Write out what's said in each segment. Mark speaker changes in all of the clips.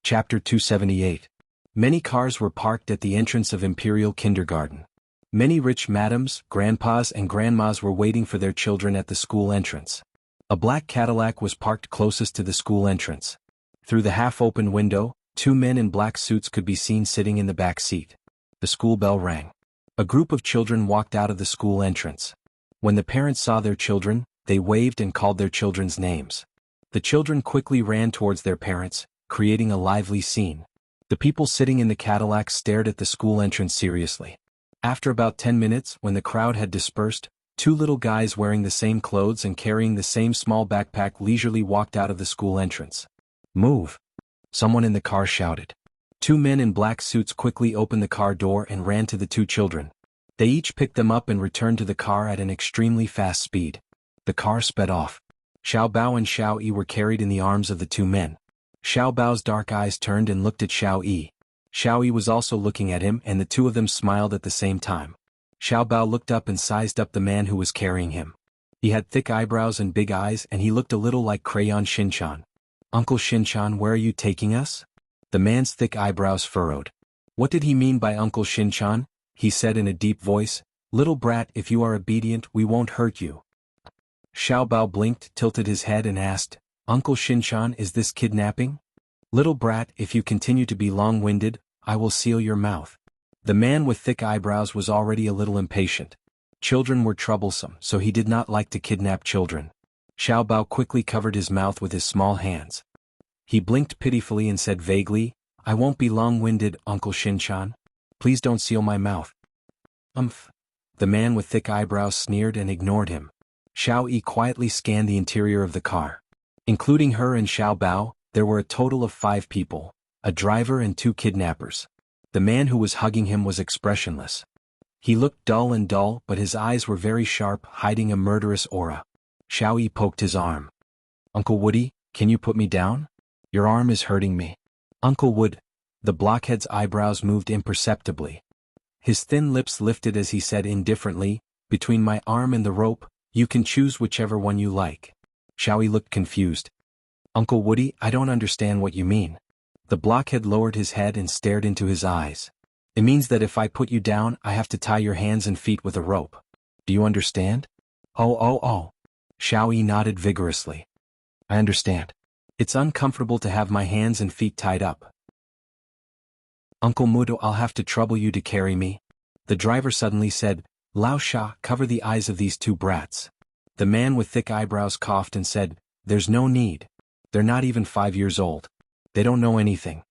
Speaker 1: Chapter 278. Many cars were parked at the entrance of Imperial Kindergarten. Many rich madams, grandpas and grandmas were waiting for their children at the school entrance. A black Cadillac was parked closest to the school entrance. Through the half-open window, two men in black suits could be seen sitting in the back seat. The school bell rang. A group of children walked out of the school entrance. When the parents saw their children, they waved and called their children's names. The children quickly ran towards their parents, creating a lively scene. The people sitting in the Cadillac stared at the school entrance seriously. After about 10 minutes, when the crowd had dispersed, two little guys wearing the same clothes and carrying the same small backpack leisurely walked out of the school entrance. "Move!" someone in the car shouted. Two men in black suits quickly opened the car door and ran to the two children. They each picked them up and returned to the car at an extremely fast speed. The car sped off. Xiao Bao and Xiao Yi were carried in the arms of the two men. Xiao Bao's dark eyes turned and looked at Xiao Yi. Xiao Yi was also looking at him, and the two of them smiled at the same time. Xiao Bao looked up and sized up the man who was carrying him. He had thick eyebrows and big eyes, and he looked a little like Crayon Shinchan. "Uncle Shinchan, where are you taking us?" The man's thick eyebrows furrowed. "What did he mean by Uncle Shinchan?" he said in a deep voice. "Little brat, if you are obedient, we won't hurt you." Xiao Bao blinked, tilted his head and asked, "Uncle Shinchan, is this kidnapping?" "Little brat, if you continue to be long-winded, I will seal your mouth." The man with thick eyebrows was already a little impatient. Children were troublesome, so he did not like to kidnap children. Xiao Bao quickly covered his mouth with his small hands. He blinked pitifully and said vaguely, "I won't be long-winded, Uncle Shinchan. Please don't seal my mouth." "Umph." The man with thick eyebrows sneered and ignored him. Xiao Yi quietly scanned the interior of the car. Including her and Xiao Bao, there were a total of 5 people, a driver and 2 kidnappers. The man who was hugging him was expressionless. He looked dull, but his eyes were very sharp, hiding a murderous aura. Xiao Yi poked his arm. "Uncle Woody, can you put me down? Your arm is hurting me." "Uncle Wood." The blockhead's eyebrows moved imperceptibly. His thin lips lifted as he said indifferently, "Between my arm and the rope, you can choose whichever one you like." Xiao Yi looked confused. "Uncle Woody, I don't understand what you mean." The blockhead lowered his head and stared into his eyes. "It means that if I put you down, I have to tie your hands and feet with a rope. Do you understand?" Oh. Xiao Yi nodded vigorously. "I understand. It's uncomfortable to have my hands and feet tied up." "Uncle Mudo, I'll have to trouble you to carry me." The driver suddenly said, "Lao Sha, cover the eyes of these 2 brats." The man with thick eyebrows coughed and said, "There's no need. They're not even 5 years old. They don't know anything."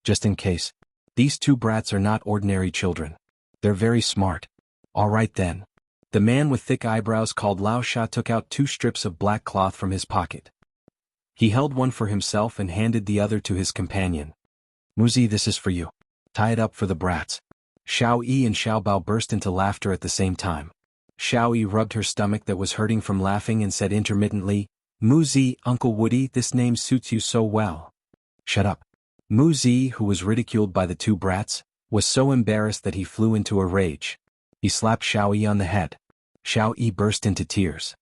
Speaker 1: "Just in case. These 2 brats are not ordinary children. They're very smart." "All right then." The man with thick eyebrows called Lao Sha took out 2 strips of black cloth from his pocket. He held one for himself and handed the other to his companion. "Muzi, this is for you. Tie it up for the brats." Xiao Yi and Xiao Bao burst into laughter at the same time. Xiao Yi rubbed her stomach that was hurting from laughing and said intermittently, "Muzi, Uncle Woody, this name suits you so well." "Shut up." Muzi, who was ridiculed by the 2 brats, was so embarrassed that he flew into a rage. He slapped Xiao Yi on the head. Xiao Yi burst into tears.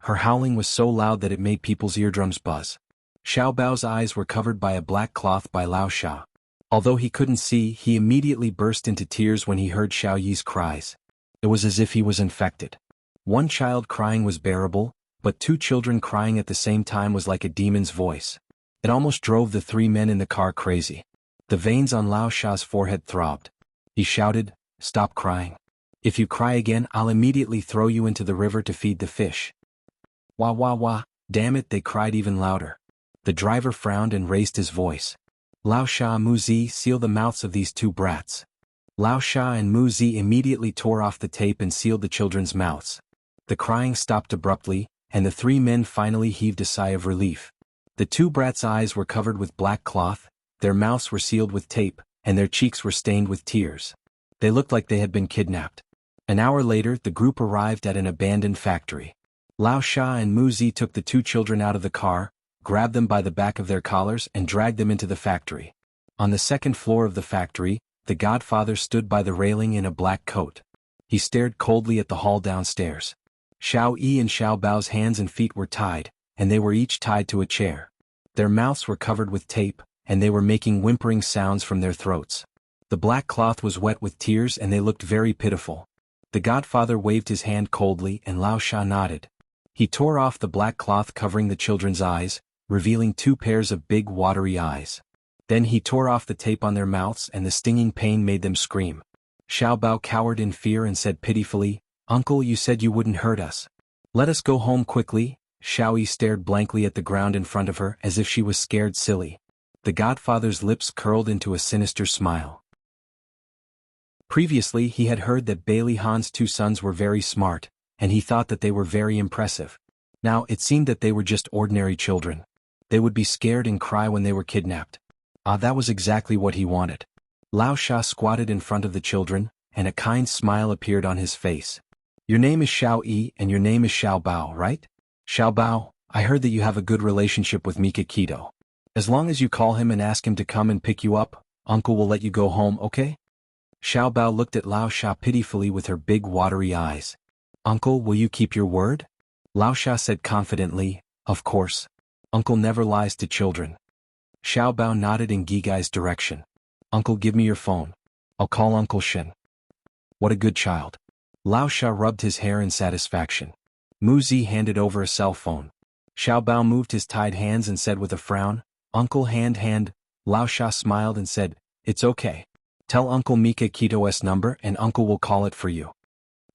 Speaker 1: Her howling was so loud that it made people's eardrums buzz. Xiao Bao's eyes were covered by a black cloth by Lao Sha. Although he couldn't see, he immediately burst into tears when he heard Xiao Yi's cries. It was as if he was infected. One child crying was bearable, but 2 children crying at the same time was like a demon's voice. It almost drove the 3 men in the car crazy. The veins on Lao Sha's forehead throbbed. He shouted, "Stop crying. If you cry again, I'll immediately throw you into the river to feed the fish." "Wah wah wah." Damn it, they cried even louder. The driver frowned and raised his voice. "Lao Sha, Muzi, seal the mouths of these 2 brats." Lao Sha and Muzi immediately tore off the tape and sealed the children's mouths. The crying stopped abruptly, and the 3 men finally heaved a sigh of relief. The 2 brats' eyes were covered with black cloth, their mouths were sealed with tape, and their cheeks were stained with tears. They looked like they had been kidnapped. An hour later, the group arrived at an abandoned factory. Lao Sha and Muzi took the 2 children out of the car, grabbed them by the back of their collars and dragged them into the factory. On the 2nd floor of the factory, the godfather stood by the railing in a black coat. He stared coldly at the hall downstairs. Xiao Yi and Xiao Bao's hands and feet were tied, and they were each tied to a chair. Their mouths were covered with tape, and they were making whimpering sounds from their throats. The black cloth was wet with tears and they looked very pitiful. The godfather waved his hand coldly and Lao Sha nodded. He tore off the black cloth covering the children's eyes, revealing 2 pairs of big watery eyes. Then he tore off the tape on their mouths and the stinging pain made them scream. Xiao Bao cowered in fear and said pitifully, "Uncle, you said you wouldn't hurt us. Let us go home quickly." Xiao Yi stared blankly at the ground in front of her as if she was scared silly. The godfather's lips curled into a sinister smile. Previously he had heard that Bailey Han's 2 sons were very smart, and he thought that they were very impressive. Now it seemed that they were just ordinary children. They would be scared and cry when they were kidnapped. That was exactly what he wanted. Lao Sha squatted in front of the children, and a kind smile appeared on his face. "Your name is Xiao Yi and your name is Xiao Bao, right? Xiao Bao, I heard that you have a good relationship with Mika Keto. As long as you call him and ask him to come and pick you up, Uncle will let you go home, okay?" Xiao Bao looked at Lao Sha pitifully with her big watery eyes. "Uncle, will you keep your word?" Lao Sha said confidently, "Of course. Uncle never lies to children." Xiao Bao nodded in Gigai's direction. "Uncle, give me your phone. I'll call Uncle Shen." "What a good child." Lao Sha rubbed his hair in satisfaction. Mu Zi handed over a cell phone. Xiao Bao moved his tied hands and said with a frown, "Uncle, hand." Lao Sha smiled and said, "It's okay. Tell Uncle Mika Keto's number and Uncle will call it for you."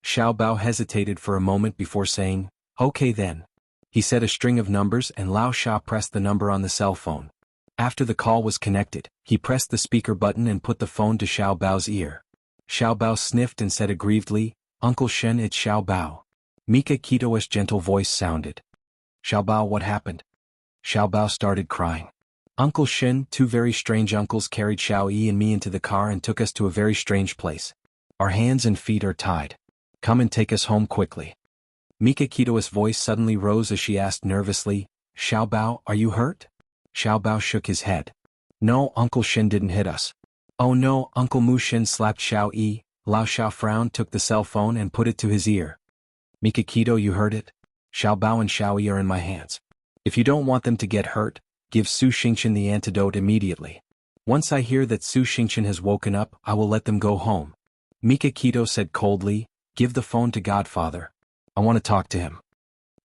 Speaker 1: Xiao Bao hesitated for a moment before saying, "Okay then." He said a string of numbers and Lao Sha pressed the number on the cell phone. After the call was connected, he pressed the speaker button and put the phone to Xiao Bao's ear. Xiao Bao sniffed and said aggrievedly, "Uncle Shen, it's Xiao Bao." Mika Keto's gentle voice sounded. "Xiao Bao, what happened?" Xiao Bao started crying. "Uncle Shen, 2 very strange uncles carried Xiao Yi and me into the car and took us to a very strange place. Our hands and feet are tied. Come and take us home quickly." Mika Keto's voice suddenly rose as she asked nervously, "Xiao Bao, are you hurt?" Xiao Bao shook his head. "No, Uncle Shen didn't hit us." "Oh no, Uncle Mu Shen slapped Xiao Yi." Lao Sha frowned, took the cell phone and put it to his ear. "Mika Keto, you heard it? Xiao Bao and Xiao Yi are in my hands. If you don't want them to get hurt, give Su Xingqian the antidote immediately. Once I hear that Su Xingqian has woken up, I will let them go home." Mika Keto said coldly, "Give the phone to Godfather. I want to talk to him."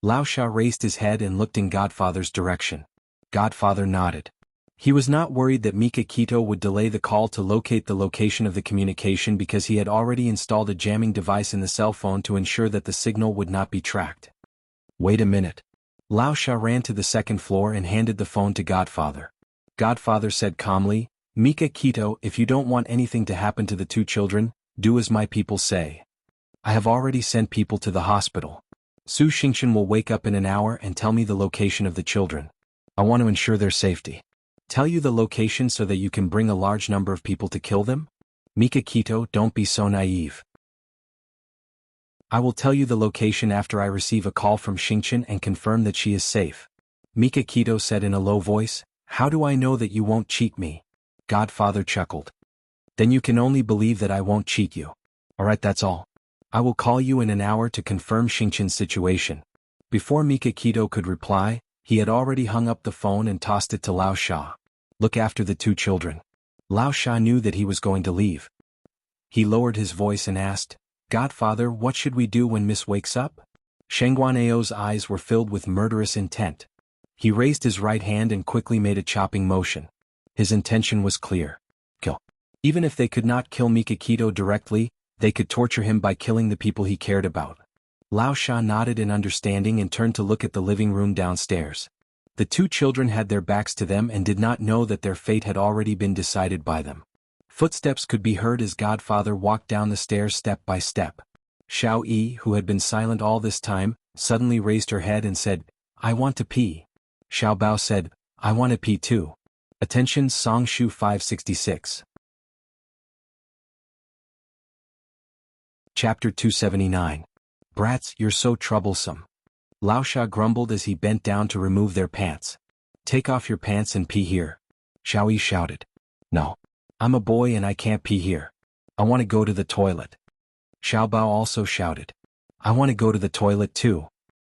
Speaker 1: Lao Sha raised his head and looked in Godfather's direction. Godfather nodded. He was not worried that Mika Keto would delay the call to locate the location of the communication because he had already installed a jamming device in the cell phone to ensure that the signal would not be tracked. "Wait a minute." Lao Sha ran to the 2nd floor and handed the phone to Godfather. Godfather said calmly, "Mika Keto, if you don't want anything to happen to the 2 children, do as my people say. I have already sent people to the hospital. Su Xingqian will wake up in an hour and tell me the location of the children. I want to ensure their safety. Tell you the location so that you can bring a large number of people to kill them? Mika Keto, don't be so naive. I will tell you the location after I receive a call from Xingqian and confirm that she is safe." Mika Keto said in a low voice, "How do I know that you won't cheat me?" Godfather chuckled. "Then you can only believe that I won't cheat you. Alright, that's all. I will call you in an hour to confirm Xingqian's situation." Before Mika Keto could reply, he had already hung up the phone and tossed it to Lao Sha. "Look after the 2 children." Lao Sha knew that he was going to leave. He lowered his voice and asked, "Godfather, what should we do when Miss wakes up?" Shengguanao's eyes were filled with murderous intent. He raised his right hand and quickly made a chopping motion. His intention was clear. Kill. Even if they could not kill Mika Keto directly, they could torture him by killing the people he cared about. Lao Sha nodded in understanding and turned to look at the living room downstairs. The 2 children had their backs to them and did not know that their fate had already been decided by them. Footsteps could be heard as Godfather walked down the stairs step by step. Xiao Yi, who had been silent all this time, suddenly raised her head and said, "I want to pee." Xiao Bao said, "I want to pee too." Attention, Song Shu 566. Chapter 279. "Brats, you're so troublesome." Lao Sha grumbled as he bent down to remove their pants. "Take off your pants and pee here." Xiao Yi shouted. "No. I'm a boy and I can't pee here. I want to go to the toilet." Xiao Bao also shouted. "I want to go to the toilet too."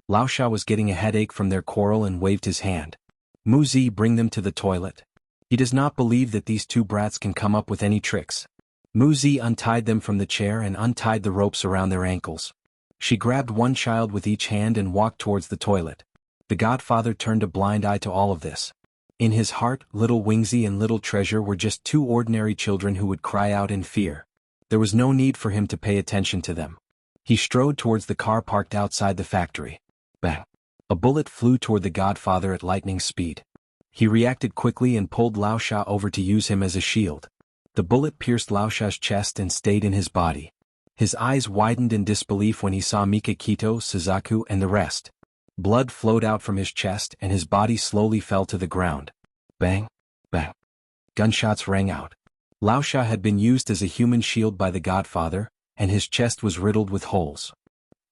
Speaker 1: Lao Sha was getting a headache from their quarrel and waved his hand. "Mu Zi, bring them to the toilet." He does not believe that these two brats can come up with any tricks. Mu Zi untied them from the chair and untied the ropes around their ankles. She grabbed one child with each hand and walked towards the toilet. The godfather turned a blind eye to all of this. In his heart, little Wingzi and little Treasure were just two ordinary children who would cry out in fear. There was no need for him to pay attention to them. He strode towards the car parked outside the factory. Bang! A bullet flew toward the godfather at lightning speed. He reacted quickly and pulled Lao Sha over to use him as a shield. The bullet pierced Lao Sha's chest and stayed in his body. His eyes widened in disbelief when he saw Mikakito, Suzaku and the rest. Blood flowed out from his chest and his body slowly fell to the ground. Bang! Bang! Gunshots rang out. Lao Sha had been used as a human shield by the godfather, and his chest was riddled with holes.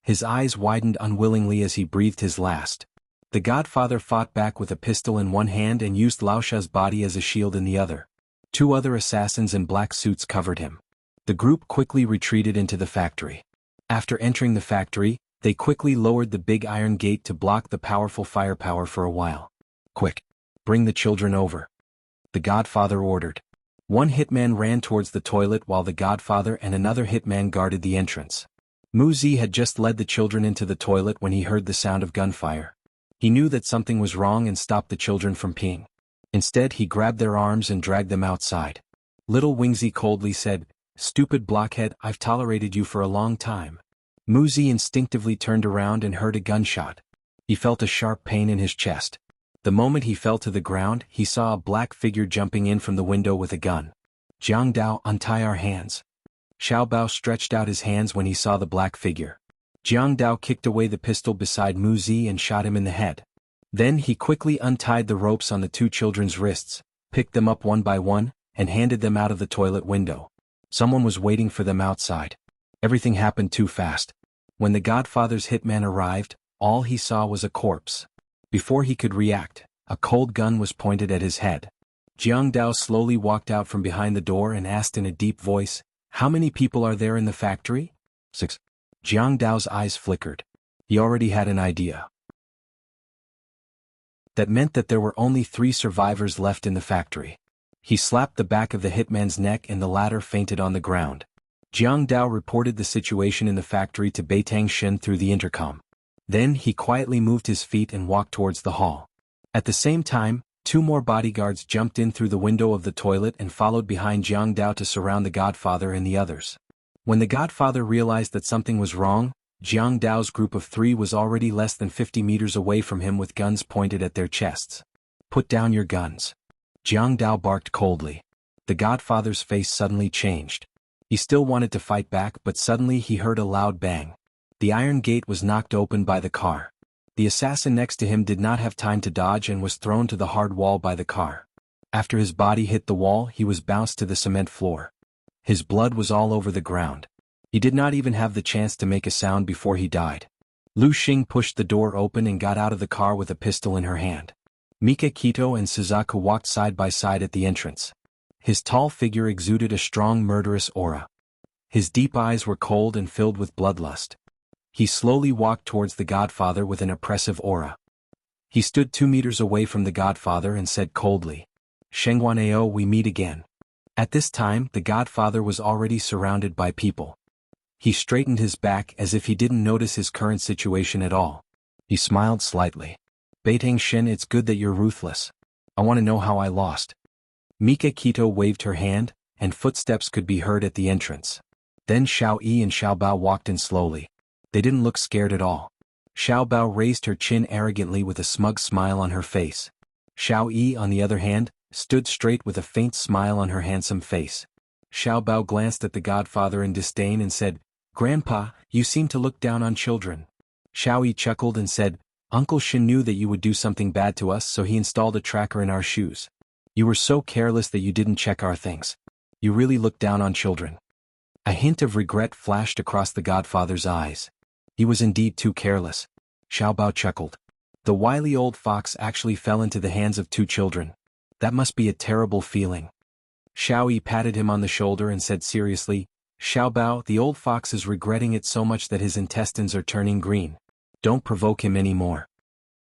Speaker 1: His eyes widened unwillingly as he breathed his last. The godfather fought back with a pistol in one hand and used Lao Sha's body as a shield in the other. Two other assassins in black suits covered him. The group quickly retreated into the factory. After entering the factory, they quickly lowered the big iron gate to block the powerful firepower for a while. Quick! Bring the children over. The godfather ordered. One hitman ran towards the toilet while the godfather and another hitman guarded the entrance. Mu Zi had just led the children into the toilet when he heard the sound of gunfire. He knew that something was wrong and stopped the children from peeing. Instead he grabbed their arms and dragged them outside. Little Wingzi coldly said, "Stupid blockhead, I've tolerated you for a long time." Mu Zi instinctively turned around and heard a gunshot. He felt a sharp pain in his chest. The moment he fell to the ground, he saw a black figure jumping in from the window with a gun. "Jiang Dao, untie our hands." Xiao Bao stretched out his hands when he saw the black figure. Jiang Dao kicked away the pistol beside Mu Zi and shot him in the head. Then he quickly untied the ropes on the two children's wrists, picked them up one by one, and handed them out of the toilet window. Someone was waiting for them outside. Everything happened too fast. When the godfather's hitman arrived, all he saw was a corpse. Before he could react, a cold gun was pointed at his head. Jiang Dao slowly walked out from behind the door and asked in a deep voice, "How many people are there in the factory?" 6. Jiang Dao's eyes flickered. He already had an idea. That meant that there were only 3 survivors left in the factory. He slapped the back of the hitman's neck and the latter fainted on the ground. Jiang Dao reported the situation in the factory to Beitang Shen through the intercom. Then he quietly moved his feet and walked towards the hall. At the same time, 2 more bodyguards jumped in through the window of the toilet and followed behind Jiang Dao to surround the godfather and the others. When the godfather realized that something was wrong, Jiang Dao's group of 3 was already less than 50 meters away from him with guns pointed at their chests. "Put down your guns." Jiang Dao barked coldly. The godfather's face suddenly changed. He still wanted to fight back, but suddenly he heard a loud bang. The iron gate was knocked open by the car. The assassin next to him did not have time to dodge and was thrown to the hard wall by the car. After his body hit the wall, he was bounced to the cement floor. His blood was all over the ground. He did not even have the chance to make a sound before he died. Lu Xing pushed the door open and got out of the car with a pistol in her hand. Mika Kito and Suzaku walked side by side at the entrance. His tall figure exuded a strong murderous aura. His deep eyes were cold and filled with bloodlust. He slowly walked towards the godfather with an oppressive aura. He stood 2 meters away from the godfather and said coldly, "Shengguanao, we meet again." At this time, the godfather was already surrounded by people. He straightened his back as if he didn't notice his current situation at all. He smiled slightly. "Beitang Shen, it's good that you're ruthless. I want to know how I lost." Mika Kito waved her hand, and footsteps could be heard at the entrance. Then Xiao Yi and Xiao Bao walked in slowly. They didn't look scared at all. Xiao Bao raised her chin arrogantly with a smug smile on her face. Xiao Yi, on the other hand, stood straight with a faint smile on her handsome face. Xiao Bao glanced at the godfather in disdain and said, "Grandpa, you seem to look down on children." Xiao Yi chuckled and said, "Uncle Shin knew that you would do something bad to us, so he installed a tracker in our shoes. You were so careless that you didn't check our things. You really look down on children." A hint of regret flashed across the godfather's eyes. He was indeed too careless. Xiao Bao chuckled. The wily old fox actually fell into the hands of 2 children. That must be a terrible feeling. Xiao Yi patted him on the shoulder and said seriously, "Xiao Bao, the old fox is regretting it so much that his intestines are turning green. Don't provoke him anymore."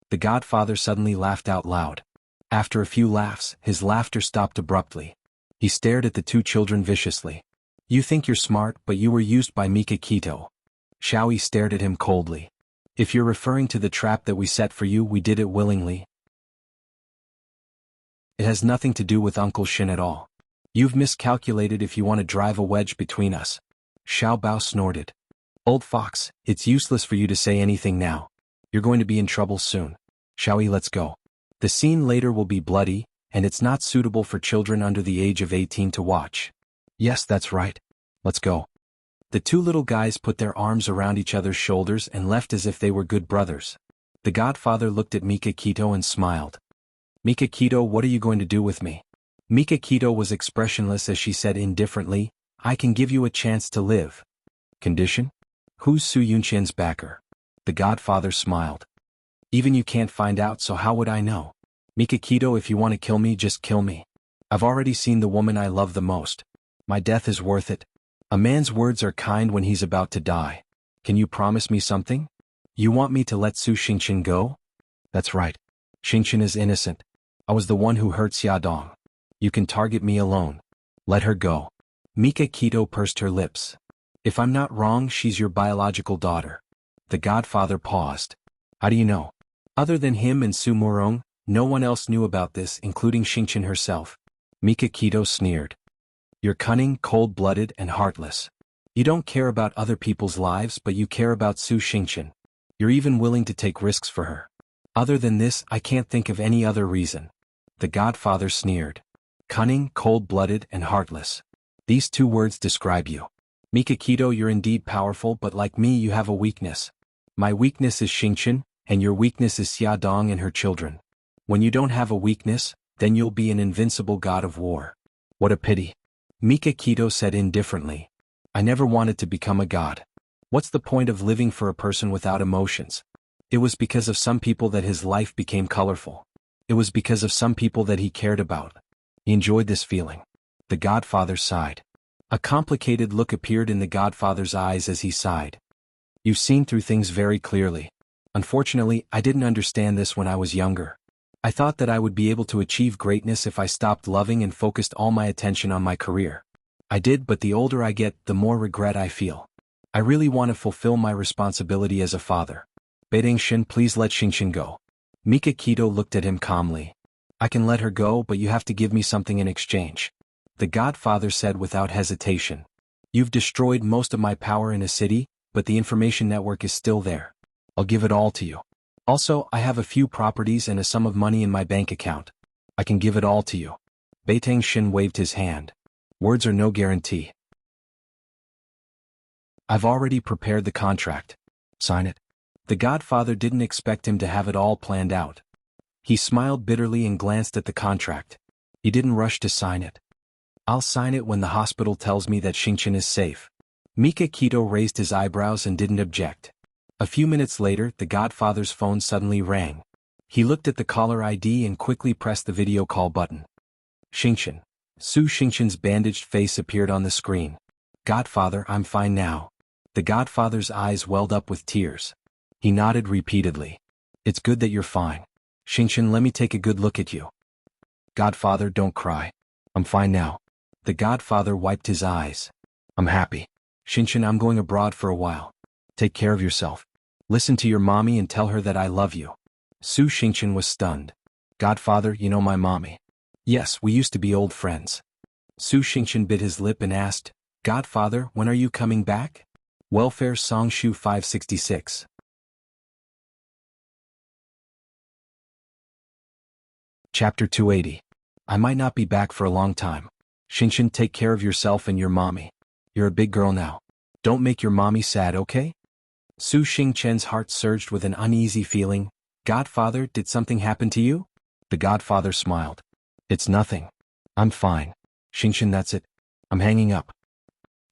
Speaker 1: The godfather suddenly laughed out loud. After a few laughs, his laughter stopped abruptly. He stared at the two children viciously. You think you're smart, but you were used by Mikakito. Xiaoyi stared at him coldly. If you're referring to the trap that we set for you, we did it willingly. It has nothing to do with Uncle Shin at all. You've miscalculated if you want to drive a wedge between us. Xiao Bao snorted. Old fox, it's useless for you to say anything now. You're going to be in trouble soon. Xiaoyi, let's go. The scene later will be bloody, and it's not suitable for children under the age of 18 to watch. Yes, that's right. Let's go. The two little guys put their arms around each other's shoulders and left as if they were good brothers. The godfather looked at Mikakito and smiled. Mikakito, what are you going to do with me? Mikakito was expressionless as she said indifferently, I can give you a chance to live. Condition? Who's Su Yunshan's backer? The godfather smiled. Even you can't find out, so how would I know? Mikakito, if you want to kill me, just kill me. I've already seen the woman I love the most. My death is worth it. A man's words are kind when he's about to die. Can you promise me something? You want me to let Su Xingqian go? That's right. Xingqian is innocent. I was the one who hurt Xiaodong. You can target me alone. Let her go. Mikakito pursed her lips. If I'm not wrong, she's your biological daughter. The godfather paused. How do you know? Other than him and Su Murong, no one else knew about this, including Xingqian herself. Mikakito sneered. You're cunning, cold-blooded, and heartless. You don't care about other people's lives, but you care about Su Xingqian. You're even willing to take risks for her. Other than this, I can't think of any other reason. The godfather sneered. Cunning, cold-blooded, and heartless. These two words describe you. Mikakito, you're indeed powerful, but like me, you have a weakness. My weakness is Xingqian, and your weakness is Xiaodong and her children. When you don't have a weakness, then you'll be an invincible god of war. What a pity. Mikakito said indifferently. I never wanted to become a god. What's the point of living for a person without emotions? It was because of some people that his life became colorful. It was because of some people that he cared about. He enjoyed this feeling. The godfather sighed. A complicated look appeared in the godfather's eyes as he sighed. You've seen through things very clearly. Unfortunately, I didn't understand this when I was younger. I thought that I would be able to achieve greatness if I stopped loving and focused all my attention on my career. I did, but the older I get, the more regret I feel. I really want to fulfill my responsibility as a father. Beiding-shin, please let Xingqian go. Mikakito looked at him calmly. I can let her go, but you have to give me something in exchange. The godfather said without hesitation. You've destroyed most of my power in a city, but the information network is still there. I'll give it all to you. Also, I have a few properties and a sum of money in my bank account. I can give it all to you. Beiteng-shin waved his hand. Words are no guarantee. I've already prepared the contract. Sign it. The godfather didn't expect him to have it all planned out. He smiled bitterly and glanced at the contract. He didn't rush to sign it. I'll sign it when the hospital tells me that Xingqian is safe. Mikakito raised his eyebrows and didn't object. A few minutes later, the godfather's phone suddenly rang. He looked at the caller ID and quickly pressed the video call button. Xingqian. Su Xingqian's bandaged face appeared on the screen. Godfather, I'm fine now. The godfather's eyes welled up with tears. He nodded repeatedly. It's good that you're fine. Xingqian, let me take a good look at you. Godfather, don't cry. I'm fine now. The godfather wiped his eyes. I'm happy. Xingqian, I'm going abroad for a while. Take care of yourself. Listen to your mommy and tell her that I love you. Su Xingqian was stunned. Godfather, you know my mommy. Yes, we used to be old friends. Su Xingqian bit his lip and asked, Godfather, when are you coming back? Welfare Songshu 566. Chapter 280. I might not be back for a long time. Xingqian, take care of yourself and your mommy. You're a big girl now. Don't make your mommy sad, okay? Su Xingqian's heart surged with an uneasy feeling. Godfather, did something happen to you? The godfather smiled. It's nothing. I'm fine. Xingqian, that's it. I'm hanging up.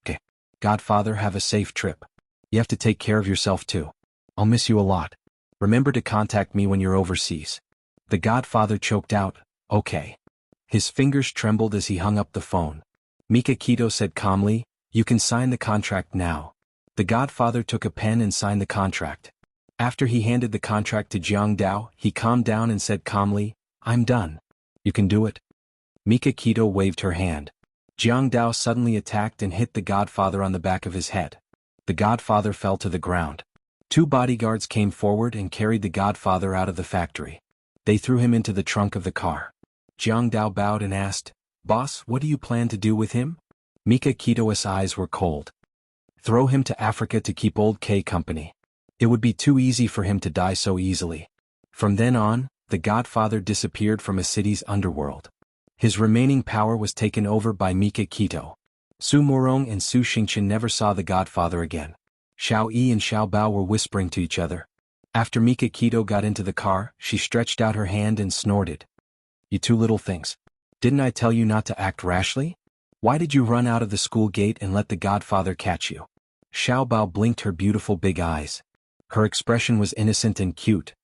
Speaker 1: Okay. Godfather, have a safe trip. You have to take care of yourself too. I'll miss you a lot. Remember to contact me when you're overseas. The godfather choked out, okay. His fingers trembled as he hung up the phone. Mikakito said calmly, you can sign the contract now. The godfather took a pen and signed the contract. After he handed the contract to Jianghu, he calmed down and said calmly, I'm done. You can do it. Mika Keto waved her hand. Jianghu suddenly attacked and hit the godfather on the back of his head. The godfather fell to the ground. 2 bodyguards came forward and carried the godfather out of the factory. They threw him into the trunk of the car. Jianghu bowed and asked, "Boss, what do you plan to do with him?" Mika Keto's eyes were cold. "Throw him to Africa to keep old K company. It would be too easy for him to die so easily." From then on, the godfather disappeared from a city's underworld. His remaining power was taken over by Mika Keto. Su Morong and Su Xingqian never saw the godfather again. Xiao Yi and Xiao Bao were whispering to each other. After Mika Keto got into the car, she stretched out her hand and snorted. "You 2 little things. Didn't I tell you not to act rashly? Why did you run out of the school gate and let the godfather catch you?" Xiao Bao blinked her beautiful big eyes. Her expression was innocent and cute.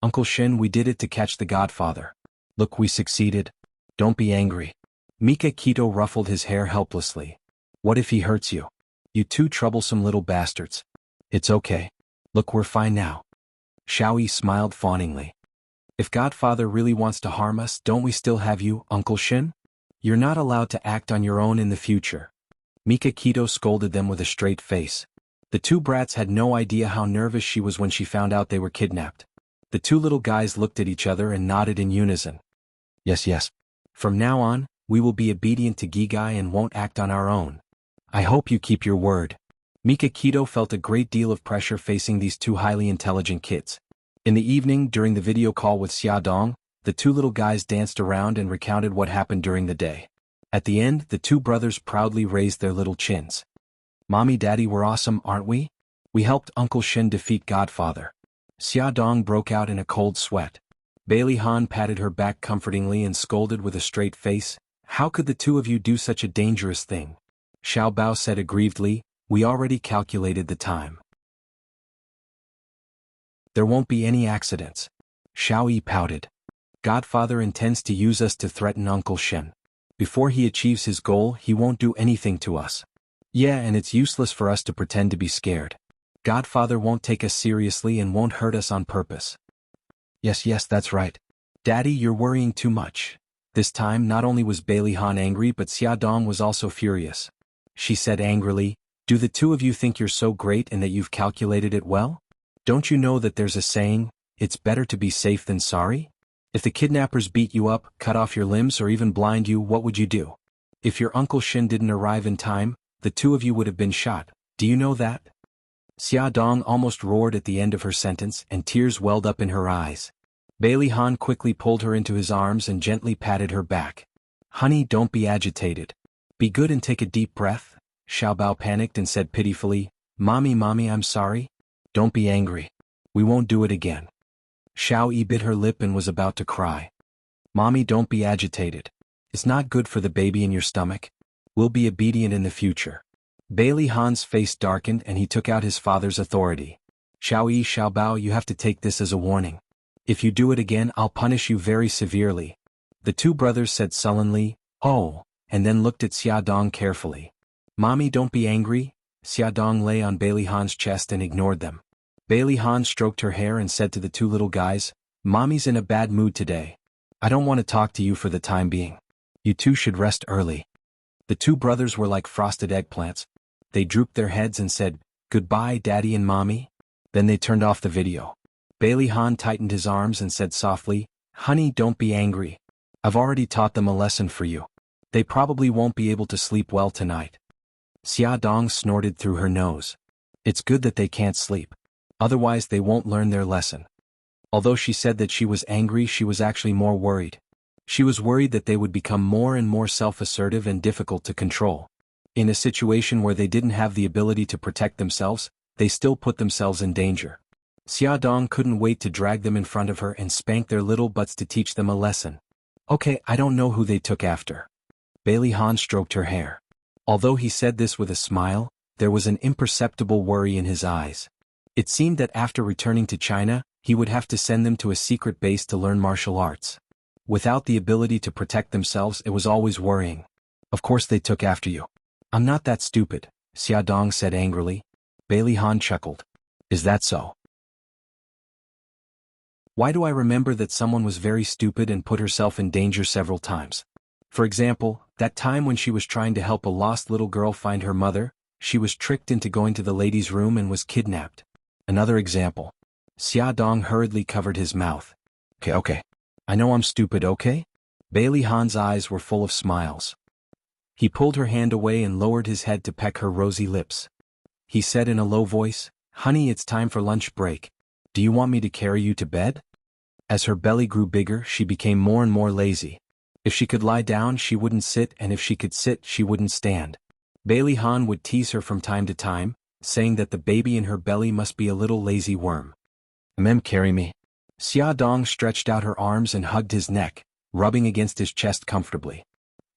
Speaker 1: "Uncle Shin, we did it to catch the godfather. Look, we succeeded. Don't be angry." Mika Keto ruffled his hair helplessly. "What if he hurts you? You 2 troublesome little bastards." "It's okay. Look, we're fine now." Xiao Yi smiled fawningly. "If Godfather really wants to harm us, don't we still have you, Uncle Shin? You're not allowed to act on your own in the future." Mika Keto scolded them with a straight face. The 2 brats had no idea how nervous she was when she found out they were kidnapped. The 2 little guys looked at each other and nodded in unison. Yes, yes. From now on, we will be obedient to Gigai and won't act on our own. I hope you keep your word." Mika Keto felt a great deal of pressure facing these 2 highly intelligent kids. In the evening, during the video call with Xia Dong, the 2 little guys danced around and recounted what happened during the day. At the end, the 2 brothers proudly raised their little chins. "Mommy, Daddy, we're awesome, aren't we? We helped Uncle Shin defeat Godfather." Xia Dong broke out in a cold sweat. Bailey Han patted her back comfortingly and scolded with a straight face, "How could the 2 of you do such a dangerous thing?" Xiao Bao said aggrievedly, "We already calculated the time. There won't be any accidents." Xiao Yi pouted. "Godfather intends to use us to threaten Uncle Shen. Before he achieves his goal, he won't do anything to us. Yeah, and it's useless for us to pretend to be scared. Godfather won't take us seriously and won't hurt us on purpose." Yes, that's right. Daddy, you're worrying too much." This time not only was Bailey Han angry but Xia Dong was also furious. She said angrily, "Do the 2 of you think you're so great and that you've calculated it well? Don't you know that there's a saying, it's better to be safe than sorry? If the kidnappers beat you up, cut off your limbs or even blind you, what would you do? If your Uncle Shin didn't arrive in time, the 2 of you would have been shot. Do you know that?" Xia Dong almost roared at the end of her sentence and tears welled up in her eyes. Bailey Han quickly pulled her into his arms and gently patted her back. "Honey, don't be agitated. Be good and take a deep breath." Xiao Bao panicked and said pitifully, Mommy, I'm sorry. Don't be angry. We won't do it again." Xiao Yi bit her lip and was about to cry. "Mommy, don't be agitated. It's not good for the baby in your stomach. We'll be obedient in the future." Bailey Han's face darkened and he took out his father's authority. "Xiao Yi, Xiao Bao, you have to take this as a warning. If you do it again, I'll punish you very severely." The 2 brothers said sullenly, "Oh," and then looked at Xia Dong carefully. "Mommy, don't be angry." Xia Dong lay on Bailey Han's chest and ignored them. Bailey Han stroked her hair and said to the 2 little guys, "Mommy's in a bad mood today. I don't want to talk to you for the time being. You 2 should rest early." The 2 brothers were like frosted eggplants. They drooped their heads and said, "Goodbye, Daddy and Mommy." Then they turned off the video. Bailey Han tightened his arms and said softly, "Honey, don't be angry. I've already taught them a lesson for you. They probably won't be able to sleep well tonight." Xia Dong snorted through her nose. "It's good that they can't sleep. Otherwise they won't learn their lesson." Although she said that she was angry, she was actually more worried. She was worried that they would become more and more self-assertive and difficult to control. In a situation where they didn't have the ability to protect themselves, they still put themselves in danger. Xia Dong couldn't wait to drag them in front of her and spank their little butts to teach them a lesson. "Okay, I don't know who they took after." Bailey Han stroked her hair. Although he said this with a smile, there was an imperceptible worry in his eyes. It seemed that after returning to China, he would have to send them to a secret base to learn martial arts. Without the ability to protect themselves, it was always worrying. "Of course they took after you. I'm not that stupid," Xia Dong said angrily. Bailey Han chuckled. "Is that so?" Why do I remember that someone was very stupid and put herself in danger several times? For example, that time when she was trying to help a lost little girl find her mother, she was tricked into going to the ladies' room and was kidnapped. Another example. Xiaodong hurriedly covered his mouth. Okay. I know I'm stupid, okay? Bailey Han's eyes were full of smiles. He pulled her hand away and lowered his head to peck her rosy lips. He said in a low voice, "Honey, it's time for lunch break. Do you want me to carry you to bed?" As her belly grew bigger, she became more and more lazy. If she could lie down, she wouldn't sit, and if she could sit, she wouldn't stand. Bailey Han would tease her from time to time, saying that the baby in her belly must be a little lazy worm. Carry me." Xiaodong stretched out her arms and hugged his neck, rubbing against his chest comfortably.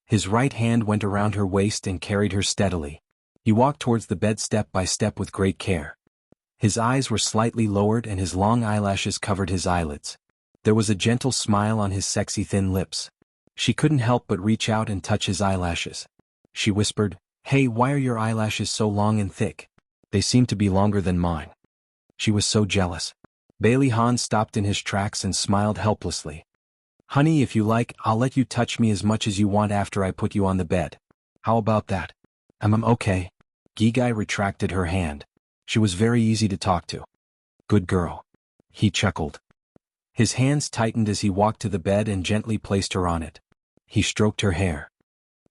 Speaker 1: His right hand went around her waist and carried her steadily. He walked towards the bed step by step with great care. His eyes were slightly lowered and his long eyelashes covered his eyelids. There was a gentle smile on his sexy thin lips. She couldn't help but reach out and touch his eyelashes. She whispered, "Hey, why are your eyelashes so long and thick? They seem to be longer than mine." She was so jealous. Bailey Han stopped in his tracks and smiled helplessly. "Honey, if you like, I'll let you touch me as much as you want after I put you on the bed. How about that?" Okay." Gigai retracted her hand. She was very easy to talk to. "Good girl." He chuckled. His hands tightened as he walked to the bed and gently placed her on it. He stroked her hair.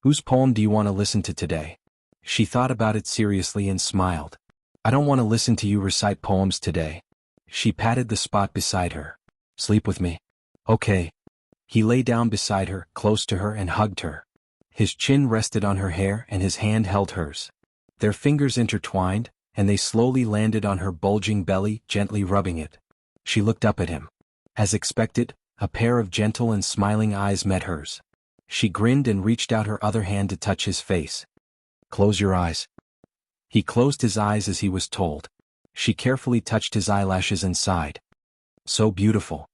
Speaker 1: "Whose poem do you want to listen to today?" She thought about it seriously and smiled. "I don't want to listen to you recite poems today." She patted the spot beside her. "Sleep with me." "Okay." He lay down beside her, close to her, and hugged her. His chin rested on her hair and his hand held hers. Their fingers intertwined, and they slowly landed on her bulging belly, gently rubbing it. She looked up at him. As expected, a pair of gentle and smiling eyes met hers. She grinned and reached out her other hand to touch his face. "Close your eyes." He closed his eyes as he was told. She carefully touched his eyelashes and sighed. "So beautiful."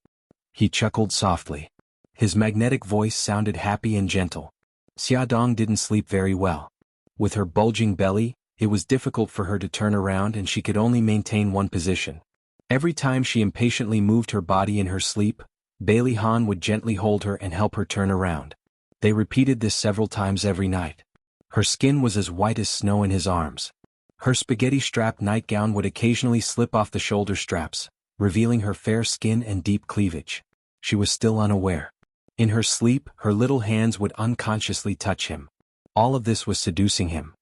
Speaker 1: He chuckled softly. His magnetic voice sounded happy and gentle. Xiaodong didn't sleep very well. With her bulging belly, it was difficult for her to turn around and she could only maintain one position. Every time she impatiently moved her body in her sleep, Bailey Han would gently hold her and help her turn around. They repeated this several times every night. Her skin was as white as snow in his arms. Her spaghetti-strap nightgown would occasionally slip off the shoulder straps, revealing her fair skin and deep cleavage. She was still unaware. In her sleep, her little hands would unconsciously touch him. All of this was seducing him.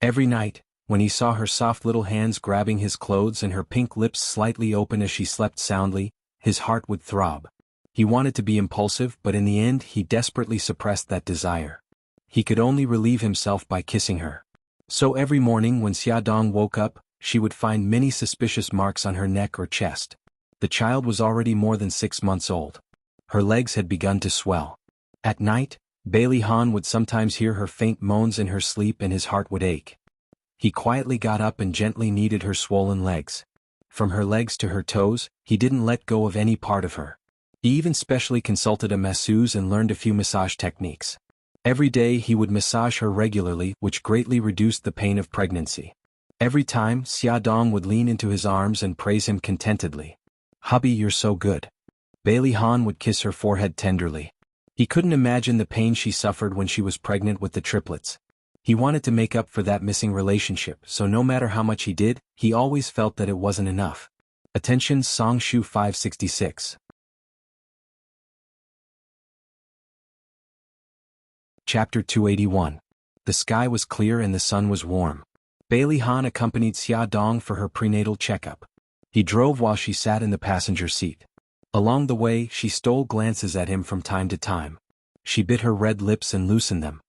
Speaker 1: Every night, when he saw her soft little hands grabbing his clothes and her pink lips slightly open as she slept soundly, his heart would throb. He wanted to be impulsive, but in the end he desperately suppressed that desire. He could only relieve himself by kissing her. So every morning when Xiaodong woke up, she would find many suspicious marks on her neck or chest. The child was already more than 6 months old. Her legs had begun to swell. At night, Bailey Han would sometimes hear her faint moans in her sleep and his heart would ache. He quietly got up and gently kneaded her swollen legs. From her legs to her toes, he didn't let go of any part of her. He even specially consulted a masseuse and learned a few massage techniques. Every day he would massage her regularly, which greatly reduced the pain of pregnancy. Every time, Xiaodong would lean into his arms and praise him contentedly. "Hubby, you're so good." Bailey Han would kiss her forehead tenderly. He couldn't imagine the pain she suffered when she was pregnant with the triplets. He wanted to make up for that missing relationship, so no matter how much he did, he always felt that it wasn't enough. Attention Song Shu 566. Chapter 281. The sky was clear and the sun was warm. Bailey Han accompanied Xiaodong for her prenatal checkup. He drove while she sat in the passenger seat. Along the way, she stole glances at him from time to time. She bit her red lips and loosened them.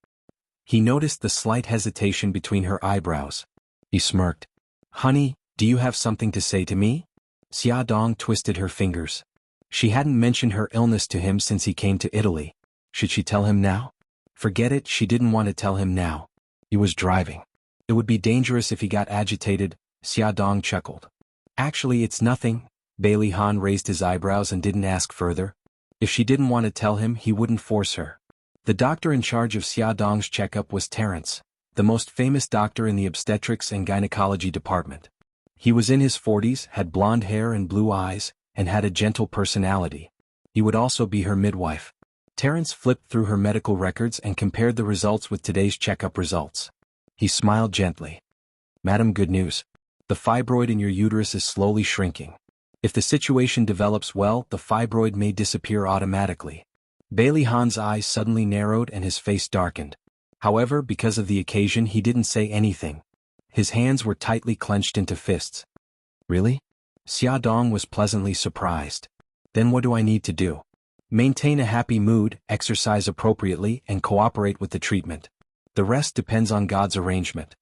Speaker 1: He noticed the slight hesitation between her eyebrows. He smirked. "Honey, do you have something to say to me?" Xiaodong twisted her fingers. She hadn't mentioned her illness to him since he came to Italy. Should she tell him now? Forget it, she didn't want to tell him now. He was driving. It would be dangerous if he got agitated, Xiaodong chuckled. "Actually, it's nothing." Bailey Han raised his eyebrows and didn't ask further. If she didn't want to tell him, he wouldn't force her. The doctor in charge of Xiaodong's checkup was Terence, the most famous doctor in the obstetrics and gynecology department. He was in his 40s, had blonde hair and blue eyes, and had a gentle personality. He would also be her midwife. Terence flipped through her medical records and compared the results with today's checkup results. He smiled gently. Madam, good news. The fibroid in your uterus is slowly shrinking. If the situation develops well, the fibroid may disappear automatically. Bailey Han's eyes suddenly narrowed and his face darkened. However, because of the occasion, he didn't say anything. His hands were tightly clenched into fists. Really? Xia Dong was pleasantly surprised. Then what do I need to do? Maintain a happy mood, exercise appropriately, and cooperate with the treatment. The rest depends on God's arrangement.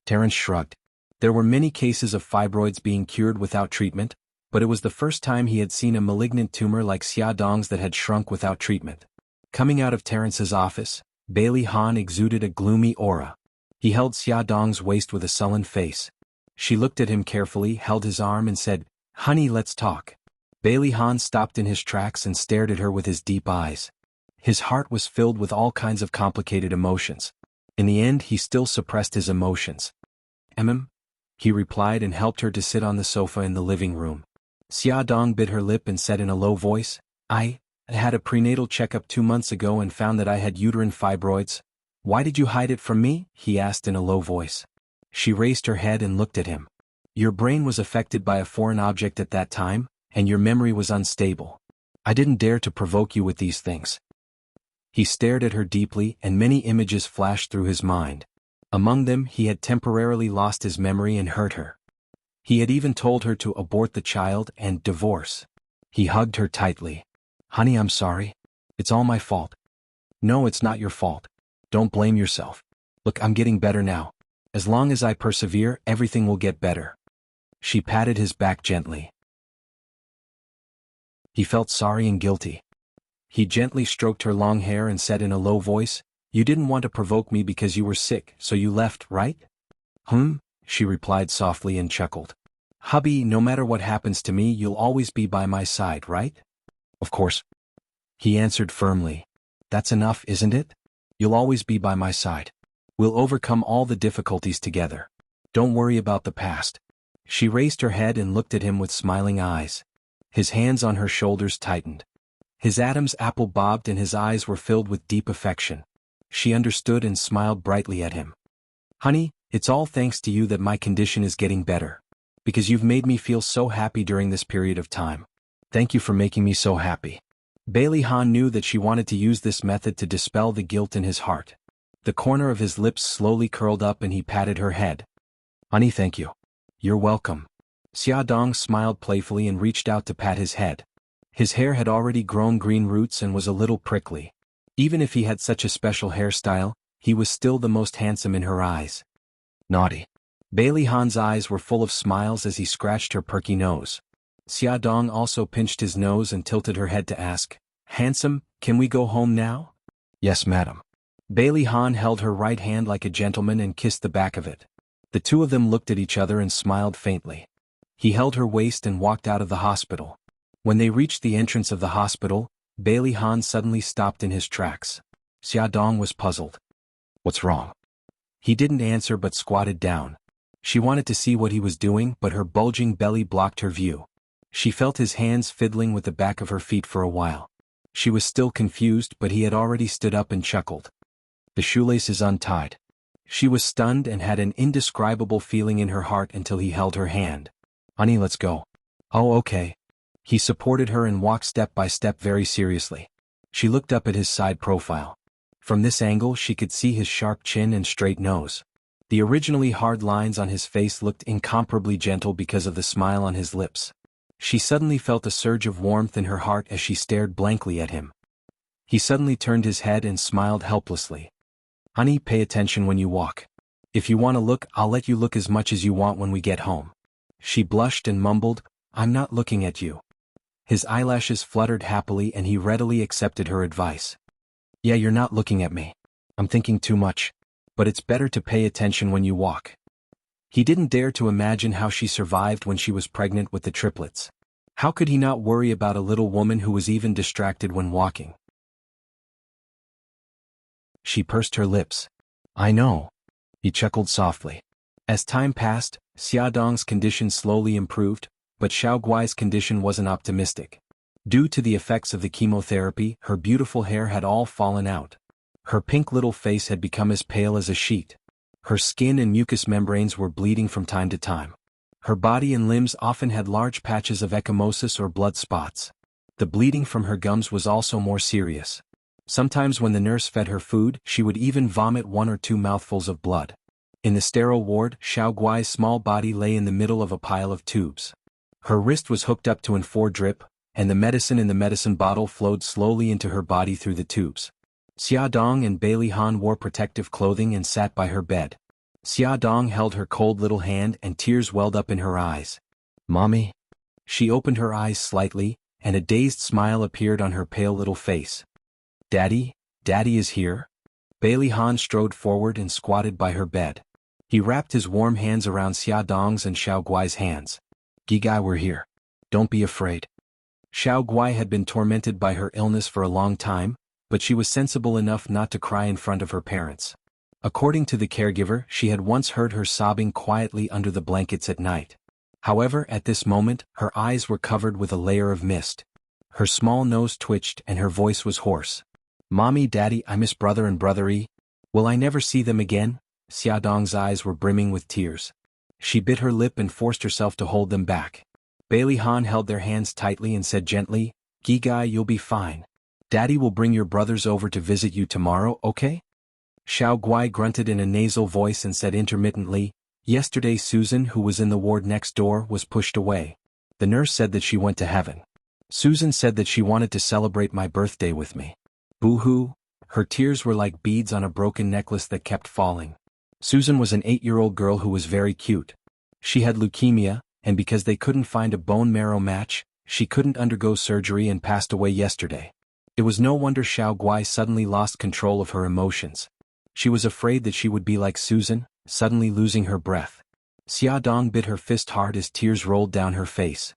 Speaker 1: Terence shrugged. There were many cases of fibroids being cured without treatment, but it was the first time he had seen a malignant tumor like Xia Dong's that had shrunk without treatment. Coming out of Terence's office, Bailey Han exuded a gloomy aura. He held Xia Dong's waist with a sullen face. She looked at him carefully, held his arm and said, "Honey, let's talk." Bailey Han stopped in his tracks and stared at her with his deep eyes. His heart was filled with all kinds of complicated emotions. In the end, he still suppressed his emotions. He replied and helped her to sit on the sofa in the living room. Xia Dong bit her lip and said in a low voice, I had a prenatal checkup 2 months ago and found that I had uterine fibroids. Why did you hide it from me? He asked in a low voice. She raised her head and looked at him. Your brain was affected by a foreign object at that time, and your memory was unstable. I didn't dare to provoke you with these things. He stared at her deeply and many images flashed through his mind. Among them, he had temporarily lost his memory and hurt her. He had even told her to abort the child and divorce. He hugged her tightly. Honey, I'm sorry. It's all my fault. No, it's not your fault. Don't blame yourself. Look, I'm getting better now. As long as I persevere, everything will get better. She patted his back gently. He felt sorry and guilty. He gently stroked her long hair and said in a low voice, You didn't want to provoke me because you were sick, so you left, right? She replied softly and chuckled. Hubby, no matter what happens to me, you'll always be by my side, right? Of course. He answered firmly. That's enough, isn't it? You'll always be by my side. We'll overcome all the difficulties together. Don't worry about the past. She raised her head and looked at him with smiling eyes. His hands on her shoulders tightened. His Adam's apple bobbed and his eyes were filled with deep affection. She understood and smiled brightly at him. Honey, it's all thanks to you that my condition is getting better. Because you've made me feel so happy during this period of time. Thank you for making me so happy. Bailey Han knew that she wanted to use this method to dispel the guilt in his heart. The corner of his lips slowly curled up and he patted her head. Honey, thank you. You're welcome. Xia Dong smiled playfully and reached out to pat his head. His hair had already grown green roots and was a little prickly. Even if he had such a special hairstyle, he was still the most handsome in her eyes. Naughty. Bailey Han's eyes were full of smiles as he scratched her perky nose. Xia Dong also pinched his nose and tilted her head to ask, Handsome, can we go home now? Yes, madam. Bailey Han held her right hand like a gentleman and kissed the back of it. The two of them looked at each other and smiled faintly. He held her waist and walked out of the hospital. When they reached the entrance of the hospital, Bailey Han suddenly stopped in his tracks. Xia Dong was puzzled. What's wrong? He didn't answer but squatted down. She wanted to see what he was doing, but her bulging belly blocked her view. She felt his hands fiddling with the back of her feet for a while. She was still confused, but he had already stood up and chuckled. The shoelace is untied. She was stunned and had an indescribable feeling in her heart until he held her hand. Honey, let's go. Oh, okay. He supported her and walked step by step very seriously. She looked up at his side profile. From this angle she could see his sharp chin and straight nose. The originally hard lines on his face looked incomparably gentle because of the smile on his lips. She suddenly felt a surge of warmth in her heart as she stared blankly at him. He suddenly turned his head and smiled helplessly. Honey, pay attention when you walk. If you want to look, I'll let you look as much as you want when we get home. She blushed and mumbled, I'm not looking at you. His eyelashes fluttered happily and he readily accepted her advice. Yeah, you're not looking at me. I'm thinking too much. But it's better to pay attention when you walk. He didn't dare to imagine how she survived when she was pregnant with the triplets. How could he not worry about a little woman who was even distracted when walking? She pursed her lips. I know. He chuckled softly. As time passed, Xiaodong's condition slowly improved, but Xiao Guai's condition wasn't optimistic. Due to the effects of the chemotherapy, her beautiful hair had all fallen out. Her pink little face had become as pale as a sheet. Her skin and mucous membranes were bleeding from time to time. Her body and limbs often had large patches of ecchymosis or blood spots. The bleeding from her gums was also more serious. Sometimes when the nurse fed her food, she would even vomit 1 or 2 mouthfuls of blood. In the sterile ward, Xiao Guai's small body lay in the middle of a pile of tubes. Her wrist was hooked up to an 4-drip, and the medicine in the medicine bottle flowed slowly into her body through the tubes. Xiaodong and Bailey Han wore protective clothing and sat by her bed. Xiaodong held her cold little hand and tears welled up in her eyes. "Mommy?" She opened her eyes slightly, and a dazed smile appeared on her pale little face. "Daddy? Daddy is here?" Bailey Han strode forward and squatted by her bed. He wrapped his warm hands around Xiaodong's and Xiao Guai's hands. "Gigai, we're here. Don't be afraid." Xiao Guai had been tormented by her illness for a long time, but she was sensible enough not to cry in front of her parents. According to the caregiver, she had once heard her sobbing quietly under the blankets at night. However, at this moment, her eyes were covered with a layer of mist. Her small nose twitched and her voice was hoarse. "Mommy, Daddy, I miss brother and brother-y. Will I never see them again?" Xiaodong's eyes were brimming with tears. She bit her lip and forced herself to hold them back. Bailey Han held their hands tightly and said gently, "Gigai, you'll be fine. Daddy will bring your brothers over to visit you tomorrow, okay?" Xiao Guai grunted in a nasal voice and said intermittently, "Yesterday Susan, who was in the ward next door, was pushed away. The nurse said that she went to heaven. Susan said that she wanted to celebrate my birthday with me. Boo-hoo." Her tears were like beads on a broken necklace that kept falling. Susan was an 8-year-old girl who was very cute. She had leukemia, and because they couldn't find a bone marrow match, she couldn't undergo surgery and passed away yesterday. It was no wonder Xiao Guai suddenly lost control of her emotions. She was afraid that she would be like Susan, suddenly losing her breath. Xiaodong bit her fist hard as tears rolled down her face.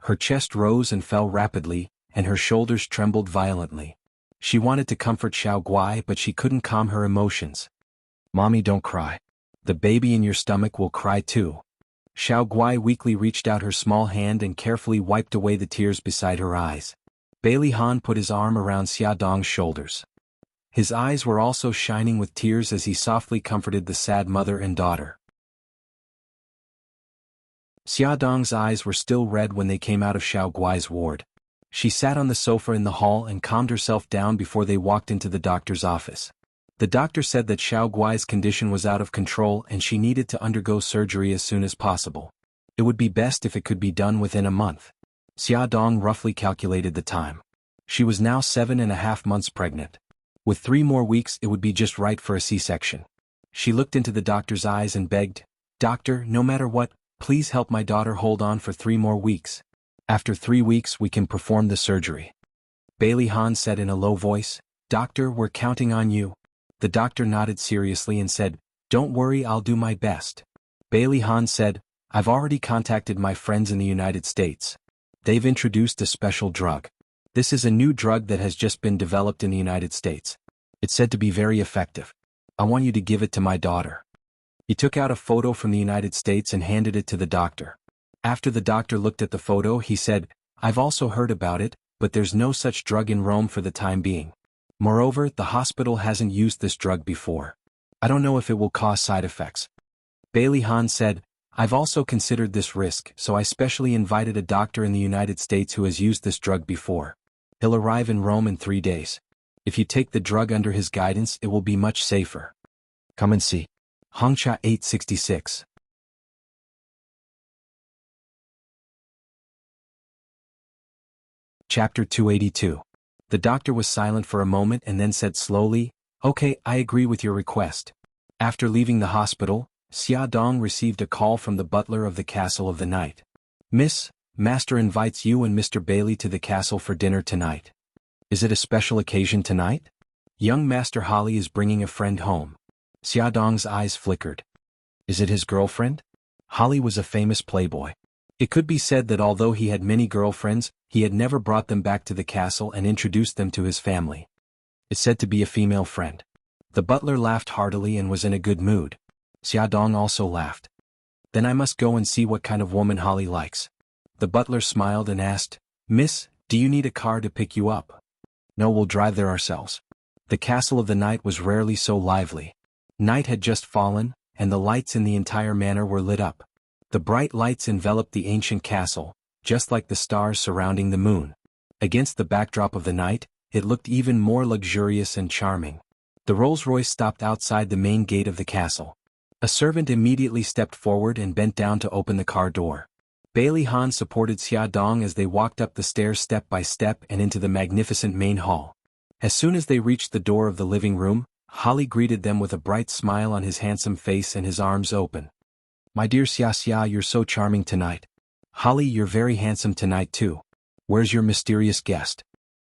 Speaker 1: Her chest rose and fell rapidly, and her shoulders trembled violently. She wanted to comfort Xiao Guai, but she couldn't calm her emotions. "Mommy, don't cry. The baby in your stomach will cry too." Xiao Guai weakly reached out her small hand and carefully wiped away the tears beside her eyes. Bailey Han put his arm around Xiaodong's shoulders. His eyes were also shining with tears as he softly comforted the sad mother and daughter. Xiaodong's eyes were still red when they came out of Xiao Guai's ward. She sat on the sofa in the hall and calmed herself down before they walked into the doctor's office. The doctor said that Xiao Guai's condition was out of control and she needed to undergo surgery as soon as possible. It would be best if it could be done within a month. Xiaodong roughly calculated the time. She was now 7.5 months pregnant. With 3 more weeks it would be just right for a C-section. She looked into the doctor's eyes and begged, "Doctor, no matter what, please help my daughter hold on for 3 more weeks. After 3 weeks we can perform the surgery." Bailey Han said in a low voice, "Doctor, we're counting on you." The doctor nodded seriously and said, "Don't worry, I'll do my best." Bailey Han said, "I've already contacted my friends in the United States. They've introduced a special drug. This is a new drug that has just been developed in the United States. It's said to be very effective. I want you to give it to my daughter." He took out a photo from the United States and handed it to the doctor. After the doctor looked at the photo, he said, "I've also heard about it, but there's no such drug in Rome for the time being. Moreover, the hospital hasn't used this drug before. I don't know if it will cause side effects." Bailey Han said, "I've also considered this risk, so I specially invited a doctor in the United States who has used this drug before. He'll arrive in Rome in 3 days. If you take the drug under his guidance, it will be much safer. Come and see." Hongcha 866. Chapter 282. The doctor was silent for a moment and then said slowly, "Okay, I agree with your request." After leaving the hospital, Xiaodong received a call from the butler of the Castle of the Night. "Miss, Master invites you and Mr. Bailey to the castle for dinner tonight. Is it a special occasion tonight? Young Master Holly is bringing a friend home." Xiaodong's eyes flickered. Is it his girlfriend? Holly was a famous playboy. It could be said that although he had many girlfriends, he had never brought them back to the castle and introduced them to his family. It's said to be a female friend. The butler laughed heartily and was in a good mood. Xiaodong also laughed. Then I must go and see what kind of woman Holly likes. The butler smiled and asked, Miss, do you need a car to pick you up? No, we'll drive there ourselves. The castle of the night was rarely so lively. Night had just fallen, and the lights in the entire manor were lit up. The bright lights enveloped the ancient castle, just like the stars surrounding the moon. Against the backdrop of the night, it looked even more luxurious and charming. The Rolls-Royce stopped outside the main gate of the castle. A servant immediately stepped forward and bent down to open the car door. Bailey Han supported Xia Dong as they walked up the stairs step by step and into the magnificent main hall. As soon as they reached the door of the living room, Holly greeted them with a bright smile on his handsome face and his arms open. My dear Xia Xia, you're so charming tonight. Holly, you're very handsome tonight too. Where's your mysterious guest?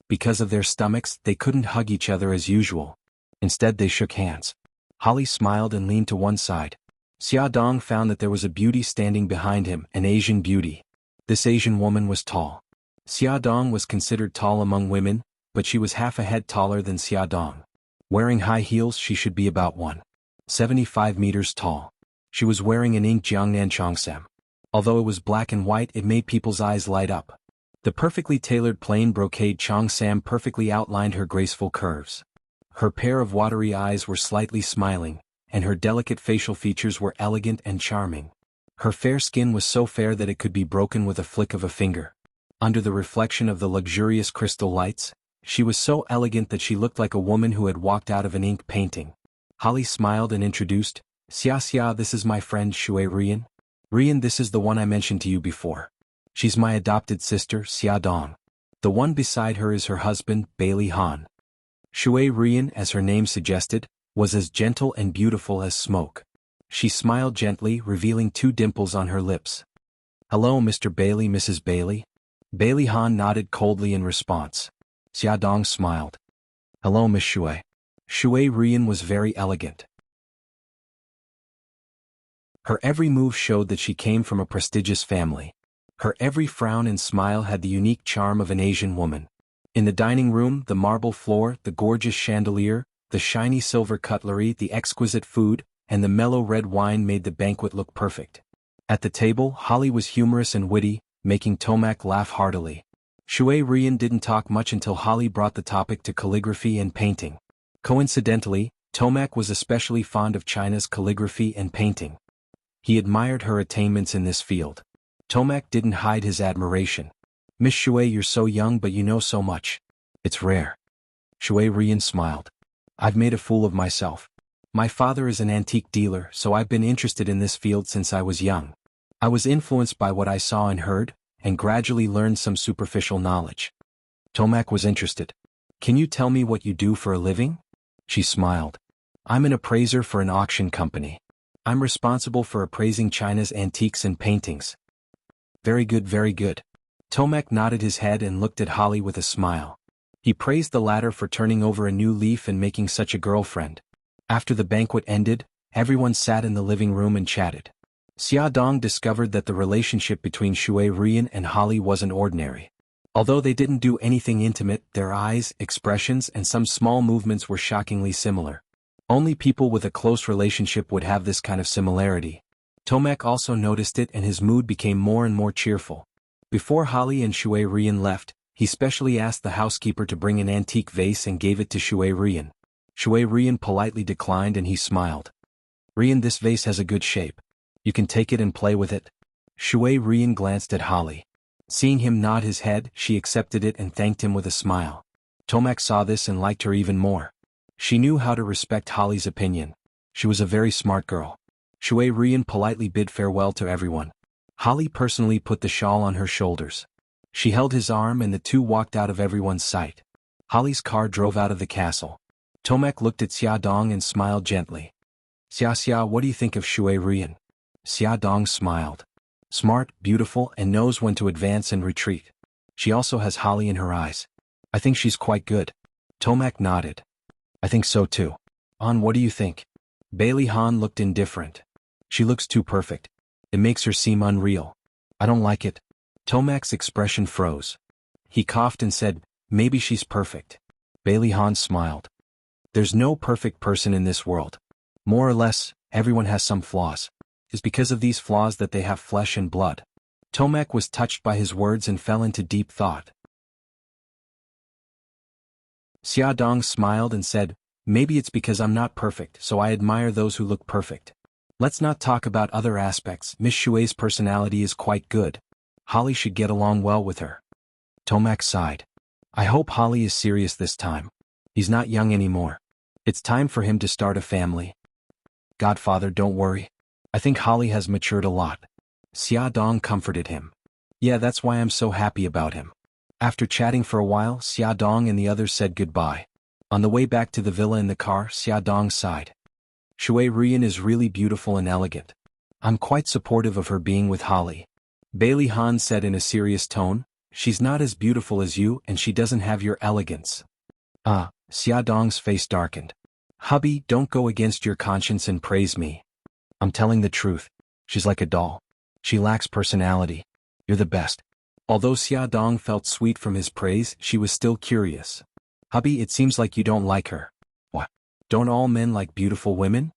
Speaker 1: Because of their stomachs, they couldn't hug each other as usual. Instead they shook hands. Holly smiled and leaned to one side. Xia Dong found that there was a beauty standing behind him, an Asian beauty. This Asian woman was tall. Xia Dong was considered tall among women, but she was half a head taller than Xia Dong. Wearing high heels, she should be about 1.75 meters tall. She was wearing an ink Jiangnan Chongsam. Although it was black and white, it made people's eyes light up. The perfectly tailored plain brocade Chongsam perfectly outlined her graceful curves. Her pair of watery eyes were slightly smiling, and her delicate facial features were elegant and charming. Her fair skin was so fair that it could be broken with a flick of a finger. Under the reflection of the luxurious crystal lights, she was so elegant that she looked like a woman who had walked out of an ink painting. Holly smiled and introduced, Xia Xia, this is my friend Shui Rian. Rian, this is the one I mentioned to you before. She's my adopted sister, Xia Dong. The one beside her is her husband, Bailey Han. Shui Rian, as her name suggested, was as gentle and beautiful as smoke. She smiled gently, revealing 2 dimples on her lips. Hello, Mr. Bailey, Mrs. Bailey. Bailey Han nodded coldly in response. Xia Dong smiled. Hello, Miss Shui. Shui Rian was very elegant. Her every move showed that she came from a prestigious family. Her every frown and smile had the unique charm of an Asian woman. In the dining room, the marble floor, the gorgeous chandelier, the shiny silver cutlery, the exquisite food, and the mellow red wine made the banquet look perfect. At the table, Holly was humorous and witty, making Tomac laugh heartily. Shui Rian didn't talk much until Holly brought the topic to calligraphy and painting. Coincidentally, Tomac was especially fond of China's calligraphy and painting. He admired her attainments in this field. Tomac didn't hide his admiration. Miss Shui, you're so young but you know so much. It's rare. Shui Rian smiled. I've made a fool of myself. My father is an antique dealer, so I've been interested in this field since I was young. I was influenced by what I saw and heard, and gradually learned some superficial knowledge. Tomac was interested. Can you tell me what you do for a living? She smiled. I'm an appraiser for an auction company. I'm responsible for appraising China's antiques and paintings. Very good, very good. Tomac nodded his head and looked at Holly with a smile. He praised the latter for turning over a new leaf and making such a girlfriend. After the banquet ended, everyone sat in the living room and chatted. Xia Dong discovered that the relationship between Shui Rian and Holly wasn't ordinary. Although they didn't do anything intimate, their eyes, expressions, and some small movements were shockingly similar. Only people with a close relationship would have this kind of similarity. Tomac also noticed it and his mood became more and more cheerful. Before Holly and Shui Rian left, he specially asked the housekeeper to bring an antique vase and gave it to Shui Rian. Shui Rian politely declined and he smiled. Rian, this vase has a good shape. You can take it and play with it. Shui Rian glanced at Holly. Seeing him nod his head, she accepted it and thanked him with a smile. Tomac saw this and liked her even more. She knew how to respect Holly's opinion. She was a very smart girl. Shui Rian politely bid farewell to everyone. Holly personally put the shawl on her shoulders. She held his arm and the two walked out of everyone's sight. Holly's car drove out of the castle. Tomac looked at Xia Dong and smiled gently. Xia Xia, what do you think of Shui Rian? Xia Dong smiled. Smart, beautiful, and knows when to advance and retreat. She also has Holly in her eyes. I think she's quite good. Tomac nodded. I think so too. An, what do you think? Bailey Han looked indifferent. She looks too perfect. It makes her seem unreal. I don't like it. Tomac's expression froze. He coughed and said, maybe she's perfect. Bailey Han smiled. There's no perfect person in this world. More or less, everyone has some flaws. is because of these flaws that they have flesh and blood. Tomek was touched by his words and fell into deep thought. Xiaodong smiled and said, maybe it's because I'm not perfect, so I admire those who look perfect. Let's not talk about other aspects. Miss Shui's personality is quite good. Holly should get along well with her. Tomek sighed. I hope Holly is serious this time. He's not young anymore. It's time for him to start a family. Godfather, don't worry. I think Holly has matured a lot. Xiaodong comforted him. Yeah, that's why I'm so happy about him. After chatting for a while, Xiaodong and the others said goodbye. On the way back to the villa in the car, Xiaodong sighed. Shui Ruyan is really beautiful and elegant. I'm quite supportive of her being with Holly. Bailey Han said in a serious tone, she's not as beautiful as you and she doesn't have your elegance. Xiaodong's face darkened. Hubby, don't go against your conscience and praise me. I'm telling the truth. She's like a doll. She lacks personality. You're the best. Although Xiaodong felt sweet from his praise, she was still curious. Hubby, it seems like you don't like her. What? Don't all men like beautiful women?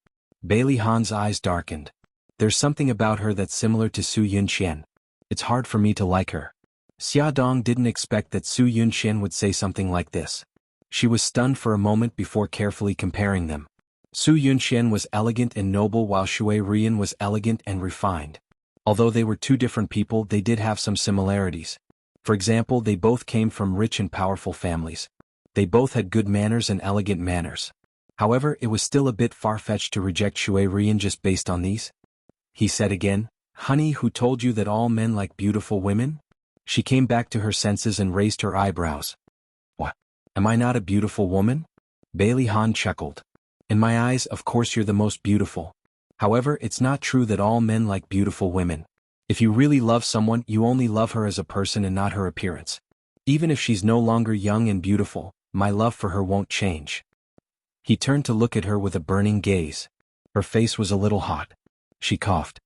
Speaker 1: Bailey Han's eyes darkened. There's something about her that's similar to Su Yunqian. It's hard for me to like her. Xiaodong didn't expect that Su Yunqian would say something like this. She was stunned for a moment before carefully comparing them. Su Yunqian was elegant and noble while Shui Ruyan was elegant and refined. Although they were two different people, they did have some similarities. For example, they both came from rich and powerful families. They both had good manners and elegant manners. However, it was still a bit far-fetched to reject Shui Ruyan just based on these. He said again, Honey, who told you that all men like beautiful women? She came back to her senses and raised her eyebrows. What? Am I not a beautiful woman? Bailey Han chuckled. In my eyes, of course you're the most beautiful. However, it's not true that all men like beautiful women. If you really love someone, you only love her as a person and not her appearance. Even if she's no longer young and beautiful, my love for her won't change. He turned to look at her with a burning gaze. Her face was a little hot. She coughed.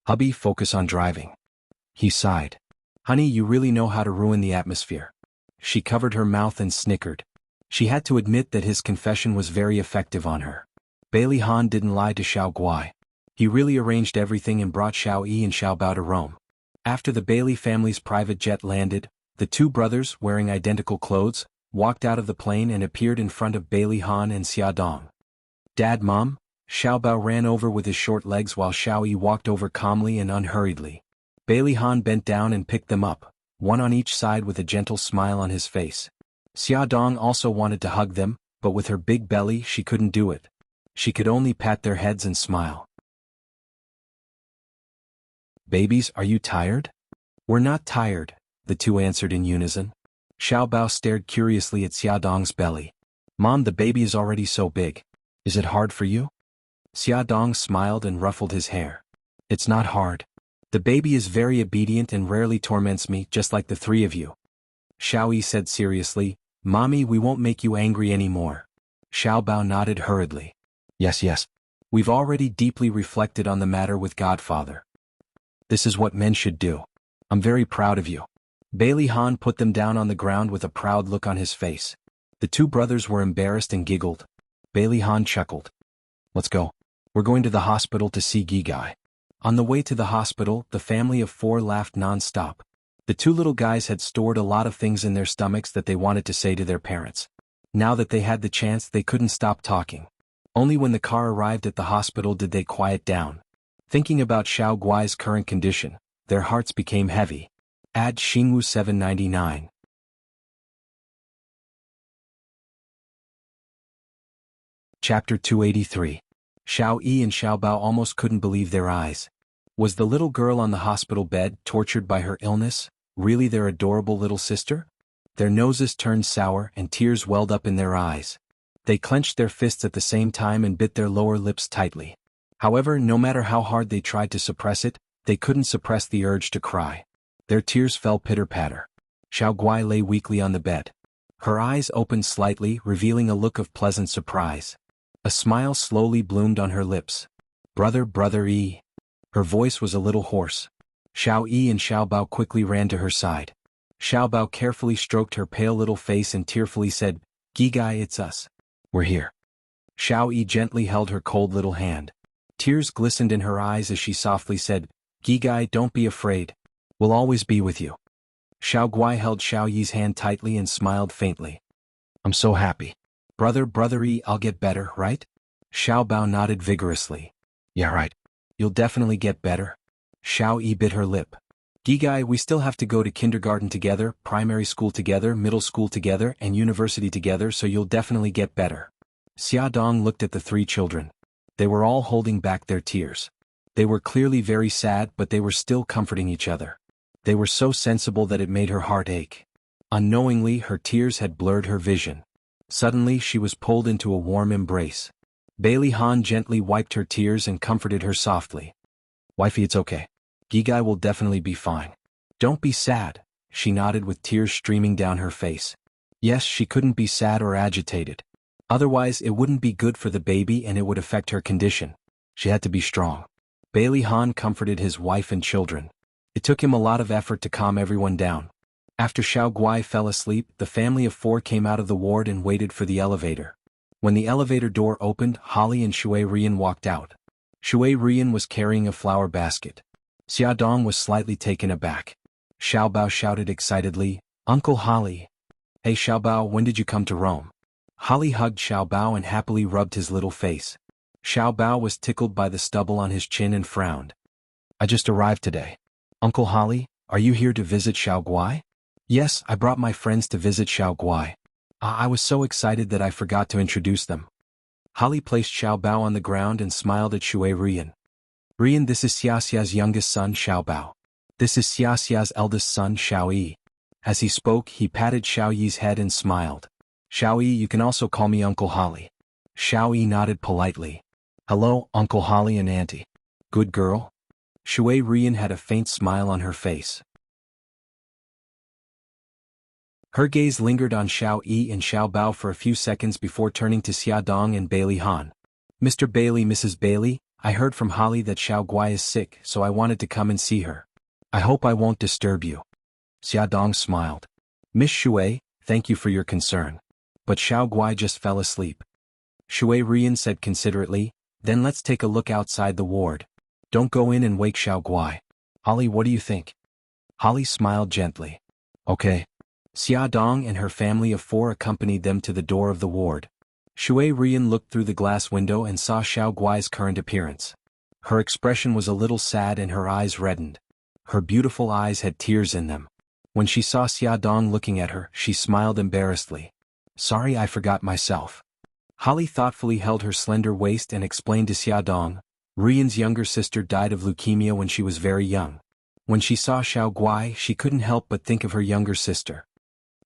Speaker 1: Hubby, focus on driving. He sighed. Honey, you really know how to ruin the atmosphere. She covered her mouth and snickered. She had to admit that his confession was very effective on her. Bailey Han didn't lie to Xiao Guai. He really arranged everything and brought Xiao Yi and Xiao Bao to Rome. After the Bailey family's private jet landed, the two brothers, wearing identical clothes, walked out of the plane and appeared in front of Bailey Han and Xiaodong. Dad, Mom? Xiao Bao ran over with his short legs while Xiao Yi walked over calmly and unhurriedly. Bailey Han bent down and picked them up, one on each side with a gentle smile on his face. Xiaodong also wanted to hug them, but with her big belly she couldn't do it. She could only pat their heads and smile. Babies, are you tired? We're not tired, the two answered in unison. Xiao Bao stared curiously at Xiaodong's belly. Mom, the baby is already so big. Is it hard for you? Xiaodong smiled and ruffled his hair. It's not hard. The baby is very obedient and rarely torments me, just like the three of you. Xiao Yi said seriously, Mommy, we won't make you angry anymore. Xiao Bao nodded hurriedly. Yes. We've already deeply reflected on the matter with Godfather. This is what men should do. I'm very proud of you. Bailey Han put them down on the ground with a proud look on his face. The two brothers were embarrassed and giggled. Bailey Han chuckled. Let's go. We're going to the hospital to see Gigai. On the way to the hospital, the family of four laughed non-stop. The two little guys had stored a lot of things in their stomachs that they wanted to say to their parents. Now that they had the chance, they couldn't stop talking. Only when the car arrived at the hospital did they quiet down. Thinking about Xiao Guai's current condition, their hearts became heavy. Add Xingwu 799. Chapter 283. Xiao Yi and Xiao Bao almost couldn't believe their eyes. Was the little girl on the hospital bed, tortured by her illness, really their adorable little sister? Their noses turned sour and tears welled up in their eyes. They clenched their fists at the same time and bit their lower lips tightly. However, no matter how hard they tried to suppress it, they couldn't suppress the urge to cry. Their tears fell pitter-patter. Xiao Guai lay weakly on the bed. Her eyes opened slightly, revealing a look of pleasant surprise. A smile slowly bloomed on her lips. Brother Yi. Her voice was a little hoarse. Xiao Yi and Xiao Bao quickly ran to her side. Xiao Bao carefully stroked her pale little face and tearfully said, Gigai, it's us. We're here. Xiao Yi gently held her cold little hand. Tears glistened in her eyes as she softly said, "Gigai, don't be afraid. We'll always be with you." Xiao Guai held Xiao Yi's hand tightly and smiled faintly. "I'm so happy. Brother, I'll get better, right?" Xiao Bao nodded vigorously. "Yeah, right. You'll definitely get better." Xiao Yi bit her lip. "Gigai, we still have to go to kindergarten together, primary school together, middle school together, and university together, so you'll definitely get better." Xia Dong looked at the three children. They were all holding back their tears. They were clearly very sad, but they were still comforting each other. They were so sensible that it made her heart ache. Unknowingly, her tears had blurred her vision. Suddenly, she was pulled into a warm embrace. Bailey Han gently wiped her tears and comforted her softly. "Wifey, it's okay. Gigai will definitely be fine. Don't be sad," she nodded with tears streaming down her face. Yes, she couldn't be sad or agitated. Otherwise, it wouldn't be good for the baby and it would affect her condition. She had to be strong. Bailey Han comforted his wife and children. It took him a lot of effort to calm everyone down. After Xiao Guai fell asleep, the family of four came out of the ward and waited for the elevator. When the elevator door opened, Holly and Shui Rian walked out. Shui Rian was carrying a flower basket. Xia Dong was slightly taken aback. Xiao Bao shouted excitedly, "Uncle Holly! Hey Xiao Bao, when did you come to Rome?" Holly hugged Xiao Bao and happily rubbed his little face. Xiao Bao was tickled by the stubble on his chin and frowned. "I just arrived today. Uncle Holly, are you here to visit Xiao Guai?" "Yes, I brought my friends to visit Xiao Guai. I was so excited that I forgot to introduce them." Holly placed Xiao Bao on the ground and smiled at Shui Rian. "Rian, this is Xiaxia's youngest son Xiao Bao. This is Xiaxia's eldest son Xiao Yi." As he spoke, he patted Xiao Yi's head and smiled. "Xiao Yi, you can also call me Uncle Holly." Xiao Yi nodded politely. "Hello, Uncle Holly and Auntie. Good girl?" Shui Rian had a faint smile on her face. Her gaze lingered on Xiao Yi and Xiao Bao for a few seconds before turning to Xia Dong and Bailey Han. "Mr. Bailey, Mrs. Bailey, I heard from Holly that Xiao Guai is sick, so I wanted to come and see her. I hope I won't disturb you." Xia Dong smiled. "Miss Shui, thank you for your concern. But Xiao Guai just fell asleep." Shui Rian said considerately, "Then let's take a look outside the ward. Don't go in and wake Xiao Guai. Holly, what do you think?" Holly smiled gently. "Okay." Xia Dong and her family of four accompanied them to the door of the ward. Shui Rian looked through the glass window and saw Xiao Guai's current appearance. Her expression was a little sad and her eyes reddened. Her beautiful eyes had tears in them. When she saw Xia Dong looking at her, she smiled embarrassedly. "Sorry, I forgot myself." Holly thoughtfully held her slender waist and explained to Xia Dong, "Rian's younger sister died of leukemia when she was very young. When she saw Xiao Guai, she couldn't help but think of her younger sister."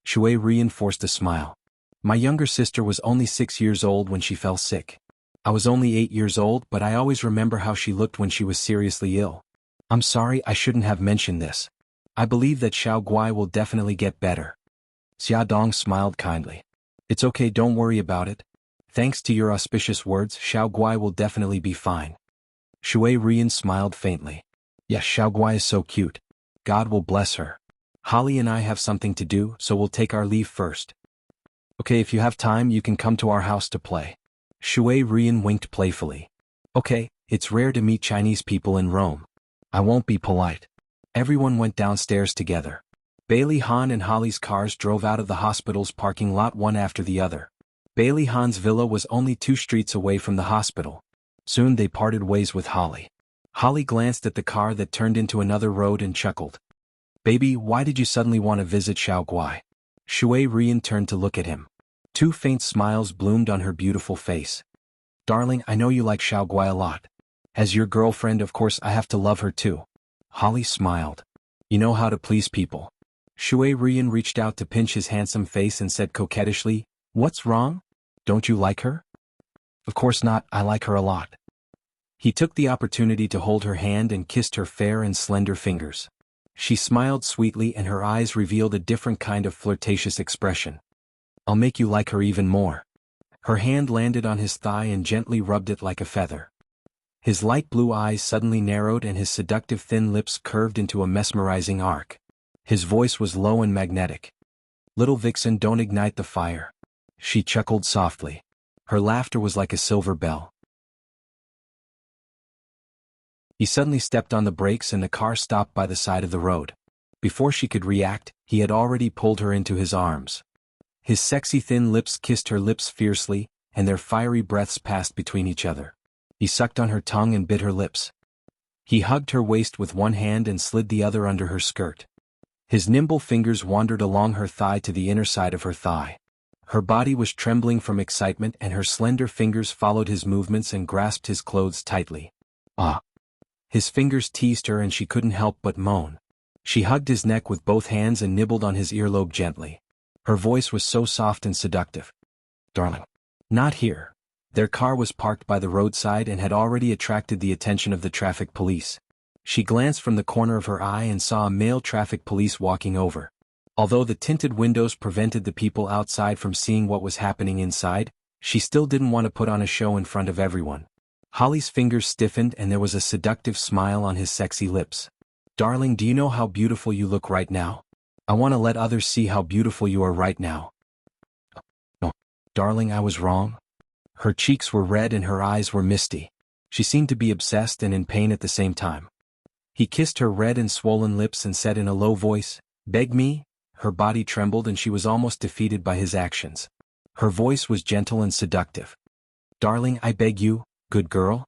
Speaker 1: Shui Rian forced a smile. "My younger sister was only 6 years old when she fell sick. I was only 8 years old, but I always remember how she looked when she was seriously ill. I'm sorry, I shouldn't have mentioned this. I believe that Xiao Guai will definitely get better." Xia Dong smiled kindly. "It's okay, don't worry about it. Thanks to your auspicious words, Xiao Guai will definitely be fine." Shui Rian smiled faintly. "Yes, Xiao Guai is so cute. God will bless her. Holly and I have something to do, so we'll take our leave first. Okay, if you have time, you can come to our house to play." Shui Rian winked playfully. "Okay, it's rare to meet Chinese people in Rome. I won't be polite." Everyone went downstairs together. Bailey Han and Holly's cars drove out of the hospital's parking lot one after the other. Bailey Han's villa was only 2 streets away from the hospital. Soon they parted ways with Holly. Holly glanced at the car that turned into another road and chuckled. "Baby, why did you suddenly want to visit Xiao Guai?" Shui Rian turned to look at him. 2 faint smiles bloomed on her beautiful face. "Darling, I know you like Xiao Guai a lot. As your girlfriend, of course I have to love her too." Holly smiled. "You know how to please people." Shui Rian reached out to pinch his handsome face and said coquettishly, "What's wrong? Don't you like her?" "Of course not, I like her a lot." He took the opportunity to hold her hand and kissed her fair and slender fingers. She smiled sweetly and her eyes revealed a different kind of flirtatious expression. "I'll make you like her even more." Her hand landed on his thigh and gently rubbed it like a feather. His light blue eyes suddenly narrowed and his seductive thin lips curved into a mesmerizing arc. His voice was low and magnetic. "Little vixen, don't ignite the fire." She chuckled softly. Her laughter was like a silver bell. He suddenly stepped on the brakes and the car stopped by the side of the road. Before she could react, he had already pulled her into his arms. His sexy thin lips kissed her lips fiercely, and their fiery breaths passed between each other. He sucked on her tongue and bit her lips. He hugged her waist with one hand and slid the other under her skirt. His nimble fingers wandered along her thigh to the inner side of her thigh. Her body was trembling from excitement and her slender fingers followed his movements and grasped his clothes tightly. Ah! His fingers teased her and she couldn't help but moan. She hugged his neck with both hands and nibbled on his earlobe gently. Her voice was so soft and seductive. Darling. Not here. Their car was parked by the roadside and had already attracted the attention of the traffic police. She glanced from the corner of her eye and saw a male traffic police walking over. Although the tinted windows prevented the people outside from seeing what was happening inside, she still didn't want to put on a show in front of everyone. Holly's fingers stiffened and there was a seductive smile on his sexy lips. Darling, do you know how beautiful you look right now? I want to let others see how beautiful you are right now. No, darling, I was wrong. Her cheeks were red and her eyes were misty. She seemed to be obsessed and in pain at the same time. He kissed her red and swollen lips and said in a low voice, "Beg me?" Her body trembled and she was almost defeated by his actions. Her voice was gentle and seductive. "Darling, I beg you, good girl."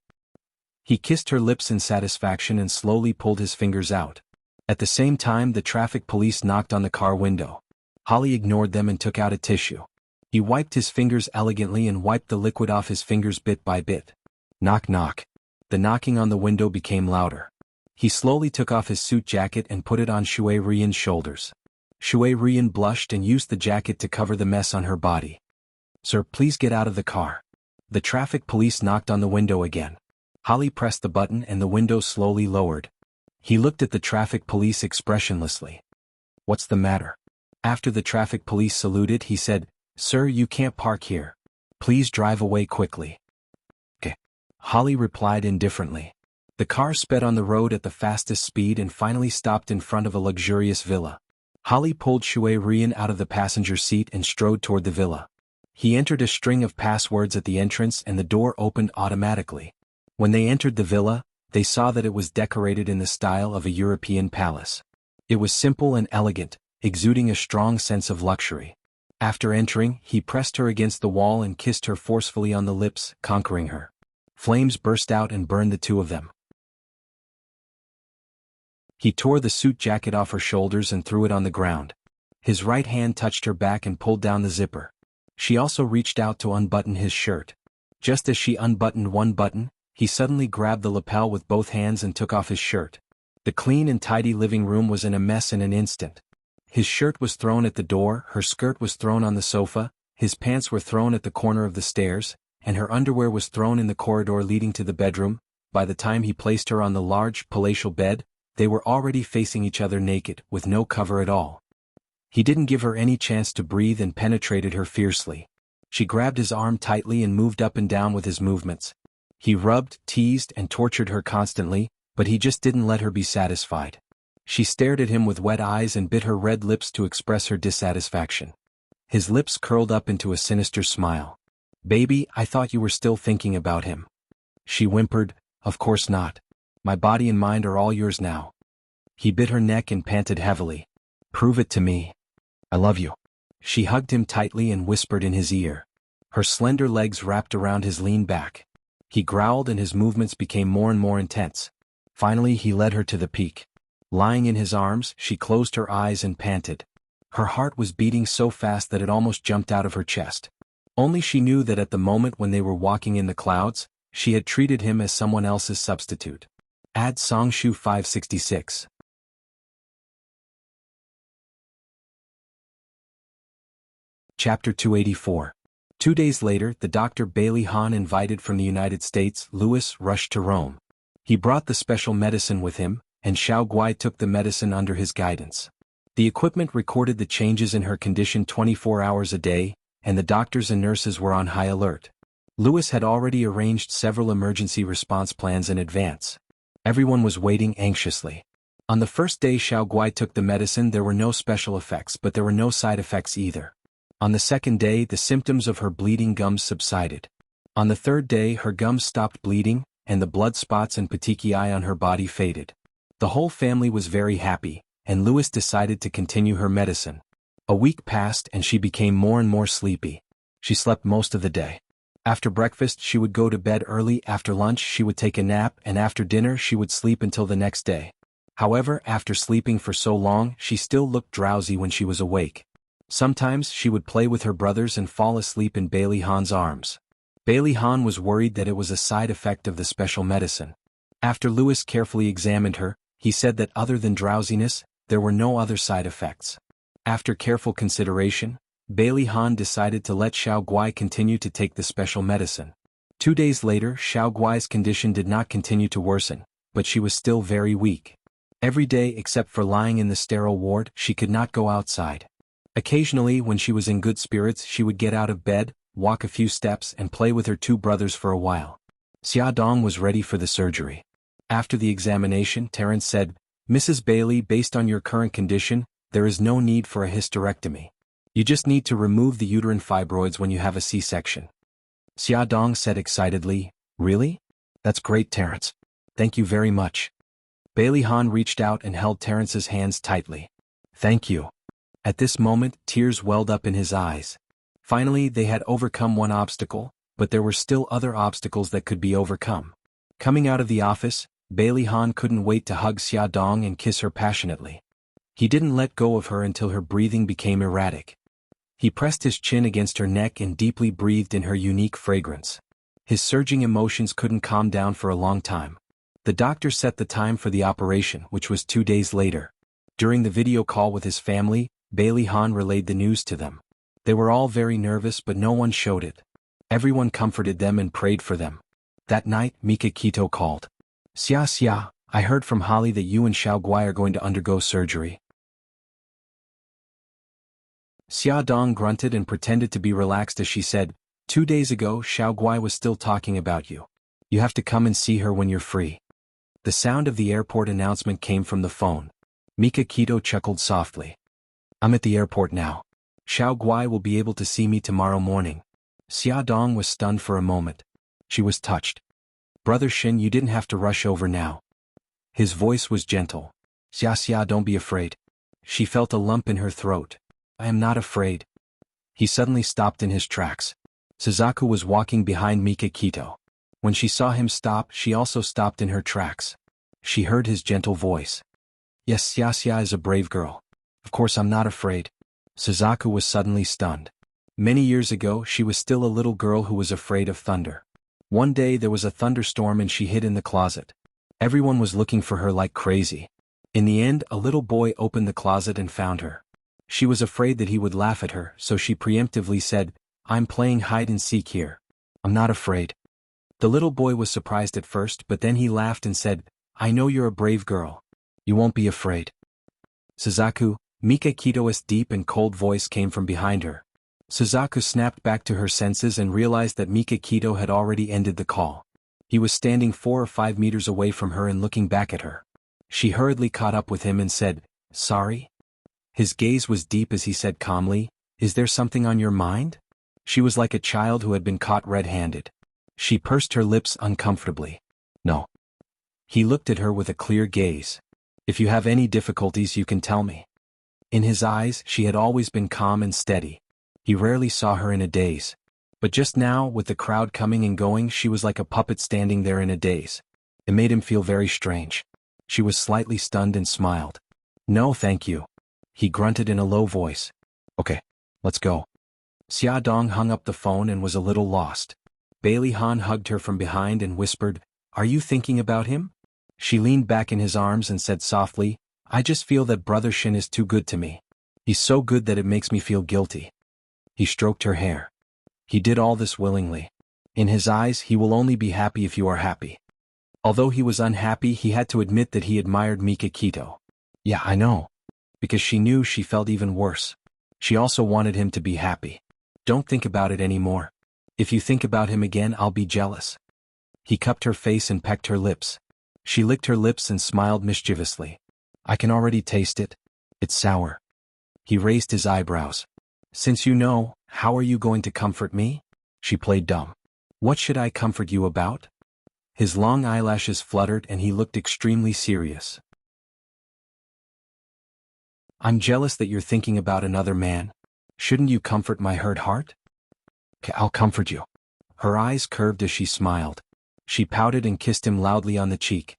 Speaker 1: He kissed her lips in satisfaction and slowly pulled his fingers out. At the same time, the traffic police knocked on the car window. Holly ignored them and took out a tissue. He wiped his fingers elegantly and wiped the liquid off his fingers bit by bit. Knock knock. The knocking on the window became louder. He slowly took off his suit jacket and put it on Shui Rian's shoulders. Shui Rian blushed and used the jacket to cover the mess on her body. "Sir, please get out of the car." The traffic police knocked on the window again. Holly pressed the button and the window slowly lowered. He looked at the traffic police expressionlessly. "What's the matter?" After the traffic police saluted, he said, "Sir, you can't park here. Please drive away quickly." "Okay." Holly replied indifferently. The car sped on the road at the fastest speed and finally stopped in front of a luxurious villa. Holly pulled Shui Rian out of the passenger seat and strode toward the villa. He entered a string of passwords at the entrance and the door opened automatically. When they entered the villa, they saw that it was decorated in the style of a European palace. It was simple and elegant, exuding a strong sense of luxury. After entering, he pressed her against the wall and kissed her forcefully on the lips, conquering her. Flames burst out and burned the two of them. He tore the suit jacket off her shoulders and threw it on the ground. His right hand touched her back and pulled down the zipper. She also reached out to unbutton his shirt. Just as she unbuttoned one button, he suddenly grabbed the lapel with both hands and took off his shirt. The clean and tidy living room was in a mess in an instant. His shirt was thrown at the door, her skirt was thrown on the sofa, his pants were thrown at the corner of the stairs, and her underwear was thrown in the corridor leading to the bedroom. By the time he placed her on the large, palatial bed, they were already facing each other naked, with no cover at all. He didn't give her any chance to breathe and penetrated her fiercely. She grabbed his arm tightly and moved up and down with his movements. He rubbed, teased, and tortured her constantly, but he just didn't let her be satisfied. She stared at him with wet eyes and bit her red lips to express her dissatisfaction. His lips curled up into a sinister smile. "Baby, I thought you were still thinking about him." She whimpered, "Of course not. My body and mind are all yours now." He bit her neck and panted heavily. "Prove it to me. I love you." She hugged him tightly and whispered in his ear. Her slender legs wrapped around his lean back. He growled and his movements became more and more intense. Finally, he led her to the peak. Lying in his arms, she closed her eyes and panted. Her heart was beating so fast that it almost jumped out of her chest. Only she knew that at the moment when they were walking in the clouds, she had treated him as someone else's substitute. Add Songshu 566. Chapter 284. 2 days later, the Dr. Bailey Hahn invited from the United States, Louis, rushed to Rome. He brought the special medicine with him, and Xiao Guai took the medicine under his guidance. The equipment recorded the changes in her condition 24 hours a day, and the doctors and nurses were on high alert. Louis had already arranged several emergency response plans in advance. Everyone was waiting anxiously. On the first day Xiao Guai took the medicine, there were no special effects, but there were no side effects either. On the second day, the symptoms of her bleeding gums subsided. On the third day, her gums stopped bleeding, and the blood spots and petechiae on her body faded. The whole family was very happy, and Louis decided to continue her medicine. A week passed and she became more and more sleepy. She slept most of the day. After breakfast she would go to bed early, after lunch she would take a nap, and after dinner she would sleep until the next day. However, after sleeping for so long, she still looked drowsy when she was awake. Sometimes she would play with her brothers and fall asleep in Bailey Han's arms. Bailey Han was worried that it was a side effect of the special medicine. After Louis carefully examined her, he said that other than drowsiness, there were no other side effects. After careful consideration, Bailey Han decided to let Xiao Guai continue to take the special medicine. 2 days later, Xiao Guai's condition did not continue to worsen, but she was still very weak. Every day except for lying in the sterile ward, she could not go outside. Occasionally, when she was in good spirits, she would get out of bed, walk a few steps, and play with her 2 brothers for a while. Xia Dong was ready for the surgery. After the examination, Terence said, "Mrs. Bailey, based on your current condition, there is no need for a hysterectomy. You just need to remove the uterine fibroids when you have a C-section." Xia Dong said excitedly, "Really? That's great, Terence. Thank you very much." Bailey Han reached out and held Terence's hands tightly. "Thank you." At this moment, tears welled up in his eyes. Finally, they had overcome one obstacle, but there were still other obstacles that could be overcome. Coming out of the office, Bailey Han couldn't wait to hug Xia Dong and kiss her passionately. He didn't let go of her until her breathing became erratic. He pressed his chin against her neck and deeply breathed in her unique fragrance. His surging emotions couldn't calm down for a long time. The doctor set the time for the operation, which was 2 days later. During the video call with his family, Bailey Han relayed the news to them. They were all very nervous, but no one showed it. Everyone comforted them and prayed for them. That night, Mika Kito called. Xia, I heard from Holly that you and Xiao Guai are going to undergo surgery." Xia Dong grunted and pretended to be relaxed as she said, 2 days ago Xiao Guai was still talking about you. You have to come and see her when you're free." The sound of the airport announcement came from the phone. Mika Kito chuckled softly. "I'm at the airport now. Xiao Guai will be able to see me tomorrow morning." Xia Dong was stunned for a moment. She was touched. "Brother Shin, you didn't have to rush over now." His voice was gentle. Xia, don't be afraid." She felt a lump in her throat. "I am not afraid." He suddenly stopped in his tracks. Suzaku was walking behind Mika Kito. When she saw him stop, she also stopped in her tracks. She heard his gentle voice. "Yes, Xia is a brave girl. Of course I'm not afraid." Suzaku was suddenly stunned. Many years ago, she was still a little girl who was afraid of thunder. One day there was a thunderstorm and she hid in the closet. Everyone was looking for her like crazy. In the end, a little boy opened the closet and found her. She was afraid that he would laugh at her, so she preemptively said, "I'm playing hide and seek here. I'm not afraid." The little boy was surprised at first, but then he laughed and said, "I know you're a brave girl. You won't be afraid." "Suzaku," Mika Kito's deep and cold voice came from behind her. Suzaku snapped back to her senses and realized that Mika Kito had already ended the call. He was standing 4 or 5 meters away from her and looking back at her. She hurriedly caught up with him and said, "Sorry?" His gaze was deep as he said calmly, "Is there something on your mind?" She was like a child who had been caught red-handed. She pursed her lips uncomfortably. "No." He looked at her with a clear gaze. "If you have any difficulties, you can tell me." In his eyes, she had always been calm and steady. He rarely saw her in a daze. But just now, with the crowd coming and going, she was like a puppet standing there in a daze. It made him feel very strange. She was slightly stunned and smiled. "No, thank you." He grunted in a low voice. "Okay, let's go." Xia Dong hung up the phone and was a little lost. Bailey Han hugged her from behind and whispered, "Are you thinking about him?" She leaned back in his arms and said softly, "I just feel that Brother Shin is too good to me. He's so good that it makes me feel guilty." He stroked her hair. "He did all this willingly. In his eyes, he will only be happy if you are happy." Although he was unhappy, he had to admit that he admired Mika Kito. "Yeah, I know." Because she knew she felt even worse. She also wanted him to be happy. "Don't think about it anymore. If you think about him again, I'll be jealous." He cupped her face and pecked her lips. She licked her lips and smiled mischievously. "I can already taste it. It's sour." He raised his eyebrows. "Since you know, how are you going to comfort me?" She played dumb. "What should I comfort you about?" His long eyelashes fluttered and he looked extremely serious. I'm jealous that you're thinking about another man. Shouldn't you comfort my hurt heart? I'll comfort you. Her eyes curved as she smiled. She pouted and kissed him loudly on the cheek.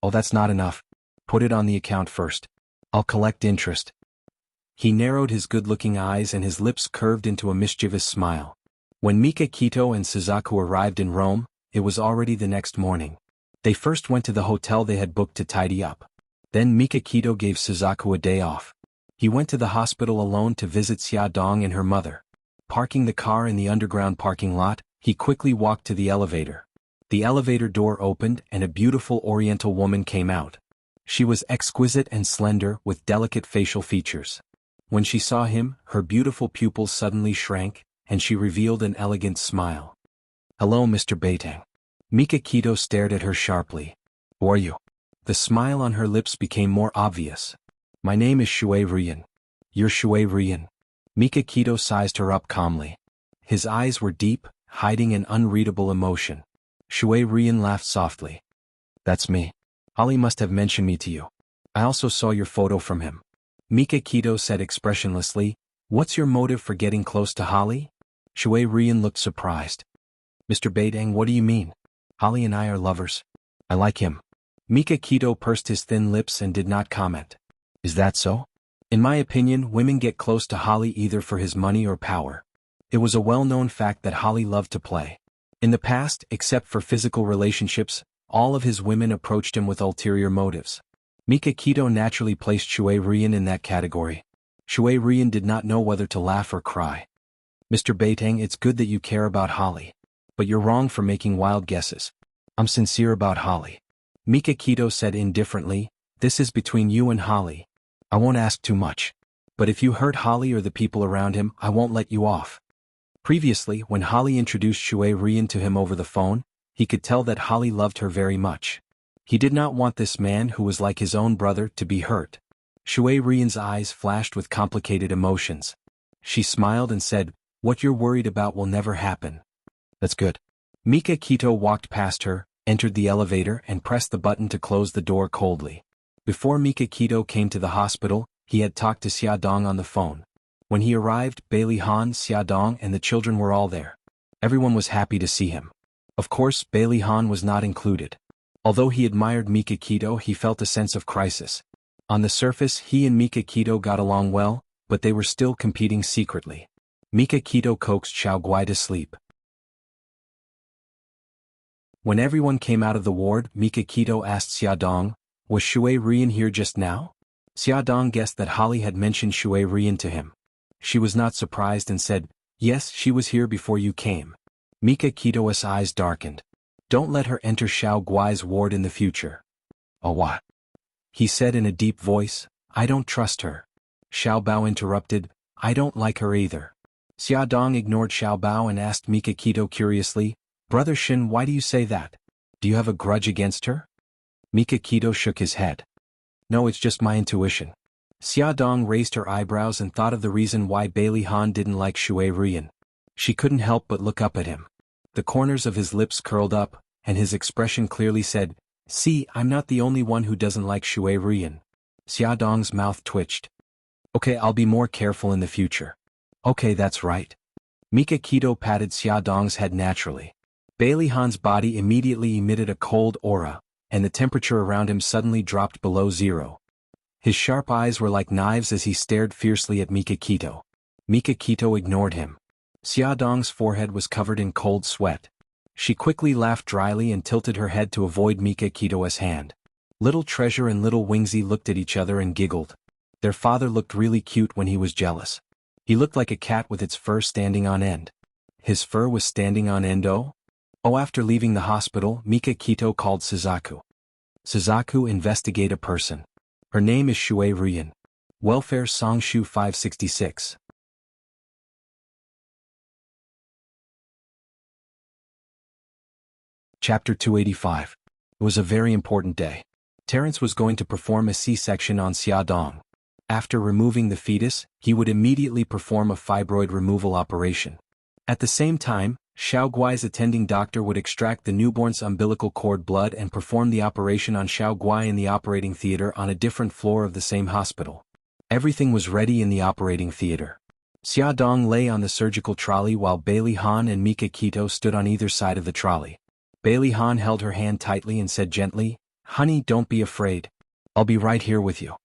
Speaker 1: Oh, that's not enough. Put it on the account first. I'll collect interest. He narrowed his good-looking eyes and his lips curved into a mischievous smile. When Mikakito and Suzaku arrived in Rome, it was already the next morning. They first went to the hotel they had booked to tidy up. Then Mikakito gave Suzaku a day off. He went to the hospital alone to visit Xiaodong and her mother. Parking the car in the underground parking lot, he quickly walked to the elevator. The elevator door opened and a beautiful Oriental woman came out. She was exquisite and slender with delicate facial features. When she saw him, her beautiful pupils suddenly shrank, and she revealed an elegant smile. Hello, Mr. Beitang. Mikakito stared at her sharply. Who are you? The smile on her lips became more obvious. My name is Shui Rian. You're Shui Rian. Mikakito sized her up calmly. His eyes were deep, hiding an unreadable emotion. Shui Rian laughed softly. That's me. Holly must have mentioned me to you. I also saw your photo from him. Mikakito said expressionlessly, What's your motive for getting close to Holly? Shui Rian looked surprised. Mr. Beidang, what do you mean? Holly and I are lovers. I like him. Mikakito pursed his thin lips and did not comment. Is that so? In my opinion, women get close to Holly either for his money or power. It was a well-known fact that Holly loved to play. In the past, except for physical relationships, all of his women approached him with ulterior motives. Mikakito naturally placed Shui Rian in that category. Shui Rian did not know whether to laugh or cry. Mr. Beitang, it's good that you care about Holly. But you're wrong for making wild guesses. I'm sincere about Holly. Mikakito said indifferently, This is between you and Holly. I won't ask too much. But if you hurt Holly or the people around him, I won't let you off. Previously, when Holly introduced Shui Rian to him over the phone, he could tell that Holly loved her very much. He did not want this man who was like his own brother to be hurt. Shui Rian's eyes flashed with complicated emotions. She smiled and said, What you're worried about will never happen. That's good. Mikakito walked past her, entered the elevator and pressed the button to close the door coldly. Before Mikakito came to the hospital, he had talked to Xiaodong on the phone. When he arrived, Bailey Han, Xiaodong and the children were all there. Everyone was happy to see him. Of course, Bailey Han was not included. Although he admired Mikakito, he felt a sense of crisis. On the surface, he and Mikakito got along well, but they were still competing secretly. Mikakito coaxed Xiao Guai to sleep. When everyone came out of the ward, Mikakito asked Xiaodong, Was Shui Rian here just now? Xiaodong guessed that Holly had mentioned Shui Rian to him. She was not surprised and said, Yes, she was here before you came. Mikakito's eyes darkened. Don't let her enter Xiao Guai's ward in the future. Oh, what? He said in a deep voice, I don't trust her. Xiao Bao interrupted, I don't like her either. Xiaodong ignored Xiao Bao and asked Mikakito curiously, Brother Shin, why do you say that? Do you have a grudge against her? Mikakito shook his head. No, it's just my intuition. Xiaodong raised her eyebrows and thought of the reason why Bailey Han didn't like Shui Rian. She couldn't help but look up at him. The corners of his lips curled up, and his expression clearly said, See, I'm not the only one who doesn't like Shui Rian. Xiaodong's mouth twitched. Okay, I'll be more careful in the future. Okay, that's right. Mikakito patted Xiaodong's head naturally. Bailey Han's body immediately emitted a cold aura, and the temperature around him suddenly dropped below zero. His sharp eyes were like knives as he stared fiercely at Mikakito. Mikakito ignored him. Xiaodong's forehead was covered in cold sweat. She quickly laughed dryly and tilted her head to avoid Mikakito's hand. Little Treasure and Little Wingsy looked at each other and giggled. Their father looked really cute when he was jealous. He looked like a cat with its fur standing on end. His fur was standing on end, oh? After leaving the hospital, Mikakito called Suzaku. Suzaku, investigate a person. Her name is Shui Rian. Welfare Songshu 566. Chapter 285. It was a very important day. Terence was going to perform a C-section on Xiaodong. After removing the fetus, he would immediately perform a fibroid removal operation. At the same time, Xiao Guai's attending doctor would extract the newborn's umbilical cord blood and perform the operation on Xiao Guai in the operating theater on a different floor of the same hospital. Everything was ready in the operating theater. Xia Dong lay on the surgical trolley while Bailey Han and Mika Kito stood on either side of the trolley. Bailey Han held her hand tightly and said gently, "Honey, don't be afraid. I'll be right here with you."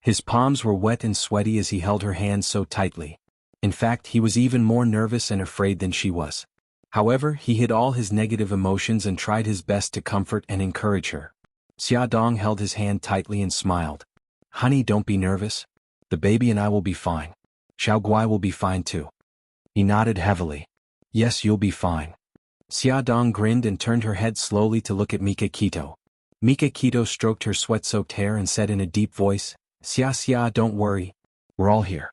Speaker 1: His palms were wet and sweaty as he held her hand so tightly. In fact, he was even more nervous and afraid than she was. However, he hid all his negative emotions and tried his best to comfort and encourage her. Xia Dong held his hand tightly and smiled. "Honey, don't be nervous. The baby and I will be fine. Xiao Guai will be fine too." He nodded heavily. "Yes, you'll be fine." Xia Dong grinned and turned her head slowly to look at Mika Kito. Mika Kito stroked her sweat-soaked hair and said in a deep voice, Xia, don't worry. We're all here."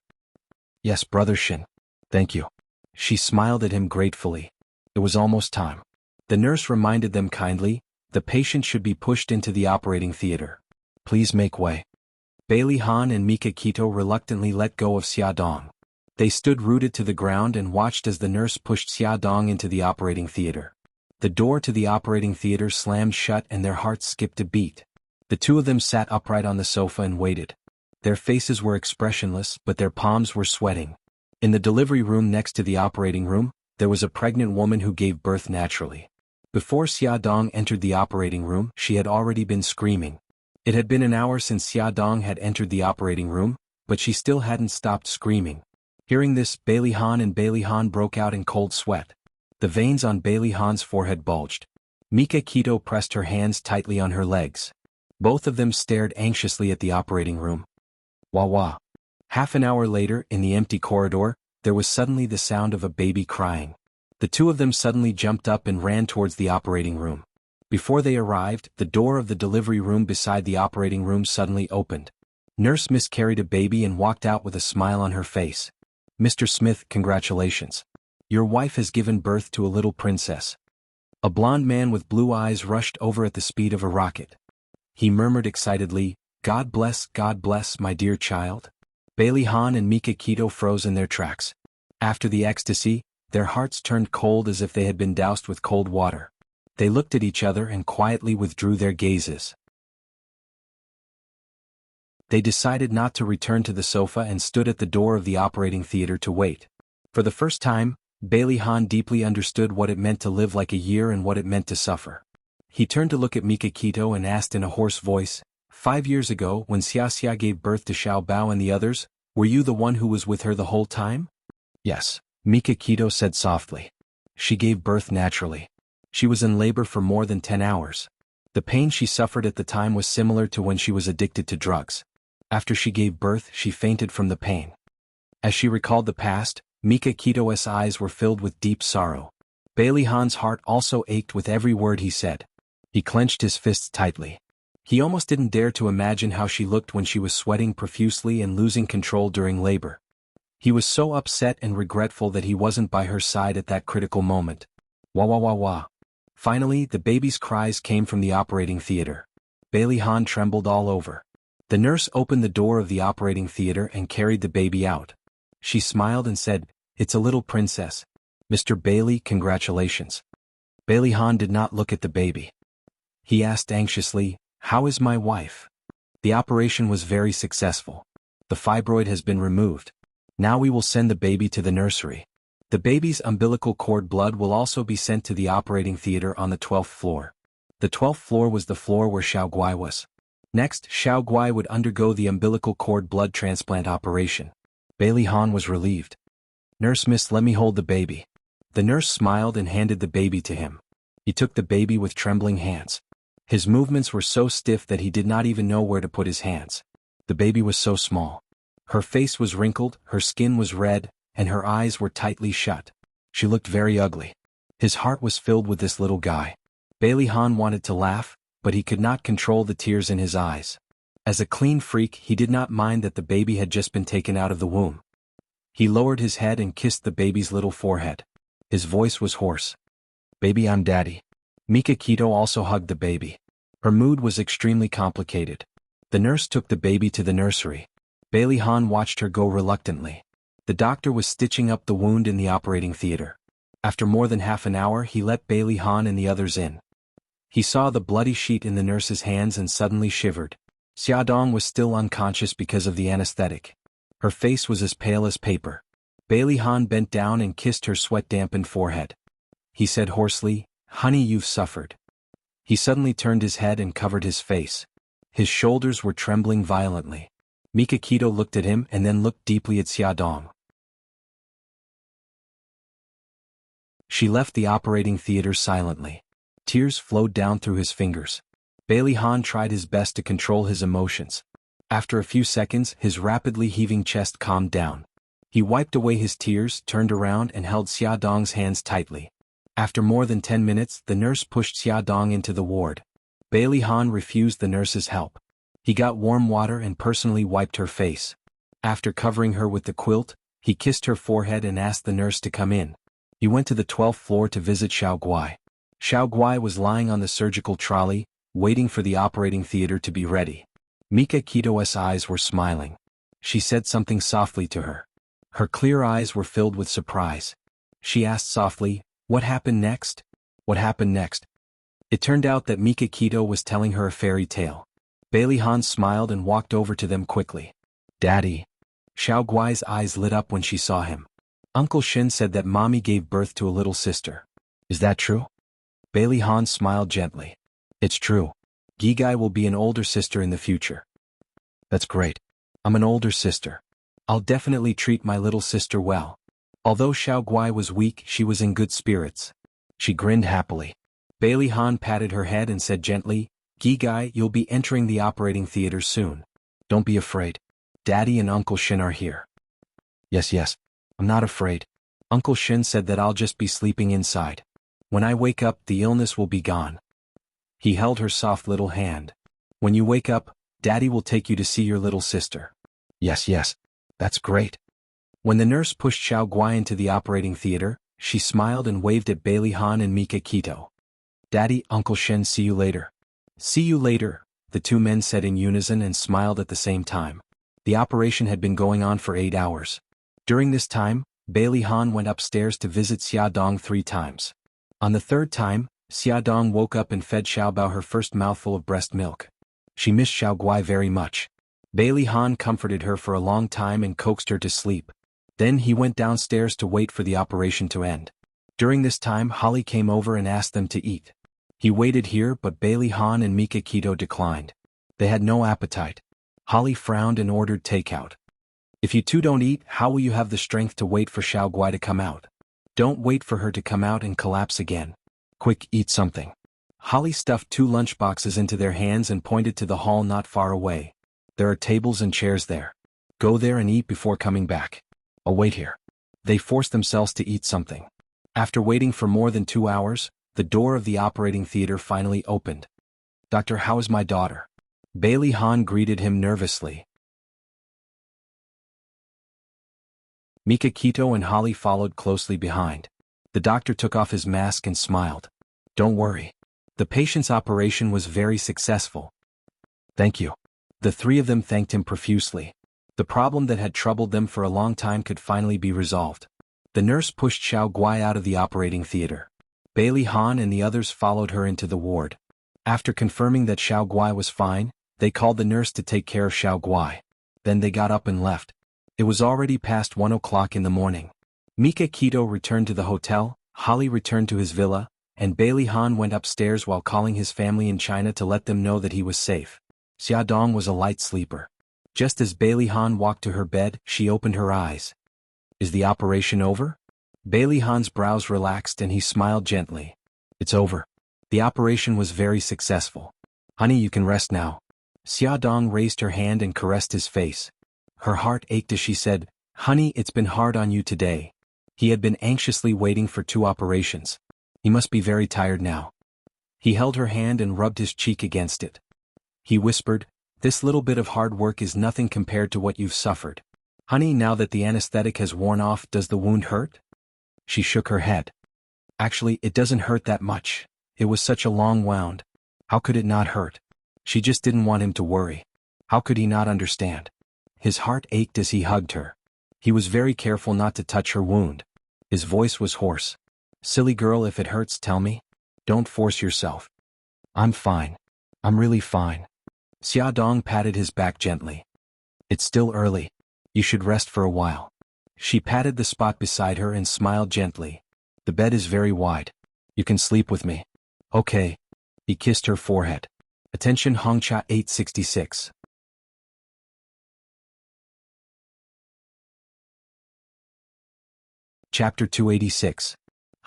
Speaker 1: "Yes, Brother Shin. Thank you." She smiled at him gratefully. It was almost time. The nurse reminded them kindly, "The patient should be pushed into the operating theater. Please make way." Bailey Han and Mika Kito reluctantly let go of Xia Dong. They stood rooted to the ground and watched as the nurse pushed Xia Dong into the operating theater. The door to the operating theater slammed shut and their hearts skipped a beat. The two of them sat upright on the sofa and waited. Their faces were expressionless, but their palms were sweating. In the delivery room next to the operating room, there was a pregnant woman who gave birth naturally. Before Xia Dong entered the operating room, she had already been screaming. It had been an hour since Xia Dong had entered the operating room, but she still hadn't stopped screaming. Hearing this, Bailey Han and Bailey Han broke out in cold sweat. The veins on Bailey Han's forehead bulged. Mika Kito pressed her hands tightly on her legs. Both of them stared anxiously at the operating room. Wah wah. Half an hour later, in the empty corridor, there was suddenly the sound of a baby crying. The two of them suddenly jumped up and ran towards the operating room. Before they arrived, the door of the delivery room beside the operating room suddenly opened. Nurse Miss carried a baby and walked out with a smile on her face. "Mr. Smith, congratulations. Your wife has given birth to a little princess." A blond man with blue eyes rushed over at the speed of a rocket. He murmured excitedly, God bless, my dear child." Bailey Han and Mika Kito froze in their tracks. After the ecstasy, their hearts turned cold as if they had been doused with cold water. They looked at each other and quietly withdrew their gazes. They decided not to return to the sofa and stood at the door of the operating theater to wait. For the first time, Bailey Han deeply understood what it meant to live like a year and what it meant to suffer. He turned to look at Mika Kito and asked in a hoarse voice, 5 years ago, when Xia gave birth to Xiao Bao and the others, were you the one who was with her the whole time?" "Yes," Mika Kito said softly. "She gave birth naturally. She was in labor for more than 10 hours. The pain she suffered at the time was similar to when she was addicted to drugs. After she gave birth, she fainted from the pain." As she recalled the past, Mika Kito's eyes were filled with deep sorrow. Bailey Han's heart also ached with every word he said. He clenched his fists tightly. He almost didn't dare to imagine how she looked when she was sweating profusely and losing control during labor. He was so upset and regretful that he wasn't by her side at that critical moment. Wah wah wah wah. Finally, the baby's cries came from the operating theater. Bailey Han trembled all over. The nurse opened the door of the operating theater and carried the baby out. She smiled and said, "It's a little princess. Mr. Bailey, congratulations." Bailey Han did not look at the baby. He asked anxiously, "How is my wife?" "The operation was very successful. The fibroid has been removed. Now we will send the baby to the nursery. The baby's umbilical cord blood will also be sent to the operating theater on the 12th floor. The 12th floor was the floor where Xiao Guai was. Next, Xiao Guai would undergo the umbilical cord blood transplant operation." Bailey Han was relieved. "Nurse Miss, let me hold the baby." The nurse smiled and handed the baby to him. He took the baby with trembling hands. His movements were so stiff that he did not even know where to put his hands. The baby was so small. Her face was wrinkled, her skin was red, and her eyes were tightly shut. She looked very ugly. His heart was filled with this little guy. Bailey Han wanted to laugh, but he could not control the tears in his eyes. As a clean freak, he did not mind that the baby had just been taken out of the womb. He lowered his head and kissed the baby's little forehead. His voice was hoarse. "Baby, I'm daddy." Mika Kito also hugged the baby. Her mood was extremely complicated. The nurse took the baby to the nursery. Bailey Han watched her go reluctantly. The doctor was stitching up the wound in the operating theater. After more than half an hour he let Bailey Han and the others in. He saw the bloody sheet in the nurse's hands and suddenly shivered. Xiaodong was still unconscious because of the anesthetic. Her face was as pale as paper. Bailey Han bent down and kissed her sweat-dampened forehead. He said hoarsely, "Honey, you've suffered." He suddenly turned his head and covered his face. His shoulders were trembling violently. Mikakito looked at him and then looked deeply at Xiaodong. She left the operating theater silently. Tears flowed down through his fingers. Bailey Han tried his best to control his emotions. After a few seconds, his rapidly heaving chest calmed down. He wiped away his tears, turned around and held Xiaodong's hands tightly. After more than 10 minutes, the nurse pushed Xiaodong into the ward. Bailey Han refused the nurse's help. He got warm water and personally wiped her face. After covering her with the quilt, he kissed her forehead and asked the nurse to come in. He went to the 12th floor to visit Xiao Guai. Xiao Guai was lying on the surgical trolley, waiting for the operating theater to be ready. Mikakito's eyes were smiling. She said something softly to her. Her clear eyes were filled with surprise. She asked softly, "What happened next?" "What happened next?" It turned out that Mikakito was telling her a fairy tale. Bailey Han smiled and walked over to them quickly. "Daddy." Xiao Guai's eyes lit up when she saw him. Uncle Shin said that Mommy gave birth to a little sister. "Is that true?" Bailey Han smiled gently. "It's true. Gigai will be an older sister in the future." "That's great. I'm an older sister. I'll definitely treat my little sister well." Although Xiao Guai was weak, she was in good spirits. She grinned happily. Bailey Han patted her head and said gently, "Gigai, you'll be entering the operating theater soon. Don't be afraid. Daddy and Uncle Shin are here." Yes, I'm not afraid. Uncle Shin said that I'll just be sleeping inside. When I wake up, the illness will be gone." He held her soft little hand. "When you wake up, Daddy will take you to see your little sister." Yes, that's great." When the nurse pushed Xiao Guai into the operating theater, she smiled and waved at Bailey Han and Mikakito. "Daddy, Uncle Shen, see you later." "See you later," the two men said in unison and smiled at the same time. The operation had been going on for 8 hours. During this time, Bailey Han went upstairs to visit Xiaodong 3 times. On the 3rd time, Xiaodong woke up and fed Xiaobao her first mouthful of breast milk. She missed Xiao Guai very much. Bailey Han comforted her for a long time and coaxed her to sleep. Then he went downstairs to wait for the operation to end. During this time, Holly came over and asked them to eat. He waited here, but Bailey Han and Mikakito declined. They had no appetite. Holly frowned and ordered takeout. "If you two don't eat, how will you have the strength to wait for Xiao Guai to come out? Don't wait for her to come out and collapse again. Quick, eat something." Holly stuffed 2 lunchboxes into their hands and pointed to the hall not far away. "There are tables and chairs there. Go there and eat before coming back. I'll wait here." They forced themselves to eat something. After waiting for more than 2 hours, the door of the operating theater finally opened. "Doctor, how is my daughter?" Bailey Han greeted him nervously. Mikakito and Holly followed closely behind. The doctor took off his mask and smiled. "Don't worry. The patient's operation was very successful." "Thank you." The 3 of them thanked him profusely. The problem that had troubled them for a long time could finally be resolved. The nurse pushed Xiao Guai out of the operating theater. Bailey Han and the others followed her into the ward. After confirming that Xiao Guai was fine, they called the nurse to take care of Xiao Guai. Then they got up and left. It was already past 1 o'clock in the morning. Mikakito returned to the hotel, Holly returned to his villa, and Bailey Han went upstairs while calling his family in China to let them know that he was safe. Xiaodong was a light sleeper. Just as Bailey Han walked to her bed, she opened her eyes. "Is the operation over?" Bailey Han's brows relaxed and he smiled gently. "It's over. The operation was very successful. Honey, you can rest now." Xiaodong raised her hand and caressed his face. Her heart ached as she said, "Honey, it's been hard on you today." He had been anxiously waiting for 2 operations. He must be very tired now. He held her hand and rubbed his cheek against it. He whispered, "This little bit of hard work is nothing compared to what you've suffered. Honey, now that the anesthetic has worn off, does the wound hurt?" She shook her head. "Actually, it doesn't hurt that much. It was such a long wound. How could it not hurt?" She just didn't want him to worry. How could he not understand? His heart ached as he hugged her. He was very careful not to touch her wound. His voice was hoarse. Silly girl, if it hurts, tell me. Don't force yourself. I'm fine. I'm really fine. Xiaodong patted his back gently. It's still early. You should rest for a while. She patted the spot beside her and smiled gently. The bed is very wide. You can sleep with me. Okay. He kissed her forehead. Attention Hongcha 866. Chapter 286.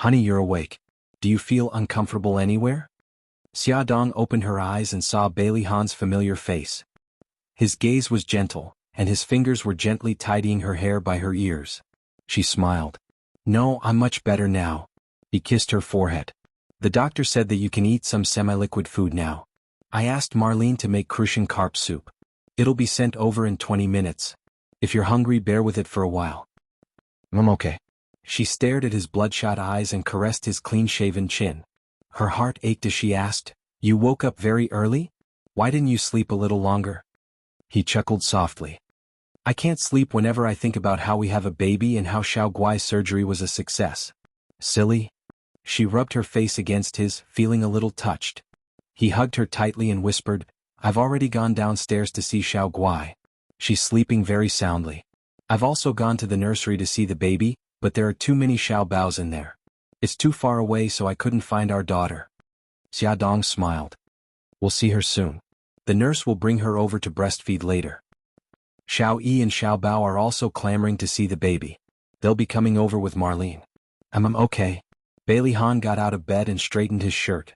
Speaker 1: Honey, you're awake. Do you feel uncomfortable anywhere? Xiaodong opened her eyes and saw Bailey Han's familiar face. His gaze was gentle, and his fingers were gently tidying her hair by her ears. She smiled. No, I'm much better now. He kissed her forehead. The doctor said that you can eat some semi-liquid food now. I asked Marlene to make crucian carp soup. It'll be sent over in 20 minutes. If you're hungry, bear with it for a while. I'm okay. She stared at his bloodshot eyes and caressed his clean-shaven chin. Her heart ached as she asked, You woke up very early? Why didn't you sleep a little longer? He chuckled softly. I can't sleep whenever I think about how we have a baby and how Xiao Guai's surgery was a success. Silly. She rubbed her face against his, feeling a little touched. He hugged her tightly and whispered, I've already gone downstairs to see Xiao Guai. She's sleeping very soundly. I've also gone to the nursery to see the baby, but there are too many Xiao Baos in there. It's too far away, so I couldn't find our daughter. Xiaodong smiled. We'll see her soon. The nurse will bring her over to breastfeed later. Xiao Yi and Xiao Bao are also clamoring to see the baby. They'll be coming over with Marlene. I'm okay. Bailey Han got out of bed and straightened his shirt.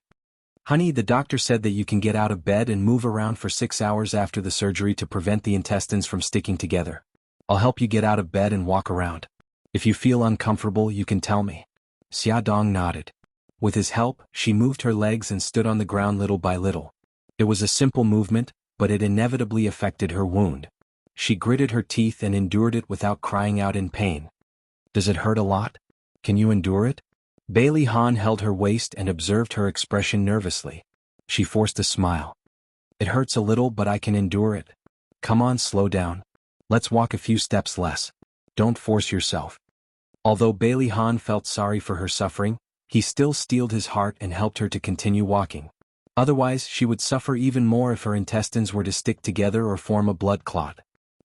Speaker 1: Honey, the doctor said that you can get out of bed and move around for 6 hours after the surgery to prevent the intestines from sticking together. I'll help you get out of bed and walk around. If you feel uncomfortable, you can tell me. Xiaodong nodded. With his help, she moved her legs and stood on the ground little by little. It was a simple movement, but it inevitably affected her wound. She gritted her teeth and endured it without crying out in pain. Does it hurt a lot? Can you endure it? Bailey Han held her waist and observed her expression nervously. She forced a smile. It hurts a little, but I can endure it. Come on, slow down. Let's walk a few steps less. Don't force yourself. Although Bailey Han felt sorry for her suffering, he still steeled his heart and helped her to continue walking. Otherwise, she would suffer even more if her intestines were to stick together or form a blood clot.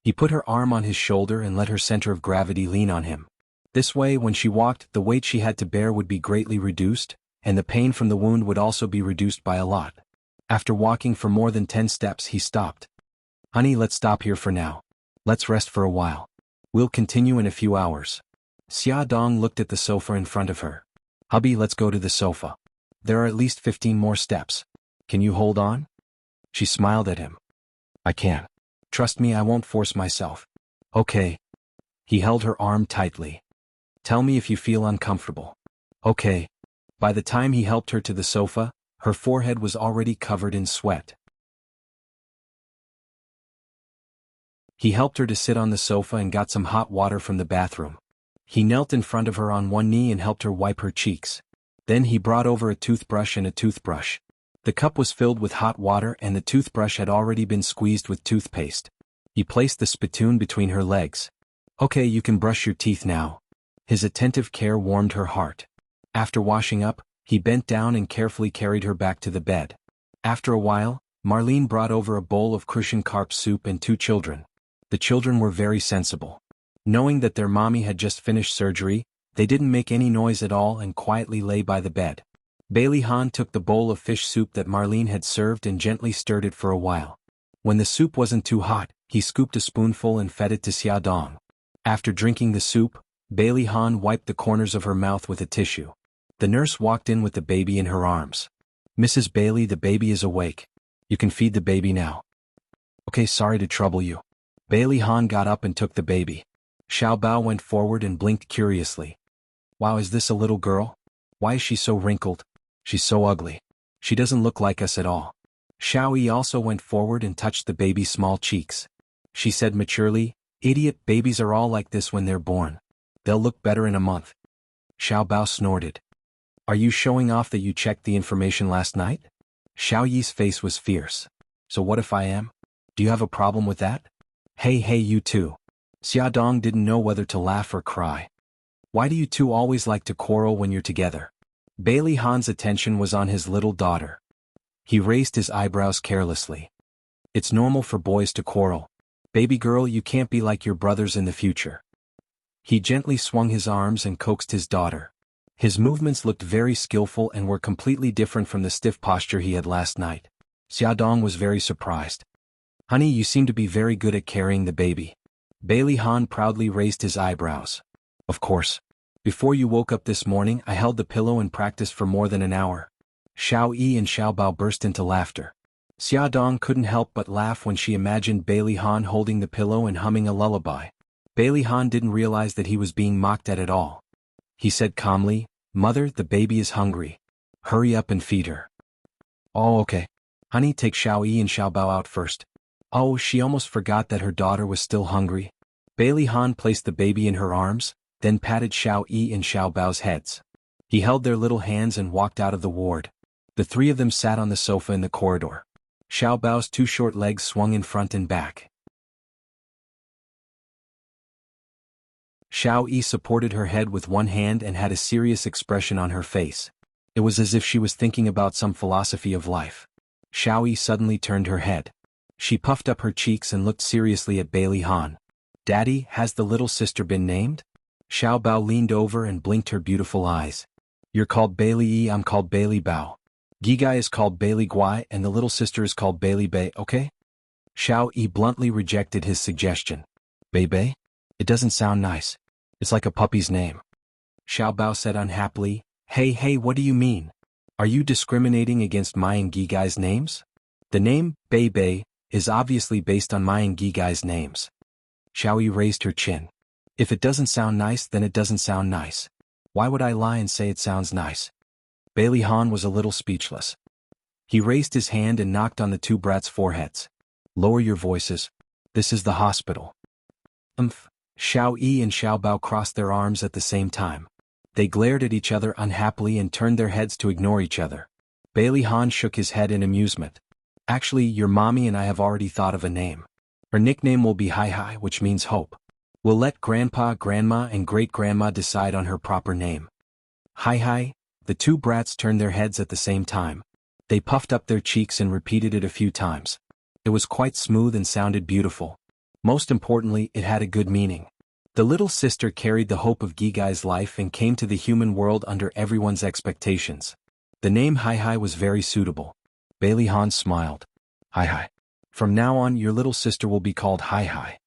Speaker 1: He put her arm on his shoulder and let her center of gravity lean on him. This way, when she walked, the weight she had to bear would be greatly reduced, and the pain from the wound would also be reduced by a lot. After walking for more than 10 steps, he stopped. Honey, let's stop here for now. Let's rest for a while. We'll continue in a few hours. Xiaodong looked at the sofa in front of her. Hubby, let's go to the sofa. There are at least 15 more steps. Can you hold on? She smiled at him. I can. Trust me, I won't force myself. Okay. He held her arm tightly. Tell me if you feel uncomfortable. Okay. By the time he helped her to the sofa, her forehead was already covered in sweat. He helped her to sit on the sofa and got some hot water from the bathroom. He knelt in front of her on one knee and helped her wipe her cheeks. Then he brought over a toothbrush and a toothbrush. The cup was filled with hot water and the toothbrush had already been squeezed with toothpaste. He placed the spittoon between her legs. Okay, you can brush your teeth now. His attentive care warmed her heart. After washing up, he bent down and carefully carried her back to the bed. After a while, Marlene brought over a bowl of crucian carp soup and 2 children. The children were very sensible. Knowing that their mommy had just finished surgery, they didn't make any noise at all and quietly lay by the bed. Bailey Han took the bowl of fish soup that Marlene had served and gently stirred it for a while. When the soup wasn't too hot, he scooped a spoonful and fed it to Xiaodong. After drinking the soup, Bailey Han wiped the corners of her mouth with a tissue. The nurse walked in with the baby in her arms. Mrs. Bailey, the baby is awake. You can feed the baby now. Okay, sorry to trouble you. Bailey Han got up and took the baby. Xiao Bao went forward and blinked curiously. Wow, is this a little girl? Why is she so wrinkled? She's so ugly. She doesn't look like us at all. Xiao Yi also went forward and touched the baby's small cheeks. She said maturely, Idiot, babies are all like this when they're born. They'll look better in a month. Xiao Bao snorted. Are you showing off that you checked the information last night? Xiao Yi's face was fierce. So what if I am? Do you have a problem with that? Hey, you too. Xiaodong didn't know whether to laugh or cry. Why do you two always like to quarrel when you're together? Bailey Han's attention was on his little daughter. He raised his eyebrows carelessly. It's normal for boys to quarrel. Baby girl, you can't be like your brothers in the future. He gently swung his arms and coaxed his daughter. His movements looked very skillful and were completely different from the stiff posture he had last night. Xiaodong was very surprised. Honey, you seem to be very good at carrying the baby. Bailey Han proudly raised his eyebrows. Of course. Before you woke up this morning, I held the pillow and practiced for more than an hour. Xiao Yi and Xiao Bao burst into laughter. Xiaodong couldn't help but laugh when she imagined Bailey Han holding the pillow and humming a lullaby. Bailey Han didn't realize that he was being mocked at all. He said calmly, "Mother, the baby is hungry. Hurry up and feed her." "Oh, okay. Honey, take Xiao Yi and Xiao Bao out first." Oh, she almost forgot that her daughter was still hungry. Bailey Han placed the baby in her arms, then patted Xiao Yi and Xiao Bao's heads. He held their little hands and walked out of the ward. The three of them sat on the sofa in the corridor. Xiao Bao's two short legs swung in front and back. Xiao Yi supported her head with one hand and had a serious expression on her face. It was as if she was thinking about some philosophy of life. Xiao Yi suddenly turned her head. She puffed up her cheeks and looked seriously at Bailey Han. "Daddy, has the little sister been named?" Xiao Bao leaned over and blinked her beautiful eyes. "You're called Bailey Yi, I'm called Bailey Bao. Gigai is called Bailey Guai and the little sister is called Bailey Bei, okay?" Xiao Yi bluntly rejected his suggestion. "Bei Bei? It doesn't sound nice. It's like a puppy's name." Xiao Bao said unhappily, Hey, what do you mean? Are you discriminating against Mai and Gigai's names? The name, Bei Bei, is obviously based on Mai and Gigai's names." Xiao Yi raised her chin. "If it doesn't sound nice, then it doesn't sound nice. Why would I lie and say it sounds nice?" Bailey Han was a little speechless. He raised his hand and knocked on the two brats' foreheads. "Lower your voices. This is the hospital." Xiao Yi and Xiao Bao crossed their arms at the same time. They glared at each other unhappily and turned their heads to ignore each other. Bailey Han shook his head in amusement. "Actually, your mommy and I have already thought of a name. Her nickname will be Hai Hai, which means hope. We'll let Grandpa, Grandma, and Great-Grandma decide on her proper name." Hai Hai. The two brats turned their heads at the same time. They puffed up their cheeks and repeated it a few times. It was quite smooth and sounded beautiful. Most importantly, it had a good meaning. The little sister carried the hope of Gigai's life and came to the human world under everyone's expectations. The name Hai Hai was very suitable. Bailey Han smiled. "Hai Hai. From now on, your little sister will be called Hai Hai."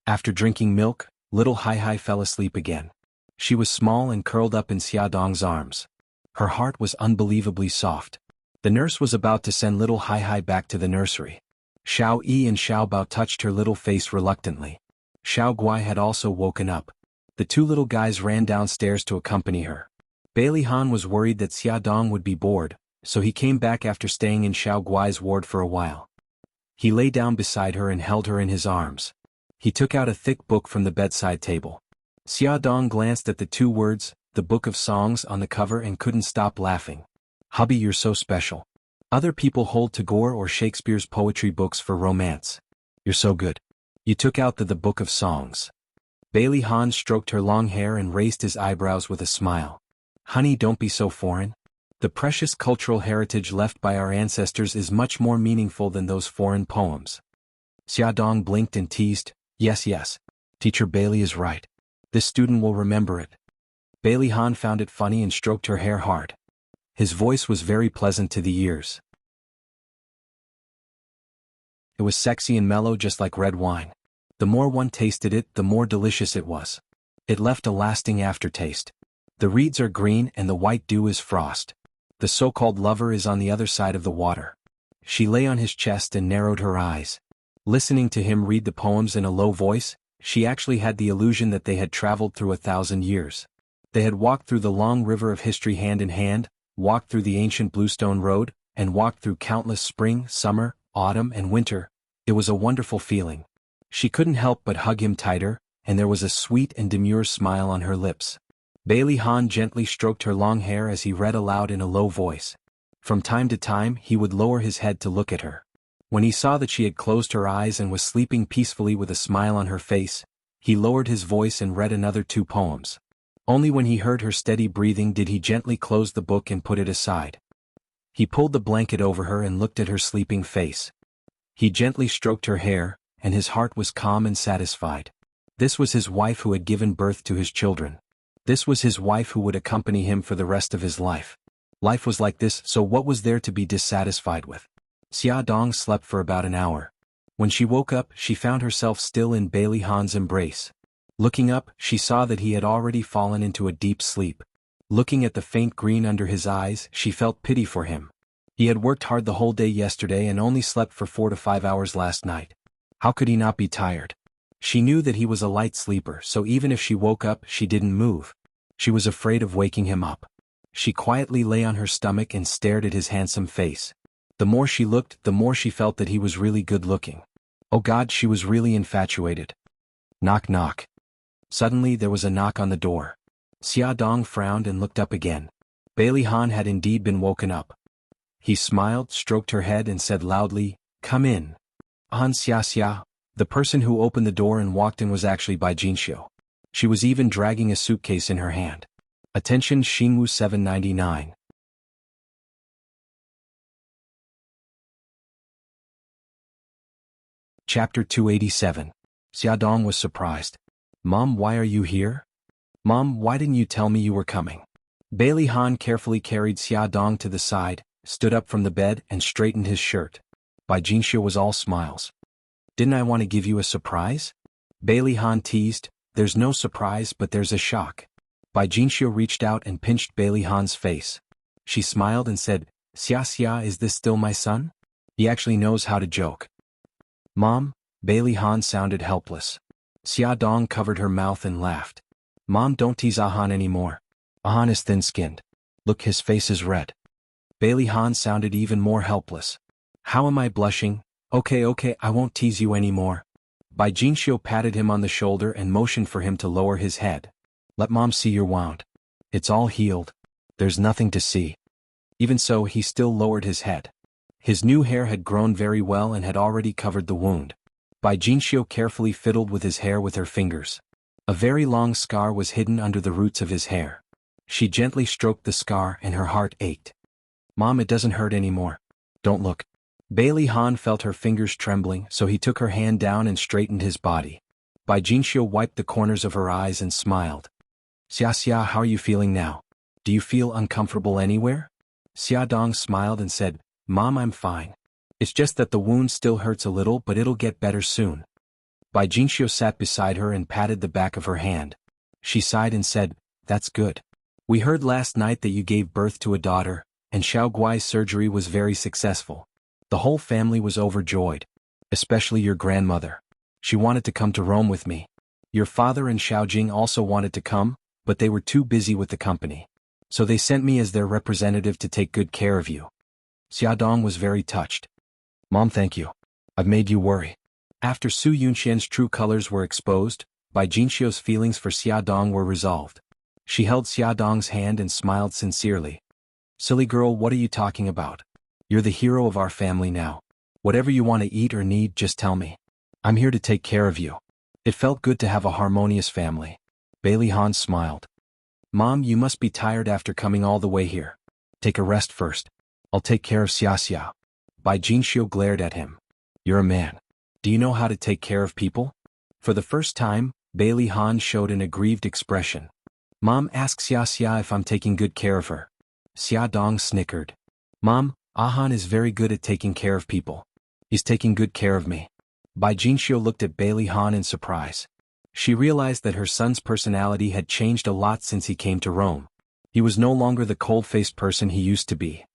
Speaker 1: After drinking milk, little Hai Hai fell asleep again. She was small and curled up in Xiaodong's arms. Her heart was unbelievably soft. The nurse was about to send little Hai Hai back to the nursery. Xiao Yi and Xiao Bao touched her little face reluctantly. Xiao Guai had also woken up. The two little guys ran downstairs to accompany her. Bailey Han was worried that Xiaodong would be bored, so he came back after staying in Xiao Guai's ward for a while. He lay down beside her and held her in his arms. He took out a thick book from the bedside table. Xiaodong glanced at the two words, "The Book of Songs," on the cover and couldn't stop laughing. "Hubby, you're so special. Other people hold Tagore or Shakespeare's poetry books for romance. You're so good. You took out the Book of Songs." Bailey Han stroked her long hair and raised his eyebrows with a smile. "Honey, don't be so foreign. The precious cultural heritage left by our ancestors is much more meaningful than those foreign poems." Xiaodong blinked and teased, Yes. Teacher Bailey is right. This student will remember it." Bailey Han found it funny and stroked her hair hard. His voice was very pleasant to the ears. It was sexy and mellow, just like red wine. The more one tasted it, the more delicious it was. It left a lasting aftertaste. The reeds are green and the white dew is frost. The so-called lover is on the other side of the water. She lay on his chest and narrowed her eyes. Listening to him read the poems in a low voice, she actually had the illusion that they had traveled through 1,000 years. They had walked through the long river of history hand in hand, walked through the ancient Bluestone Road, and walked through countless spring, summer, autumn, and winter. It was a wonderful feeling. She couldn't help but hug him tighter, and there was a sweet and demure smile on her lips. Bailey Han gently stroked her long hair as he read aloud in a low voice. From time to time he would lower his head to look at her. When he saw that she had closed her eyes and was sleeping peacefully with a smile on her face, he lowered his voice and read another 2 poems. Only when he heard her steady breathing did he gently close the book and put it aside. He pulled the blanket over her and looked at her sleeping face. He gently stroked her hair, and his heart was calm and satisfied. This was his wife who had given birth to his children. This was his wife who would accompany him for the rest of his life. Life was like this, so what was there to be dissatisfied with? Xia Dong slept for about an hour. When she woke up, she found herself still in Bailey Han's embrace. Looking up, she saw that he had already fallen into a deep sleep. Looking at the faint green under his eyes, she felt pity for him. He had worked hard the whole day yesterday and only slept for 4 to 5 hours last night. How could he not be tired? She knew that he was a light sleeper, so even if she woke up, she didn't move. She was afraid of waking him up. She quietly lay on her stomach and stared at his handsome face. The more she looked, the more she felt that he was really good-looking. Oh God, she was really infatuated. Knock knock. Suddenly there was a knock on the door. Xia Dong frowned and looked up again. Bailey Han had indeed been woken up. He smiled, stroked her head and said loudly, "Come in." Han Xia Xia. The person who opened the door and walked in was actually Bai Jinxiu. She was even dragging a suitcase in her hand. Attention Xingwu 799. Chapter 287. Xia Dong was surprised. Mom, why are you here? Mom, why didn't you tell me you were coming? Bailey Han carefully carried Xia Dong to the side, stood up from the bed and straightened his shirt. Bai Jinxiu was all smiles. Didn't I want to give you a surprise? Bailey Han teased, there's no surprise but there's a shock. Bai Jinxiu reached out and pinched Bailey Han's face. She smiled and said, Xia Xia, is this still my son? He actually knows how to joke. Mom, Bailey Han sounded helpless. Xia Dong covered her mouth and laughed. Mom, don't tease Ahan anymore. Ahan is thin-skinned. Look, his face is red. Bailey Han sounded even more helpless. How am I blushing? Okay, I won't tease you anymore. Bai Jinxiu patted him on the shoulder and motioned for him to lower his head. Let Mom see your wound. It's all healed. There's nothing to see. Even so, he still lowered his head. His new hair had grown very well and had already covered the wound. Bai Jinxiu carefully fiddled with his hair with her fingers. A very long scar was hidden under the roots of his hair. She gently stroked the scar and her heart ached. Mom, it doesn't hurt anymore. Don't look. Bailey Han felt her fingers trembling, so he took her hand down and straightened his body. Bai Jinxiu wiped the corners of her eyes and smiled. Xia Xia, how are you feeling now? Do you feel uncomfortable anywhere? Xia Dong smiled and said, Mom, I'm fine. It's just that the wound still hurts a little, but it'll get better soon. Bai Jinxiu sat beside her and patted the back of her hand. She sighed and said, That's good. We heard last night that you gave birth to a daughter, and Xiao Guai's surgery was very successful. The whole family was overjoyed. Especially your grandmother. She wanted to come to Rome with me. Your father and Xiaojing also wanted to come, but they were too busy with the company. So they sent me as their representative to take good care of you. Xia Dong was very touched. Mom, thank you. I've made you worry. After Su Yunxian's true colors were exposed, Bai Jinxiu's feelings for Xia Dong were resolved. She held Xia Dong's hand and smiled sincerely. Silly girl, what are you talking about? You're the hero of our family now. Whatever you want to eat or need, just tell me. I'm here to take care of you. It felt good to have a harmonious family. Bailey Han smiled. Mom, you must be tired after coming all the way here. Take a rest first. I'll take care of Xia Xia. Bai Jinxiu glared at him. You're a man. Do you know how to take care of people? For the first time, Bailey Han showed an aggrieved expression. Mom, ask Xia Xia if I'm taking good care of her. Xia Dong snickered. Mom, Ahan is very good at taking care of people. He's taking good care of me. Bai Jinxiu looked at Bailey Han in surprise. She realized that her son's personality had changed a lot since he came to Rome. He was no longer the cold-faced person he used to be.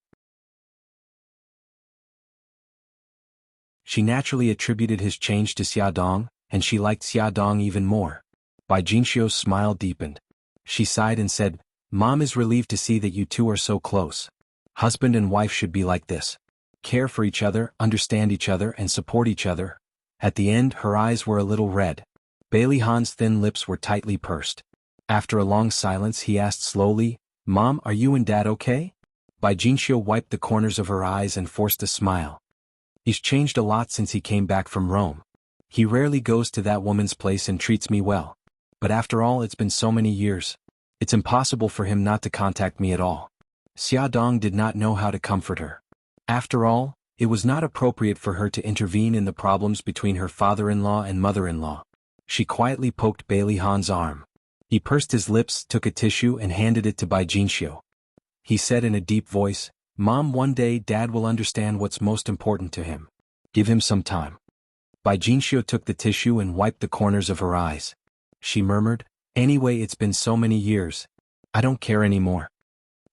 Speaker 1: She naturally attributed his change to Xia Dong, and she liked Xia Dong even more. Bai Jinxiu's smile deepened. She sighed and said, Mom is relieved to see that you two are so close. Husband and wife should be like this. Care for each other, understand each other, and support each other. At the end, her eyes were a little red. Bailey Han's thin lips were tightly pursed. After a long silence, he asked slowly, Mom, are you and Dad okay? Bai Jinxiu wiped the corners of her eyes and forced a smile. He's changed a lot since he came back from Rome. He rarely goes to that woman's place and treats me well. But after all, it's been so many years. It's impossible for him not to contact me at all. Xiaodong did not know how to comfort her. After all, it was not appropriate for her to intervene in the problems between her father-in-law and mother-in-law. She quietly poked Bailey Han's arm. He pursed his lips, took a tissue and handed it to Bai Jinxiu. He said in a deep voice, "Mom, one day Dad will understand what's most important to him. Give him some time." Bai Jinxiu took the tissue and wiped the corners of her eyes. She murmured, "Anyway, it's been so many years. I don't care anymore."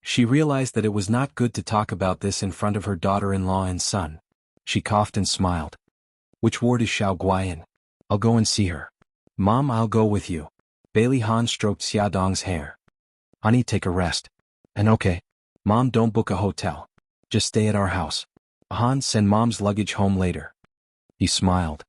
Speaker 1: She realized that it was not good to talk about this in front of her daughter-in-law and son. She coughed and smiled. "Which ward is Xiao Guai in? I'll go and see her." "Mom, I'll go with you." Bailey Han stroked Xiaodong's hair. "Honey, take a rest." "And okay. Mom, don't book a hotel. Just stay at our house. Han, send Mom's luggage home later." He smiled.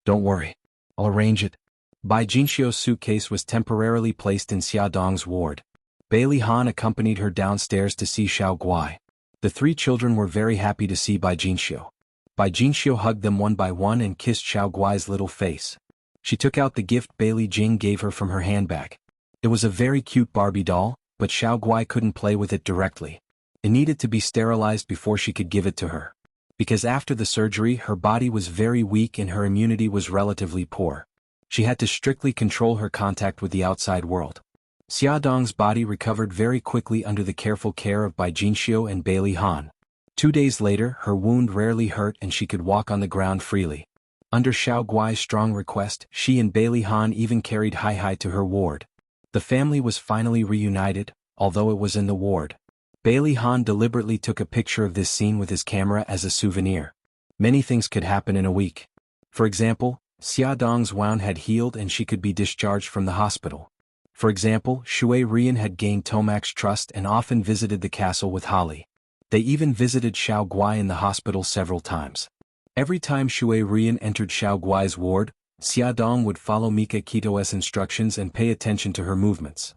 Speaker 1: "Don't worry. I'll arrange it." Bai Jinxiu's suitcase was temporarily placed in Xiaodong's ward. Bailey Han accompanied her downstairs to see Xiao Guai. The three children were very happy to see Bai Jinxiu. Bai Jinxiu hugged them one by one and kissed Xiao Guai's little face. She took out the gift Bailey Jing gave her from her handbag. It was a very cute Barbie doll, but Xiao Guai couldn't play with it directly. It needed to be sterilized before she could give it to her. Because after the surgery her body was very weak and her immunity was relatively poor. She had to strictly control her contact with the outside world. Xiaodong's body recovered very quickly under the careful care of Bai Jinxiu and Bailey Han. 2 days later her wound rarely hurt and she could walk on the ground freely. Under Xiao Guai's strong request, she and Bailey Han even carried Hai to her ward. The family was finally reunited, although it was in the ward. Bailey Han deliberately took a picture of this scene with his camera as a souvenir. Many things could happen in a week. For example, Xiaodong's wound had healed and she could be discharged from the hospital. For example, Shui Rian had gained Tomac's trust and often visited the castle with Holly. They even visited Xiao Guai in the hospital several times. Every time Shui Rian entered Xiao Guai's ward, Xiaodong would follow Mika Kito's instructions and pay attention to her movements.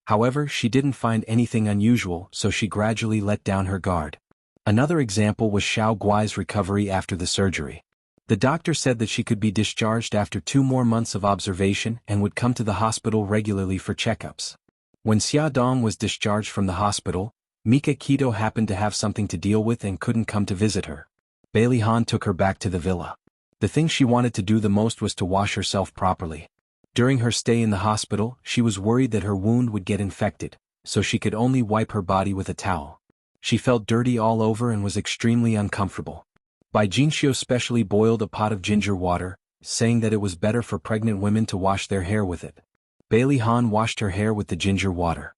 Speaker 1: However, she didn't find anything unusual, so she gradually let down her guard. Another example was Xiao Guai's recovery after the surgery. The doctor said that she could be discharged after 2 more months of observation and would come to the hospital regularly for checkups. When Xiaodong was discharged from the hospital, Mika Kito happened to have something to deal with and couldn't come to visit her. Bailey Han took her back to the villa. The thing she wanted to do the most was to wash herself properly. During her stay in the hospital, she was worried that her wound would get infected, so she could only wipe her body with a towel. She felt dirty all over and was extremely uncomfortable. Bai Jinxiu specially boiled a pot of ginger water, saying that it was better for pregnant women to wash their hair with it. Bailey Han washed her hair with the ginger water.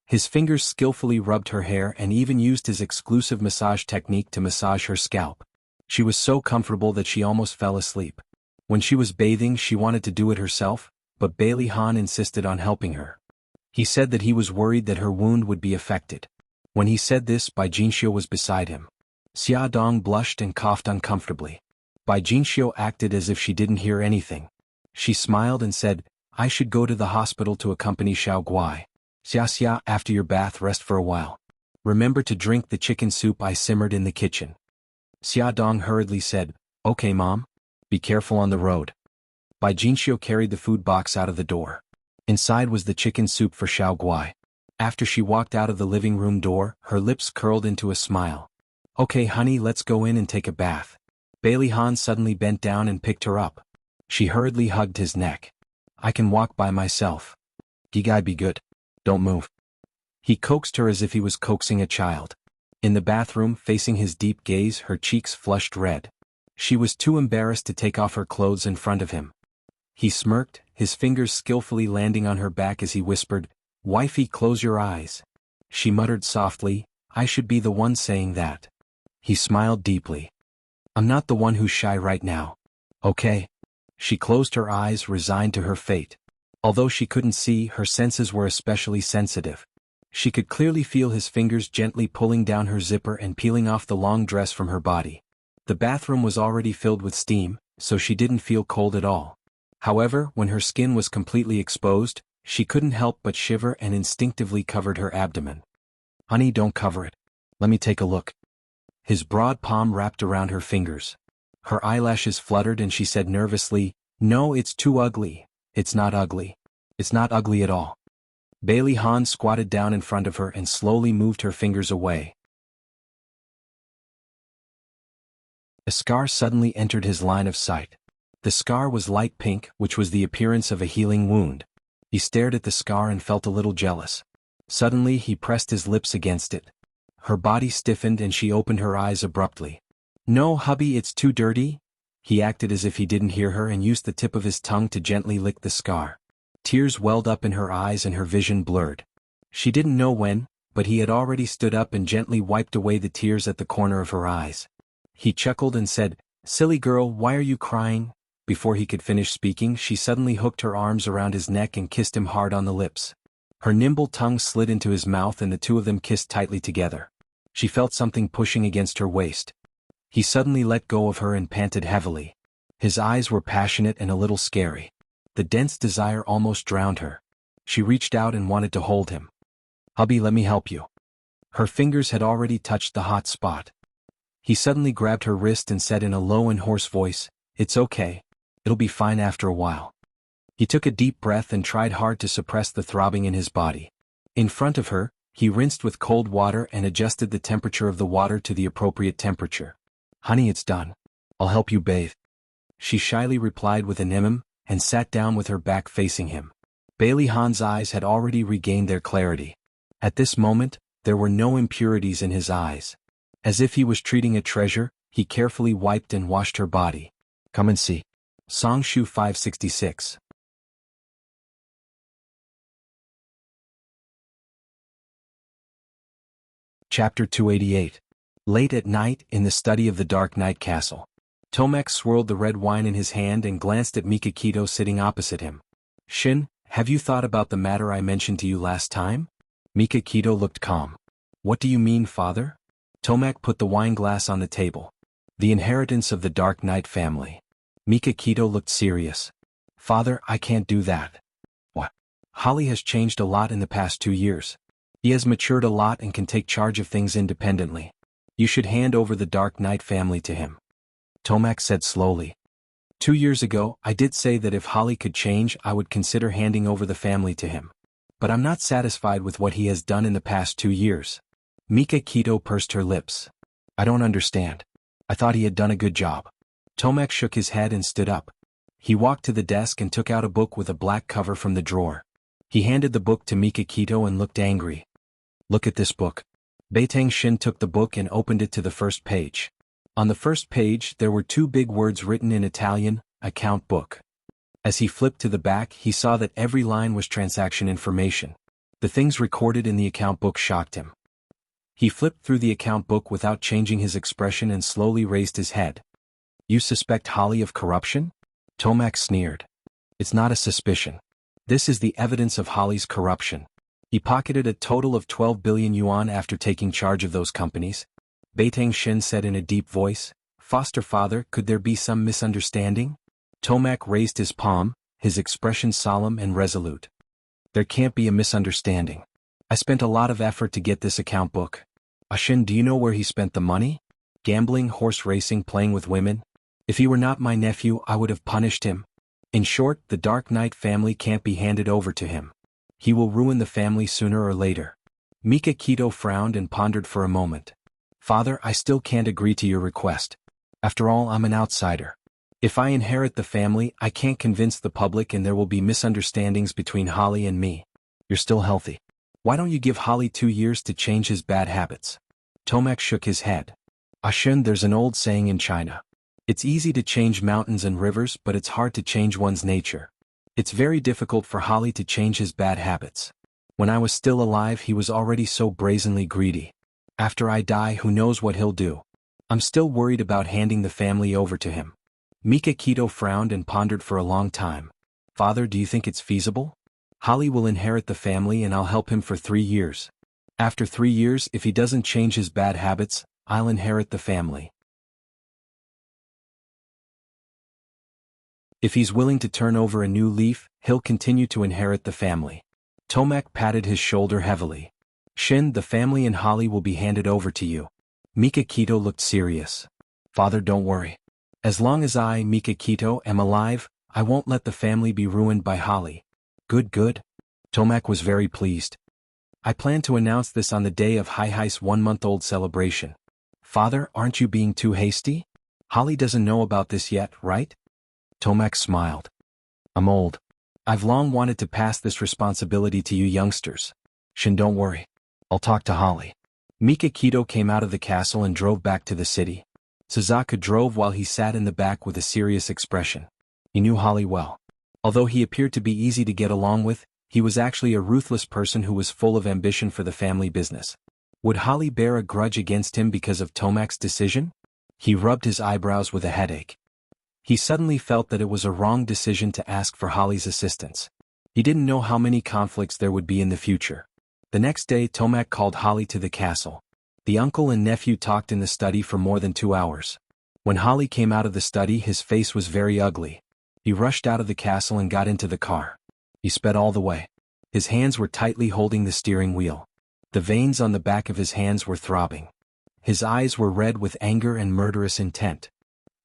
Speaker 1: His fingers skillfully rubbed her hair and even used his exclusive massage technique to massage her scalp. She was so comfortable that she almost fell asleep. When she was bathing she wanted to do it herself, but Bailey Han insisted on helping her. He said that he was worried that her wound would be affected. When he said this, Bai Jinxiu was beside him. Xiaodong blushed and coughed uncomfortably. Bai Jinxiu acted as if she didn't hear anything. She smiled and said, "I should go to the hospital to accompany Xiao Guai. Xia, after your bath rest for a while. Remember to drink the chicken soup I simmered in the kitchen." Xiaodong hurriedly said, "Okay, Mom. Be careful on the road." Bai Jinxiu carried the food box out of the door. Inside was the chicken soup for Xiao Guai. After she walked out of the living room door, her lips curled into a smile. "Okay, honey, let's go in and take a bath." Bailey Han suddenly bent down and picked her up. She hurriedly hugged his neck. "I can walk by myself. Gigai, be good. Don't move." He coaxed her as if he was coaxing a child. In the bathroom, facing his deep gaze, her cheeks flushed red. She was too embarrassed to take off her clothes in front of him. He smirked, his fingers skillfully landing on her back as he whispered, "Wifey, close your eyes." She muttered softly, "I should be the one saying that." He smiled deeply. "I'm not the one who's shy right now. Okay?" She closed her eyes, resigned to her fate. Although she couldn't see, her senses were especially sensitive. She could clearly feel his fingers gently pulling down her zipper and peeling off the long dress from her body. The bathroom was already filled with steam, so she didn't feel cold at all. However, when her skin was completely exposed, she couldn't help but shiver and instinctively covered her abdomen. "Honey, don't cover it. Let me take a look." His broad palm wrapped around her fingers. Her eyelashes fluttered and she said nervously, "No, it's too ugly." "It's not ugly. It's not ugly at all. Bailey Han squatted down in front of her and slowly moved her fingers away. A scar suddenly entered his line of sight. The scar was light pink, which was the appearance of a healing wound. He stared at the scar and felt a little jealous. Suddenly he pressed his lips against it. Her body stiffened and she opened her eyes abruptly. "No, hubby, it's too dirty." He acted as if he didn't hear her and used the tip of his tongue to gently lick the scar. Tears welled up in her eyes and her vision blurred. She didn't know when, but he had already stood up and gently wiped away the tears at the corner of her eyes. He chuckled and said, "Silly girl, why are you crying?" Before he could finish speaking, she suddenly hooked her arms around his neck and kissed him hard on the lips. Her nimble tongue slid into his mouth and the two of them kissed tightly together. She felt something pushing against her waist. He suddenly let go of her and panted heavily. His eyes were passionate and a little scary. The dense desire almost drowned her. She reached out and wanted to hold him. "Hubby, let me help you." Her fingers had already touched the hot spot. He suddenly grabbed her wrist and said in a low and hoarse voice, "It's okay. It'll be fine after a while." He took a deep breath and tried hard to suppress the throbbing in his body. In front of her, he rinsed with cold water and adjusted the temperature of the water to the appropriate temperature. "Honey, it's done. I'll help you bathe." She shyly replied with an and sat down with her back facing him. Bailey Han's eyes had already regained their clarity. At this moment, there were no impurities in his eyes. As if he was treating a treasure, he carefully wiped and washed her body. "Come and see." Songshu 566. Chapter 288. Late at night, in the study of the Dark Knight Castle. Tomek swirled the red wine in his hand and glanced at Mikakito sitting opposite him. "Shin, have you thought about the matter I mentioned to you last time?" Mikakito looked calm. "What do you mean, father?" Tomek put the wine glass on the table. "The inheritance of the Dark Knight family." Mikakito looked serious. "Father, I can't do that." "What?" "Holly has changed a lot in the past 2 years. He has matured a lot and can take charge of things independently. You should hand over the Dark Knight family to him." Tomek said slowly. 2 years ago, I did say that if Holly could change, I would consider handing over the family to him. But I'm not satisfied with what he has done in the past 2 years. Mikakito pursed her lips. "I don't understand. I thought he had done a good job." Tomek shook his head and stood up. He walked to the desk and took out a book with a black cover from the drawer. He handed the book to Mikakito and looked angry. "Look at this book." Beitang Shin took the book and opened it to the first page. On the first page there were 2 big words written in Italian, "Account Book." As he flipped to the back, he saw that every line was transaction information. The things recorded in the account book shocked him. He flipped through the account book without changing his expression and slowly raised his head. "You suspect Holly of corruption?" Tomek sneered. "It's not a suspicion. This is the evidence of Holly's corruption. He pocketed a total of 12 billion yuan after taking charge of those companies." Beitang Shin said in a deep voice, "Foster father, could there be some misunderstanding?" Tomek raised his palm, his expression solemn and resolute. "There can't be a misunderstanding. I spent a lot of effort to get this account book." "Shin, do you know where he spent the money?" "Gambling, horse racing, playing with women. If he were not my nephew, I would have punished him. In short, the Dark Knight family can't be handed over to him. He will ruin the family sooner or later." Mikakito frowned and pondered for a moment. "Father, I still can't agree to your request. After all, I'm an outsider. If I inherit the family, I can't convince the public and there will be misunderstandings between Holly and me. You're still healthy. Why don't you give Holly 2 years to change his bad habits?" Tomek shook his head. "Shun, there's an old saying in China. It's easy to change mountains and rivers, but it's hard to change one's nature. It's very difficult for Holly to change his bad habits. When I was still alive, he was already so brazenly greedy. After I die, who knows what he'll do. I'm still worried about handing the family over to him." Mikakito frowned and pondered for a long time. "Father, do you think it's feasible? Holly will inherit the family and I'll help him for 3 years. After 3 years, if he doesn't change his bad habits, I'll inherit the family. If he's willing to turn over a new leaf, he'll continue to inherit the family." Tomek patted his shoulder heavily. "Shin, the family and Holly will be handed over to you." Mikakito looked serious. "Father, don't worry. As long as I, Mikakito, am alive, I won't let the family be ruined by Holly. Good, good. Tomac was very pleased. I plan to announce this on the day of Hai's 1-month-old celebration. Father, aren't you being too hasty? Holly doesn't know about this yet, right? Tomac smiled. I'm old. I've long wanted to pass this responsibility to you youngsters. Shin, don't worry. I'll talk to Holly. Mikakito came out of the castle and drove back to the city. Suzaka drove while he sat in the back with a serious expression. He knew Holly well. Although he appeared to be easy to get along with, he was actually a ruthless person who was full of ambition for the family business. Would Holly bear a grudge against him because of Tomac's decision? He rubbed his eyebrows with a headache. He suddenly felt that it was a wrong decision to ask for Holly's assistance. He didn't know how many conflicts there would be in the future. The next day Tomac called Holly to the castle. The uncle and nephew talked in the study for more than 2 hours. When Holly came out of the study, his face was very ugly. He rushed out of the castle and got into the car. He sped all the way. His hands were tightly holding the steering wheel. The veins on the back of his hands were throbbing. His eyes were red with anger and murderous intent.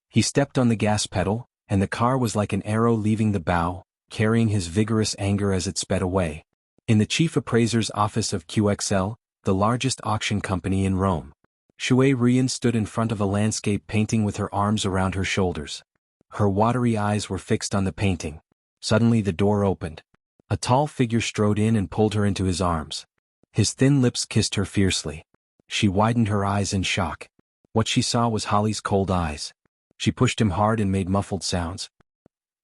Speaker 1: He stepped on the gas pedal, and the car was like an arrow leaving the bow, carrying his vigorous anger as it sped away. In the chief appraiser's office of QXL, the largest auction company in Rome, Shui Rian stood in front of a landscape painting with her arms around her shoulders. Her watery eyes were fixed on the painting. Suddenly the door opened. A tall figure strode in and pulled her into his arms. His thin lips kissed her fiercely. She widened her eyes in shock. What she saw was Holly's cold eyes. She pushed him hard and made muffled sounds.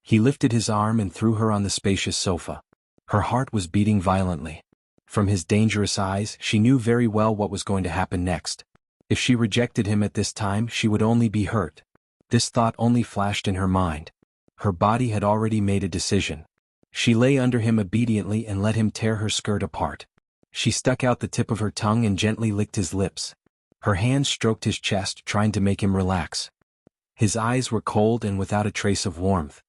Speaker 1: He lifted his arm and threw her on the spacious sofa. Her heart was beating violently. From his dangerous eyes, she knew very well what was going to happen next. If she rejected him at this time, she would only be hurt. This thought only flashed in her mind. Her body had already made a decision. She lay under him obediently and let him tear her skirt apart. She stuck out the tip of her tongue and gently licked his lips. Her hands stroked his chest, trying to make him relax. His eyes were cold and without a trace of warmth.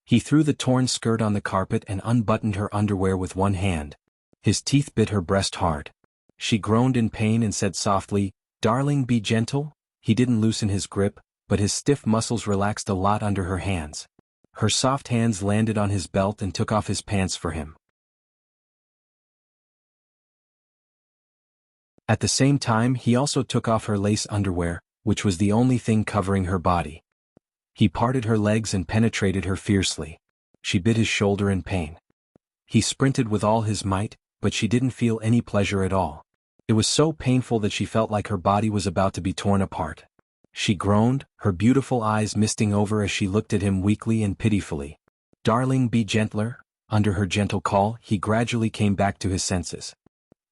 Speaker 1: He threw the torn skirt on the carpet and unbuttoned her underwear with one hand. His teeth bit her breast hard. She groaned in pain and said softly, "Darling, be gentle." He didn't loosen his grip, but his stiff muscles relaxed a lot under her hands. Her soft hands landed on his belt and took off his pants for him. At the same time, he also took off her lace underwear, which was the only thing covering her body. He parted her legs and penetrated her fiercely. She bit his shoulder in pain. He sprinted with all his might, but she didn't feel any pleasure at all. It was so painful that she felt like her body was about to be torn apart. She groaned, her beautiful eyes misting over as she looked at him weakly and pitifully. "Darling, be gentler." Under her gentle call, he gradually came back to his senses.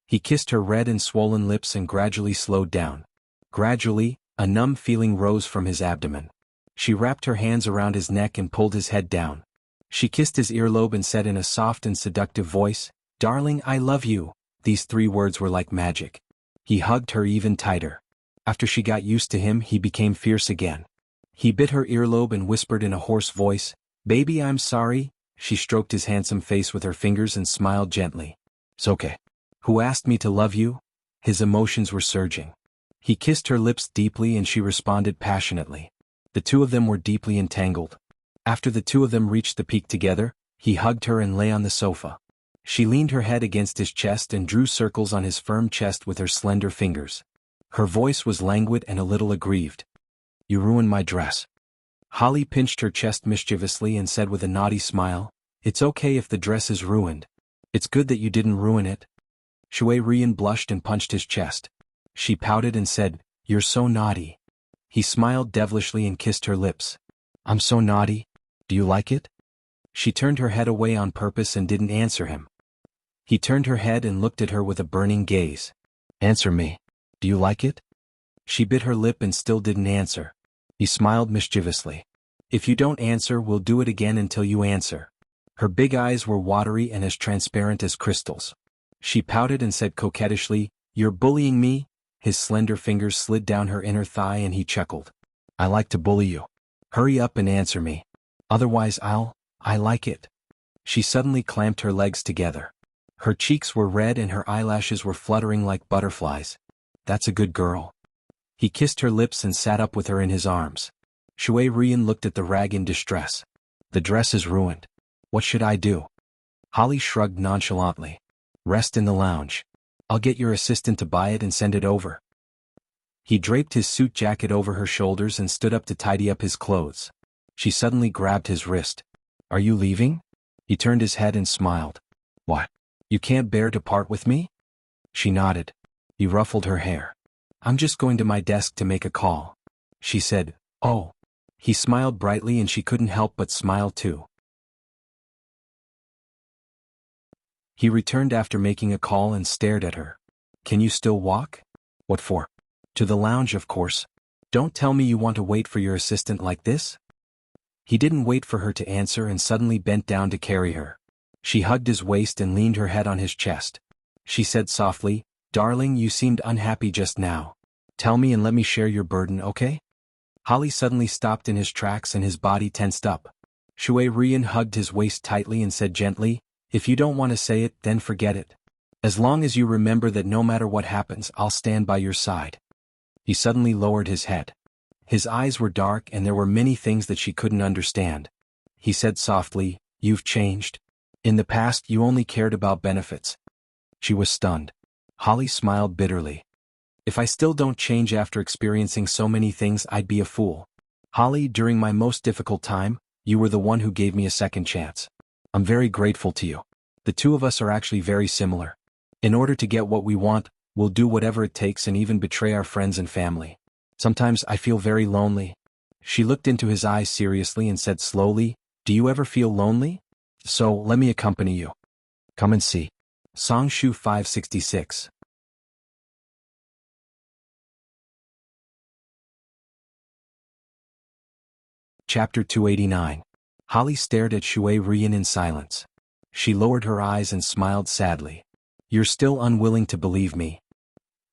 Speaker 1: He kissed her red and swollen lips and gradually slowed down. Gradually, a numb feeling rose from his abdomen. She wrapped her hands around his neck and pulled his head down. She kissed his earlobe and said in a soft and seductive voice, "Darling, I love you." These 3 words were like magic. He hugged her even tighter. After she got used to him, he became fierce again. He bit her earlobe and whispered in a hoarse voice, "Baby, I'm sorry." She stroked his handsome face with her fingers and smiled gently. "It's okay. Who asked me to love you?" His emotions were surging. He kissed her lips deeply and she responded passionately. The 2 of them were deeply entangled. After the 2 of them reached the peak together, he hugged her and lay on the sofa. She leaned her head against his chest and drew circles on his firm chest with her slender fingers. Her voice was languid and a little aggrieved. "You ruined my dress." Holly pinched her chest mischievously and said with a naughty smile, "It's okay if the dress is ruined. It's good that you didn't ruin it." Shui Rian blushed and punched his chest. She pouted and said, "You're so naughty." He smiled devilishly and kissed her lips. "I'm so naughty? Do you like it?" She turned her head away on purpose and didn't answer him. He turned her head and looked at her with a burning gaze. "Answer me. Do you like it?" She bit her lip and still didn't answer. He smiled mischievously. "If you don't answer, we'll do it again until you answer." Her big eyes were watery and as transparent as crystals. She pouted and said coquettishly, "You're bullying me?" His slender fingers slid down her inner thigh and he chuckled. "I like to bully you. Hurry up and answer me. Otherwise I like it." She suddenly clamped her legs together. Her cheeks were red and her eyelashes were fluttering like butterflies. "That's a good girl." He kissed her lips and sat up with her in his arms. Shui Rian looked at the rag in distress. "The dress is ruined. What should I do?" Holly shrugged nonchalantly. Rest in the lounge. I'll get your assistant to buy it and send it over. He draped his suit jacket over her shoulders and stood up to tidy up his clothes. She suddenly grabbed his wrist. Are you leaving? He turned his head and smiled. What? You can't bear to part with me? She nodded. He ruffled her hair. I'm just going to my desk to make a call. She said, Oh. He smiled brightly and she couldn't help but smile too. He returned after making a call and stared at her. Can you still walk? What for? To the lounge, of course. Don't tell me you want to wait for your assistant like this? He didn't wait for her to answer and suddenly bent down to carry her. She hugged his waist and leaned her head on his chest. She said softly, Darling, you seemed unhappy just now. Tell me and let me share your burden, okay? Holly suddenly stopped in his tracks and his body tensed up. Shui Rian hugged his waist tightly and said gently, If you don't want to say it, then forget it. As long as you remember that no matter what happens, I'll stand by your side. He suddenly lowered his head. His eyes were dark and there were many things that she couldn't understand. He said softly, You've changed. In the past you only cared about benefits. She was stunned. Holly smiled bitterly. If I still don't change after experiencing so many things, I'd be a fool. Holly, during my most difficult time, you were the one who gave me a second chance. I'm very grateful to you. The two of us are actually very similar. In order to get what we want, we'll do whatever it takes and even betray our friends and family. Sometimes I feel very lonely. She looked into his eyes seriously and said slowly, Do you ever feel lonely? So, let me accompany you. Come and see. Song Shu 566. Chapter 289. Holly stared at Shui Rian in silence. She lowered her eyes and smiled sadly. You're still unwilling to believe me.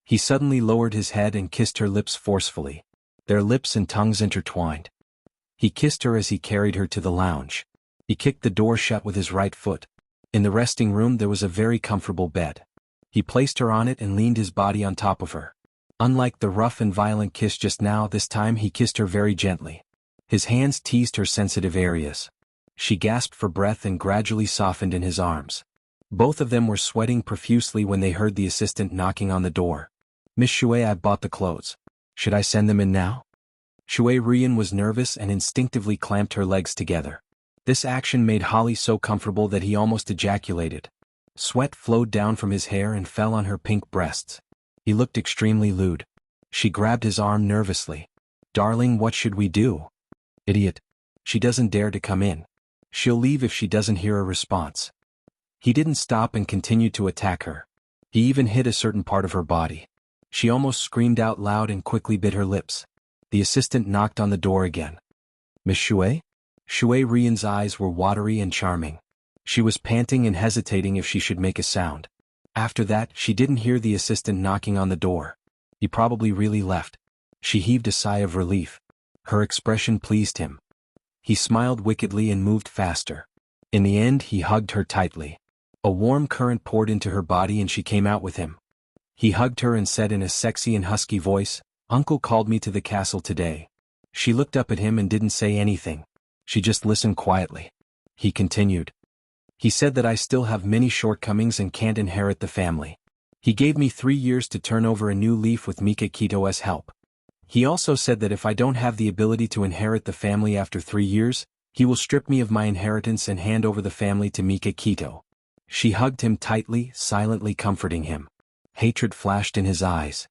Speaker 1: He suddenly lowered his head and kissed her lips forcefully. Their lips and tongues intertwined. He kissed her as he carried her to the lounge. He kicked the door shut with his right foot. In the resting room there was a very comfortable bed. He placed her on it and leaned his body on top of her. Unlike the rough and violent kiss just now, this time he kissed her very gently. His hands teased her sensitive areas. She gasped for breath and gradually softened in his arms. Both of them were sweating profusely when they heard the assistant knocking on the door. Miss Shui, I've bought the clothes. Should I send them in now? Shui Rian was nervous and instinctively clamped her legs together. This action made Holly so comfortable that he almost ejaculated. Sweat flowed down from his hair and fell on her pink breasts. He looked extremely lewd. She grabbed his arm nervously. Darling, what should we do? Idiot. She doesn't dare to come in. She'll leave if she doesn't hear a response. He didn't stop and continued to attack her. He even hit a certain part of her body. She almost screamed out loud and quickly bit her lips. The assistant knocked on the door again. Miss Shui? Shui Rian's eyes were watery and charming. She was panting and hesitating if she should make a sound. After that, she didn't hear the assistant knocking on the door. He probably really left. She heaved a sigh of relief. Her expression pleased him. He smiled wickedly and moved faster. In the end, he hugged her tightly. A warm current poured into her body and she came out with him. He hugged her and said in a sexy and husky voice, Uncle called me to the castle today. She looked up at him and didn't say anything. She just listened quietly. He continued. He said that I still have many shortcomings and can't inherit the family. He gave me 3 years to turn over a new leaf with Mika Kito's help. He also said that if I don't have the ability to inherit the family after 3 years, he will strip me of my inheritance and hand over the family to Mika Kito. She hugged him tightly, silently comforting him. Hatred flashed in his eyes.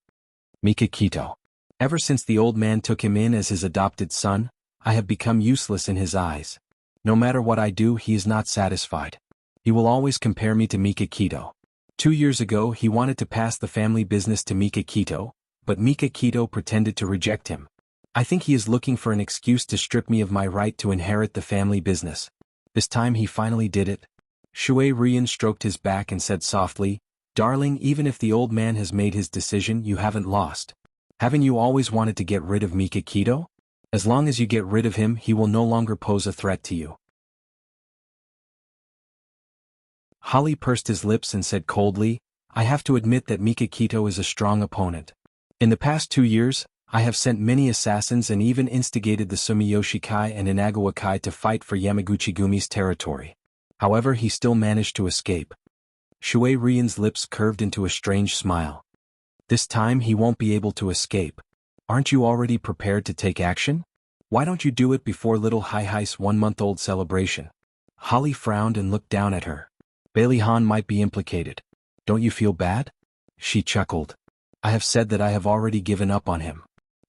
Speaker 1: Mika Kito. Ever since the old man took him in as his adopted son, I have become useless in his eyes. No matter what I do, he is not satisfied. He will always compare me to Mika Kito. 2 years ago he wanted to pass the family business to Mika Kito, but Mika Kito pretended to reject him. I think he is looking for an excuse to strip me of my right to inherit the family business. This time he finally did it. Shui Rian stroked his back and said softly, Darling, even if the old man has made his decision, you haven't lost. Haven't you always wanted to get rid of Mika Kito? As long as you get rid of him, he will no longer pose a threat to you. Holly pursed his lips and said coldly, I have to admit that Mika Kito is a strong opponent. In the past 2 years, I have sent many assassins and even instigated the Sumiyoshi Kai and Inagawa Kai to fight for Yamaguchi Gumi's territory. However, he still managed to escape. Shui Rian's lips curved into a strange smile. This time he won't be able to escape. Aren't you already prepared to take action? Why don't you do it before little Hai Hai's 1-month-old celebration? Holly frowned and looked down at her. Bailey Han might be implicated. Don't you feel bad? She chuckled. I have said that I have already given up on him.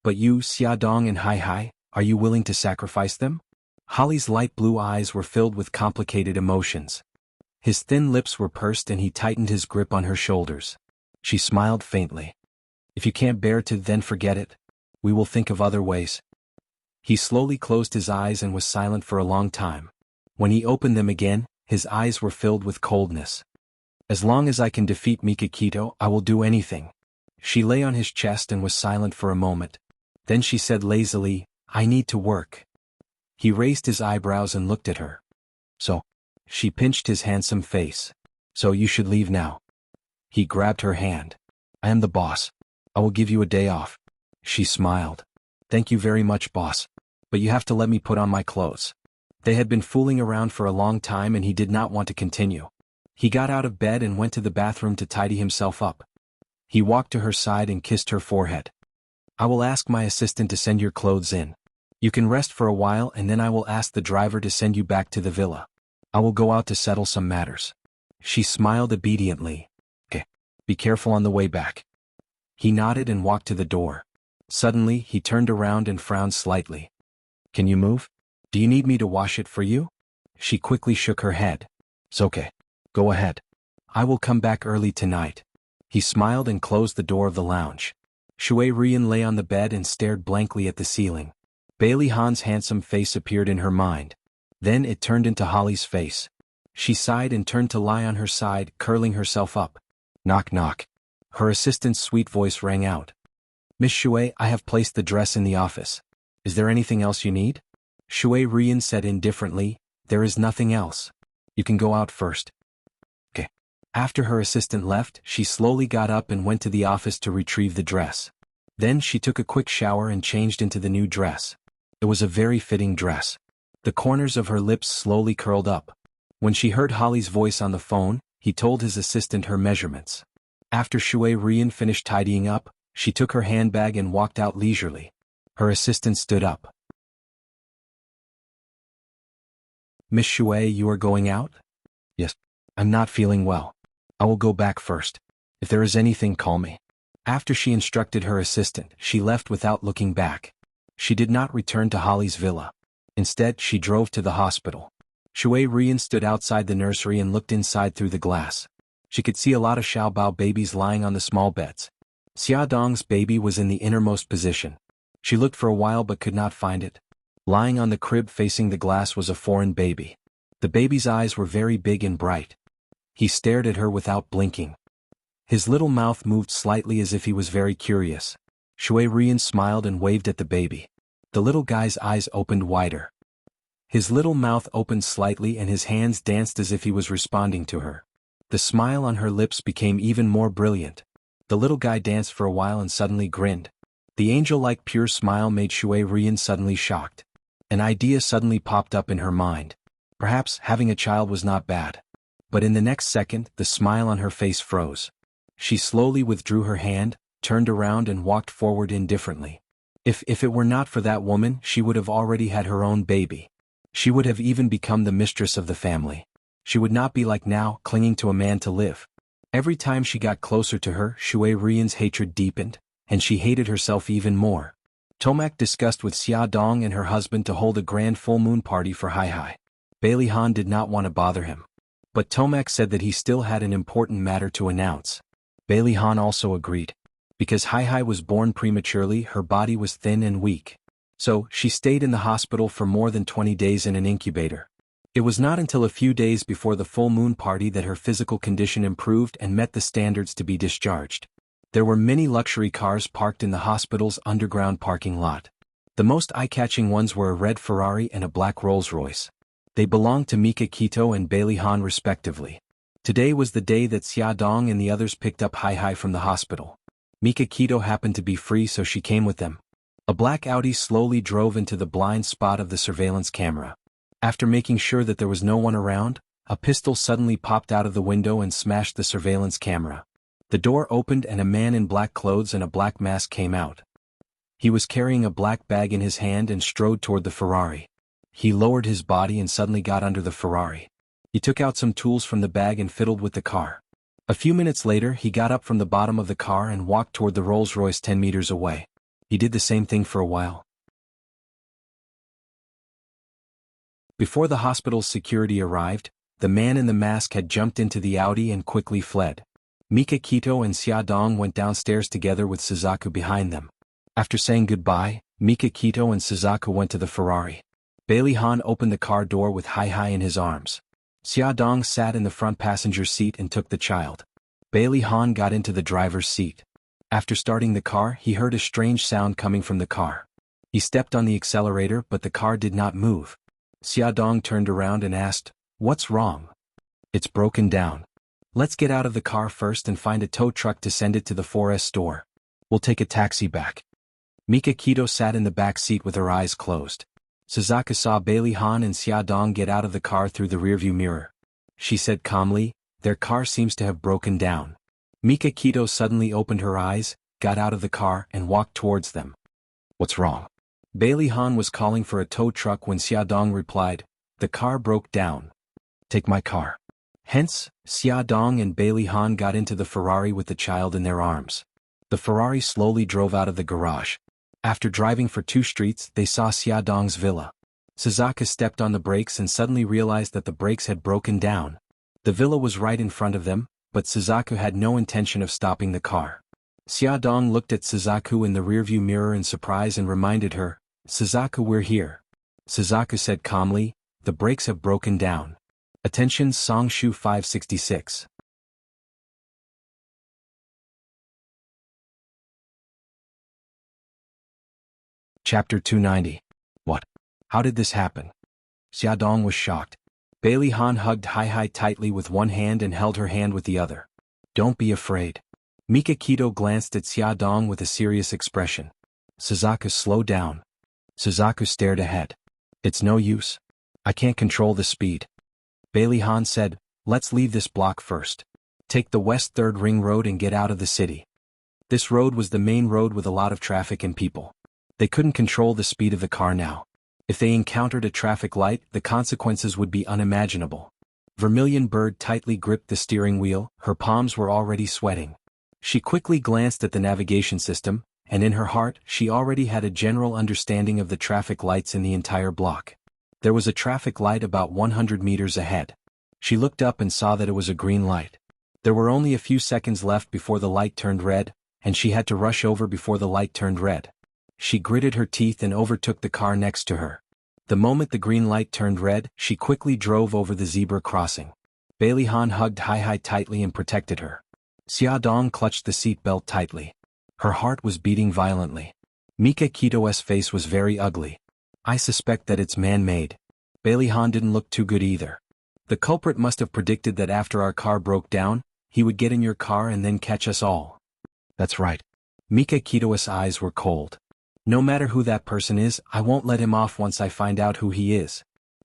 Speaker 1: But you, Xiaodong and Hai Hai, are you willing to sacrifice them? Holly's light blue eyes were filled with complicated emotions. His thin lips were pursed and he tightened his grip on her shoulders. She smiled faintly. If you can't bear to, then forget it. We will think of other ways. He slowly closed his eyes and was silent for a long time. When he opened them again, his eyes were filled with coldness. As long as I can defeat Mikakito, I will do anything. She lay on his chest and was silent for a moment. Then she said lazily, I need to work. He raised his eyebrows and looked at her. So? She pinched his handsome face. So you should leave now. He grabbed her hand. I am the boss. I will give you a day off. She smiled. Thank you very much, boss. But you have to let me put on my clothes. They had been fooling around for a long time and he did not want to continue. He got out of bed and went to the bathroom to tidy himself up. He walked to her side and kissed her forehead. I will ask my assistant to send your clothes in. You can rest for a while and then I will ask the driver to send you back to the villa. I will go out to settle some matters. She smiled obediently. Okay. Be careful on the way back. He nodded and walked to the door. Suddenly, he turned around and frowned slightly. Can you move? Do you need me to wash it for you? She quickly shook her head. It's okay. Go ahead. I will come back early tonight. He smiled and closed the door of the lounge. Shui Rian lay on the bed and stared blankly at the ceiling. Bailey Han's handsome face appeared in her mind. Then it turned into Holly's face. She sighed and turned to lie on her side, curling herself up. Knock knock. Her assistant's sweet voice rang out. Miss Shui, I have placed the dress in the office. Is there anything else you need? Shui Rian said indifferently, there is nothing else. You can go out first. Okay. After her assistant left, she slowly got up and went to the office to retrieve the dress. Then she took a quick shower and changed into the new dress. It was a very fitting dress. The corners of her lips slowly curled up. When she heard Holly's voice on the phone, he told his assistant her measurements. After Shui Rian finished tidying up, she took her handbag and walked out leisurely. Her assistant stood up. Miss Shui, you are going out? Yes. I'm not feeling well. I will go back first. If there is anything, call me. After she instructed her assistant, she left without looking back. She did not return to Holly's villa. Instead, she drove to the hospital. Shui Rian stood outside the nursery and looked inside through the glass. She could see a lot of Xiaobao babies lying on the small beds. Xiaodong's baby was in the innermost position. She looked for a while but could not find it. Lying on the crib facing the glass was a foreign baby. The baby's eyes were very big and bright. He stared at her without blinking. His little mouth moved slightly as if he was very curious. Shui Rian smiled and waved at the baby. The little guy's eyes opened wider. His little mouth opened slightly and his hands danced as if he was responding to her. The smile on her lips became even more brilliant. The little guy danced for a while and suddenly grinned. The angel-like pure smile made Shui Rian suddenly shocked. An idea suddenly popped up in her mind. Perhaps having a child was not bad. But in the next second, the smile on her face froze. She slowly withdrew her hand, turned around and walked forward indifferently. If it were not for that woman, she would have already had her own baby. She would have even become the mistress of the family. She would not be like now, clinging to a man to live. Every time she got closer to her, Shui Rian's hatred deepened, and she hated herself even more. Tomac discussed with Xiaodong and her husband to hold a grand full moon party for Hai Hai. Bailey Han did not want to bother him. But Tomac said that he still had an important matter to announce. Bailey Han also agreed. Because Hai Hai was born prematurely, her body was thin and weak. So, she stayed in the hospital for more than 20 days in an incubator. It was not until a few days before the full moon party that her physical condition improved and met the standards to be discharged. There were many luxury cars parked in the hospital's underground parking lot. The most eye-catching ones were a red Ferrari and a black Rolls-Royce. They belonged to Mika Kito and Bailey Han respectively. Today was the day that Xiaodong and the others picked up Hai Hai from the hospital. Mika Kito happened to be free, so she came with them. A black Audi slowly drove into the blind spot of the surveillance camera. After making sure that there was no one around, A pistol suddenly popped out of the window and smashed the surveillance camera. The door opened and a man in black clothes and a black mask came out. He was carrying a black bag in his hand and strode toward the Ferrari. He lowered his body and suddenly got under the Ferrari. He took out some tools from the bag and fiddled with the car. A few minutes later he got up from the bottom of the car and walked toward the Rolls-Royce 10 meters away. He did the same thing for a while. Before the hospital's security arrived, the man in the mask had jumped into the Audi and quickly fled. Mika Kito and Xia Dong went downstairs together with Suzaku behind them. After saying goodbye, Mika Kito and Suzaku went to the Ferrari. Bailey Han opened the car door with Hai in his arms. Xia Dong sat in the front passenger seat and took the child. Bailey Han got into the driver's seat. After starting the car, he heard a strange sound coming from the car. He stepped on the accelerator but the car did not move. Xia Dong turned around and asked, "What's wrong?" "It's broken down. Let's get out of the car first and find a tow truck to send it to the 4S store. We'll take a taxi back." Mika Kito sat in the back seat with her eyes closed. Suzaku saw Bailey Han and Xia Dong get out of the car through the rearview mirror. She said calmly, "Their car seems to have broken down." Mika Kito suddenly opened her eyes, got out of the car and walked towards them. "What's wrong?" Bailey Han was calling for a tow truck when Xia Dong replied, "The car broke down. Take my car." Hence, Xia Dong and Bailey Han got into the Ferrari with the child in their arms. The Ferrari slowly drove out of the garage. After driving for 2 streets, they saw Xia Dong's villa. Suzaku stepped on the brakes and suddenly realized that the brakes had broken down. The villa was right in front of them, but Suzaku had no intention of stopping the car. Xia Dong looked at Suzaku in the rearview mirror in surprise and reminded her, "Suzaku, we're here." Suzaku said calmly, "The brakes have broken down. Attention Songshu 566. Chapter 290. What? How did this happen? Xia Dong was shocked. Bailey Han hugged Hai tightly with one hand and held her hand with the other. "Don't be afraid." Mika Kito glanced at Xia Dong with a serious expression. "Suzaku, slow down." Suzaku stared ahead. "It's no use. I can't control the speed." Bailey Han said, "Let's leave this block first. Take the West 3rd Ring Road and get out of the city." This road was the main road with a lot of traffic and people. They couldn't control the speed of the car now. If they encountered a traffic light, the consequences would be unimaginable. Vermilion Bird tightly gripped the steering wheel, her palms were already sweating. She quickly glanced at the navigation system, and in her heart, she already had a general understanding of the traffic lights in the entire block. There was a traffic light about 100 meters ahead. She looked up and saw that it was a green light. There were only a few seconds left before the light turned red, and she had to rush over before the light turned red. She gritted her teeth and overtook the car next to her. The moment the green light turned red, she quickly drove over the zebra crossing. Bailey Han hugged Hai tightly and protected her. Xia Dong clutched the seat belt tightly. Her heart was beating violently. Mika Kito's face was very ugly. "I suspect that it's man-made." Bailey Han didn't look too good either. "The culprit must have predicted that after our car broke down, he would get in your car and then catch us all." "That's right." Mika Kito's eyes were cold. "No matter who that person is, I won't let him off once I find out who he is."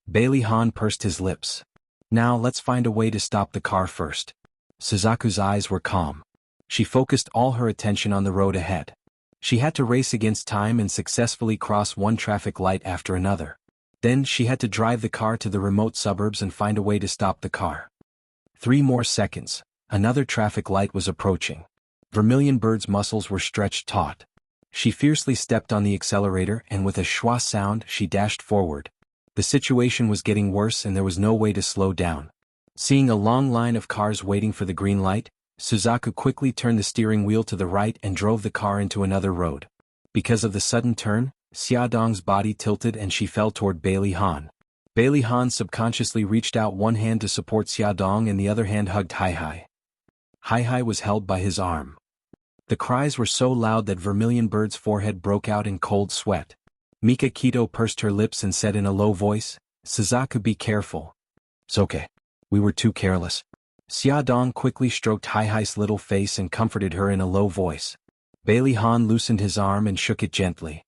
Speaker 1: Bailey Han pursed his lips. "Now let's find a way to stop the car first." Suzaku's eyes were calm. She focused all her attention on the road ahead. She had to race against time and successfully cross one traffic light after another. Then she had to drive the car to the remote suburbs and find a way to stop the car. 3 more seconds. Another traffic light was approaching. Vermilion Bird's muscles were stretched taut. She fiercely stepped on the accelerator and with a schwa sound she dashed forward. The situation was getting worse and there was no way to slow down. Seeing a long line of cars waiting for the green light, Suzaku quickly turned the steering wheel to the right and drove the car into another road. Because of the sudden turn, Xia Dong's body tilted and she fell toward Bailey Han. Bailey Han subconsciously reached out one hand to support Xia Dong and the other hand hugged Hai. Hai was held by his arm. The cries were so loud that Vermilion Bird's forehead broke out in cold sweat. Mika Kito pursed her lips and said in a low voice, "Suzaku, be careful." "It's okay. We were too careless." Xia Dong quickly stroked Hai's little face and comforted her in a low voice. Bailey Han loosened his arm and shook it gently.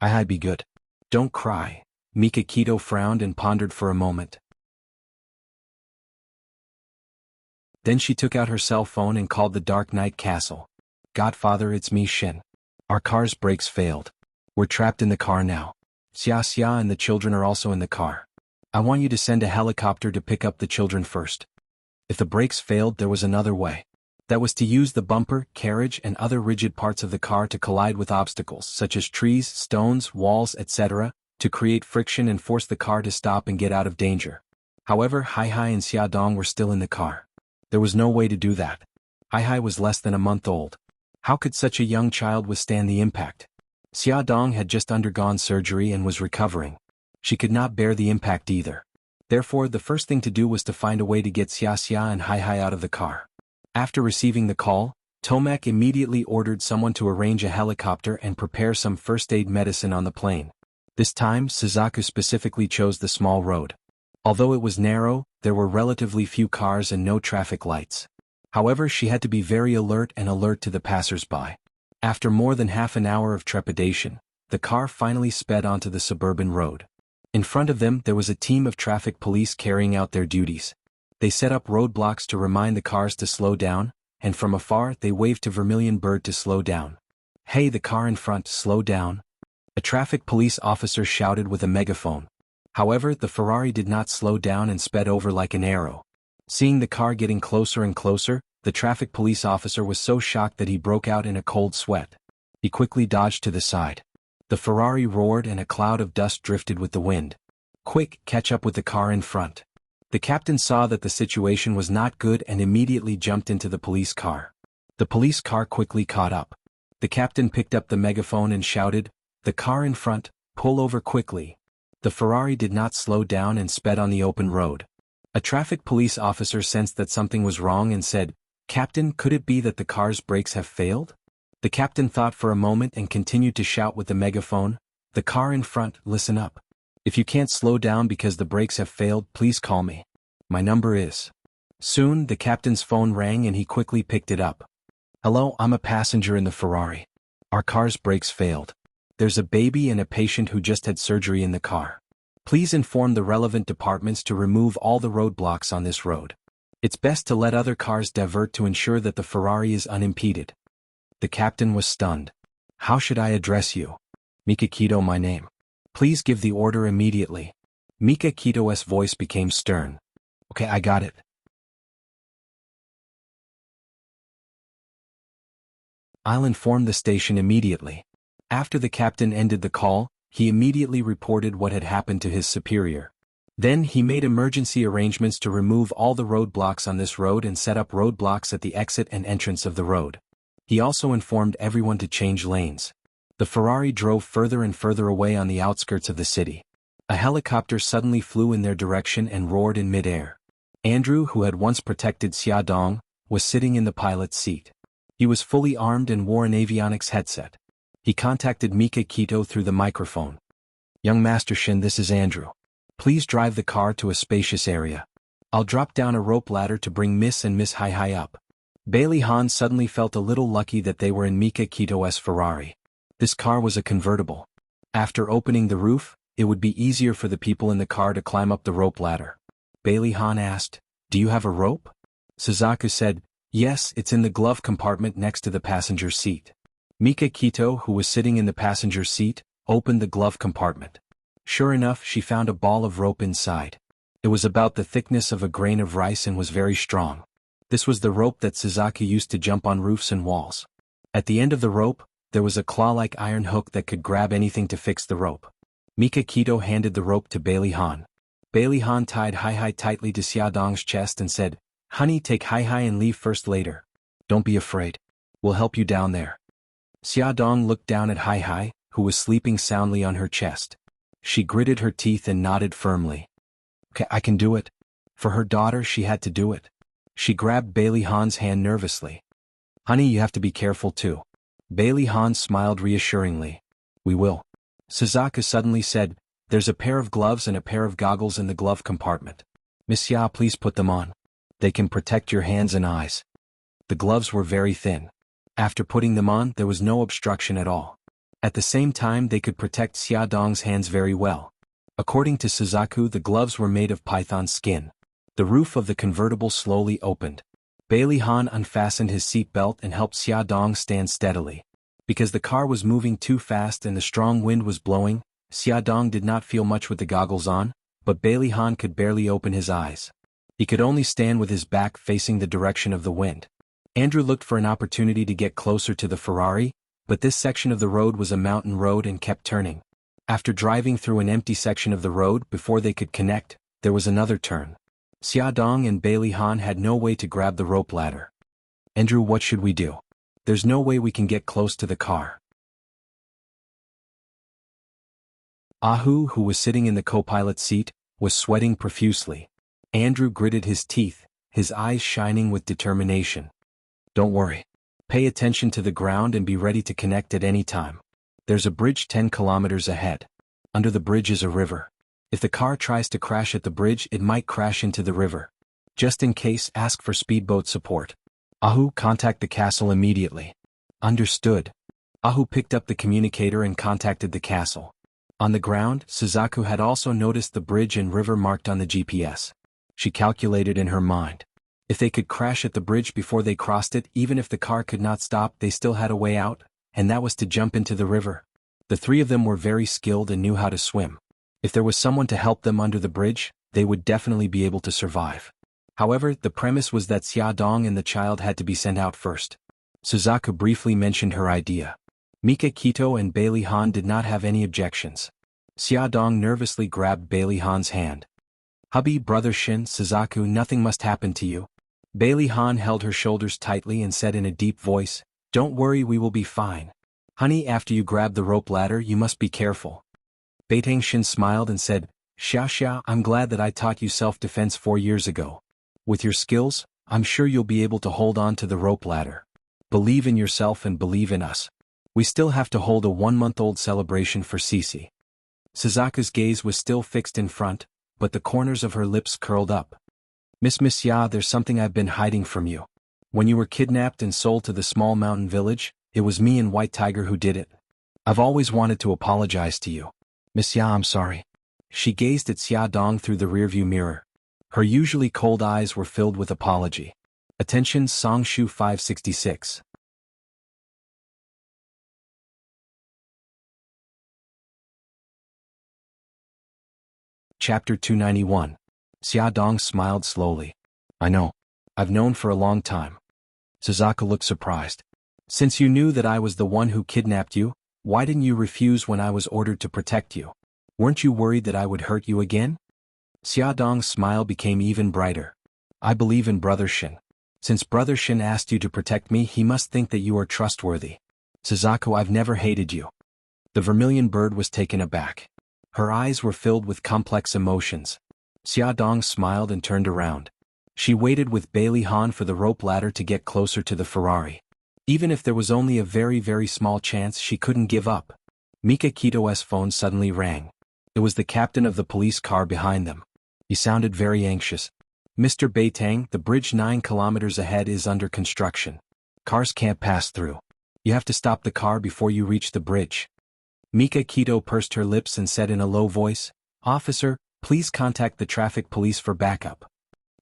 Speaker 1: "Hai, be good. Don't cry." Mika Kito frowned and pondered for a moment. Then she took out her cell phone and called the Dark Knight Castle. Godfather, it's me, Shin. Our car's brakes failed. We're trapped in the car now. Xia and the children are also in the car. I want you to send a helicopter to pick up the children first. If the brakes failed, there was another way. That was to use the bumper, carriage, and other rigid parts of the car to collide with obstacles, such as trees, stones, walls, etc., to create friction and force the car to stop and get out of danger. However, Hai and Xiaodong were still in the car. There was no way to do that. Hai was less than a month old. How could such a young child withstand the impact? Xiaodong had just undergone surgery and was recovering. She could not bear the impact either. Therefore, the first thing to do was to find a way to get Xia and Hai out of the car. After receiving the call, Tomek immediately ordered someone to arrange a helicopter and prepare some first-aid medicine on the plane. This time, Suzaku specifically chose the small road. Although it was narrow, there were relatively few cars and no traffic lights. However, she had to be very alert to the passers-by. After more than half an hour of trepidation, the car finally sped onto the suburban road. In front of them, there was a team of traffic police carrying out their duties. They set up roadblocks to remind the cars to slow down, and from afar they waved to Vermilion Bird to slow down. "Hey, the car in front, slow down," a traffic police officer shouted with a megaphone. However, the Ferrari did not slow down and sped over like an arrow. Seeing the car getting closer and closer, the traffic police officer was so shocked that he broke out in a cold sweat. He quickly dodged to the side. The Ferrari roared and a cloud of dust drifted with the wind. "Quick, catch up with the car in front." The captain saw that the situation was not good and immediately jumped into the police car. The police car quickly caught up. The captain picked up the megaphone and shouted, "The car in front, pull over quickly." The Ferrari did not slow down and sped on the open road. A traffic police officer sensed that something was wrong and said, "Captain, could it be that the car's brakes have failed?" The captain thought for a moment and continued to shout with the megaphone, "The car in front, listen up. If you can't slow down because the brakes have failed, please call me. My number is..." Soon, the captain's phone rang and he quickly picked it up. "Hello, I'm a passenger in the Ferrari. Our car's brakes failed. There's a baby and a patient who just had surgery in the car. Please inform the relevant departments to remove all the roadblocks on this road. It's best to let other cars divert to ensure that the Ferrari is unimpeded." The captain was stunned. "How should I address you?" "Mikakito, my name. Please give the order immediately." Mikakito's voice became stern. "Okay, I got it." "I'll inform the station immediately." After the captain ended the call, he immediately reported what had happened to his superior. Then he made emergency arrangements to remove all the roadblocks on this road and set up roadblocks at the exit and entrance of the road. He also informed everyone to change lanes. The Ferrari drove further and further away on the outskirts of the city. A helicopter suddenly flew in their direction and roared in midair. Andrew, who had once protected Xiaodong, was sitting in the pilot's seat. He was fully armed and wore an avionics headset. He contacted Mikakito through the microphone. "Young Master Shin, this is Andrew. Please drive the car to a spacious area. I'll drop down a rope ladder to bring Miss and Miss Hai up." Bailey Han suddenly felt a little lucky that they were in Mikakito's Ferrari. This car was a convertible. After opening the roof, it would be easier for the people in the car to climb up the rope ladder. Bailey Han asked, "Do you have a rope?" Suzaku said, "Yes, it's in the glove compartment next to the passenger seat." Mikakito, who was sitting in the passenger seat, opened the glove compartment. Sure enough, she found a ball of rope inside. It was about the thickness of a grain of rice and was very strong. This was the rope that Suzaku used to jump on roofs and walls. At the end of the rope, there was a claw-like iron hook that could grab anything to fix the rope. Mikakito handed the rope to Bailey Han. Bailey Han tied Hai tightly to Xiaodong's chest and said, "Honey, take Hai and leave first later. Don't be afraid. We'll help you down there." Xiaodong looked down at Hai, who was sleeping soundly on her chest. She gritted her teeth and nodded firmly. "Okay, I can do it." For her daughter, she had to do it. She grabbed Bailey Han's hand nervously. "Honey, you have to be careful too." Bailey Han smiled reassuringly. "We will." Suzaku suddenly said, "There's a pair of gloves and a pair of goggles in the glove compartment. Miss Ya, please put them on. They can protect your hands and eyes." The gloves were very thin. After putting them on, there was no obstruction at all. At the same time, they could protect Xiaodong's hands very well. According to Suzaku, the gloves were made of python skin. The roof of the convertible slowly opened. Bailey Han unfastened his seat belt and helped Xia Dong stand steadily. Because the car was moving too fast and the strong wind was blowing, Xia Dong did not feel much with the goggles on, but Bailey Han could barely open his eyes. He could only stand with his back facing the direction of the wind. Andrew looked for an opportunity to get closer to the Ferrari, but this section of the road was a mountain road and kept turning. After driving through an empty section of the road before they could connect, there was another turn. Xia Dong and Bailey Han had no way to grab the rope ladder. Andrew, what should we do? There's no way we can get close to the car. Ahu, who was sitting in the co-pilot seat, was sweating profusely. Andrew gritted his teeth, his eyes shining with determination. Don't worry. Pay attention to the ground and be ready to connect at any time. There's a bridge 10 kilometers ahead. Under the bridge is a river. If the car tries to crash at the bridge, it might crash into the river. Just in case, ask for speedboat support. Ahu, contact the castle immediately. Understood. Ahu picked up the communicator and contacted the castle. On the ground, Suzaku had also noticed the bridge and river marked on the GPS. She calculated in her mind. If they could crash at the bridge before they crossed it, even if the car could not stop, they still had a way out, and that was to jump into the river. The three of them were very skilled and knew how to swim. If there was someone to help them under the bridge, they would definitely be able to survive. However, the premise was that Xia Dong and the child had to be sent out first. Suzaku briefly mentioned her idea. Mika Kito and Bailey Han did not have any objections. Xia Dong nervously grabbed Bailey Han's hand. Hubby, brother Shin, Suzaku, nothing must happen to you. Bailey Han held her shoulders tightly and said in a deep voice, Don't worry, we will be fine. Honey, after you grab the rope ladder, you must be careful. Beitang Shin smiled and said, Xia, I'm glad that I taught you self-defense 4 years ago. With your skills, I'm sure you'll be able to hold on to the rope ladder. Believe in yourself and believe in us. We still have to hold a 1-month-old celebration for Cece. Suzaku's gaze was still fixed in front, but the corners of her lips curled up. Miss Ya, there's something I've been hiding from you. When you were kidnapped and sold to the small mountain village, it was me and White Tiger who did it. I've always wanted to apologize to you. Miss Ya, I'm sorry. She gazed at Xia Dong through the rearview mirror. Her usually cold eyes were filled with apology. Attention, Songshu 566. Chapter 291. Xia Dong smiled slowly. I know. I've known for a long time. Suzaku looked surprised. Since you knew that I was the one who kidnapped you, why didn't you refuse when I was ordered to protect you? Weren't you worried that I would hurt you again? Xia Dong's smile became even brighter. I believe in Brother Shin. Since Brother Shin asked you to protect me, he must think that you are trustworthy. Suzaku, I've never hated you. The vermilion bird was taken aback. Her eyes were filled with complex emotions. Xia Dong smiled and turned around. She waited with Bailey Han for the rope ladder to get closer to the Ferrari. Even if there was only a very, very small chance, she couldn't give up. Mika Kito's phone suddenly rang. It was the captain of the police car behind them. He sounded very anxious. Mr. Beitang, the bridge 9 kilometers ahead is under construction. Cars can't pass through. You have to stop the car before you reach the bridge. Mika Kito pursed her lips and said in a low voice, Officer, please contact the traffic police for backup.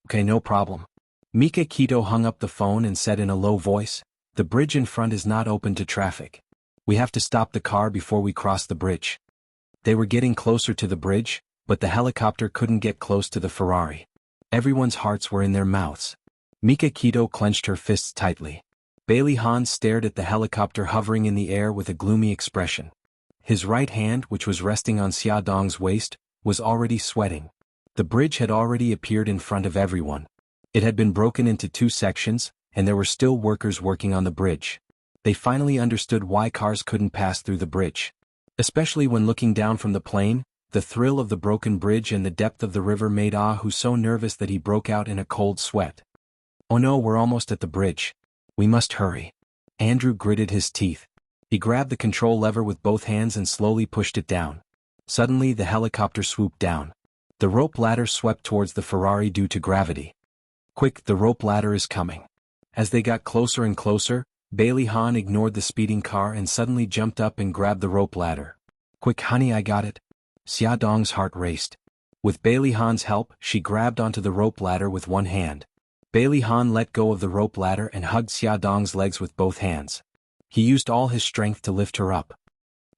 Speaker 1: Okay, no problem. Mika Kito hung up the phone and said in a low voice, The bridge in front is not open to traffic. We have to stop the car before we cross the bridge. They were getting closer to the bridge, but the helicopter couldn't get close to the Ferrari. Everyone's hearts were in their mouths. Mika Kito clenched her fists tightly. Bailey Han stared at the helicopter hovering in the air with a gloomy expression. His right hand, which was resting on Xia Dong's waist, was already sweating. The bridge had already appeared in front of everyone. It had been broken into 2 sections, and there were still workers working on the bridge. They finally understood why cars couldn't pass through the bridge. Especially when looking down from the plane, the thrill of the broken bridge and the depth of the river made Ahu so nervous that he broke out in a cold sweat. Oh no, we're almost at the bridge. We must hurry. Andrew gritted his teeth. He grabbed the control lever with both hands and slowly pushed it down. Suddenly the helicopter swooped down. The rope ladder swept towards the Ferrari due to gravity. Quick, the rope ladder is coming. As they got closer and closer, Bailey Han ignored the speeding car and suddenly jumped up and grabbed the rope ladder. Quick, honey, I got it. Xia Dong's heart raced. With Bailey Han's help, she grabbed onto the rope ladder with one hand. Bailey Han let go of the rope ladder and hugged Xia Dong's legs with both hands. He used all his strength to lift her up.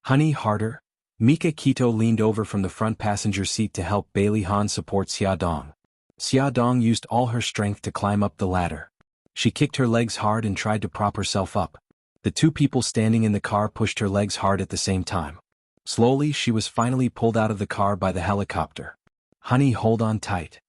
Speaker 1: Honey, harder. Mika Kito leaned over from the front passenger seat to help Bailey Han support Xia Dong. Xia Dong used all her strength to climb up the ladder. She kicked her legs hard and tried to prop herself up. The two people standing in the car pushed her legs hard at the same time. Slowly, she was finally pulled out of the car by the helicopter. Honey, hold on tight.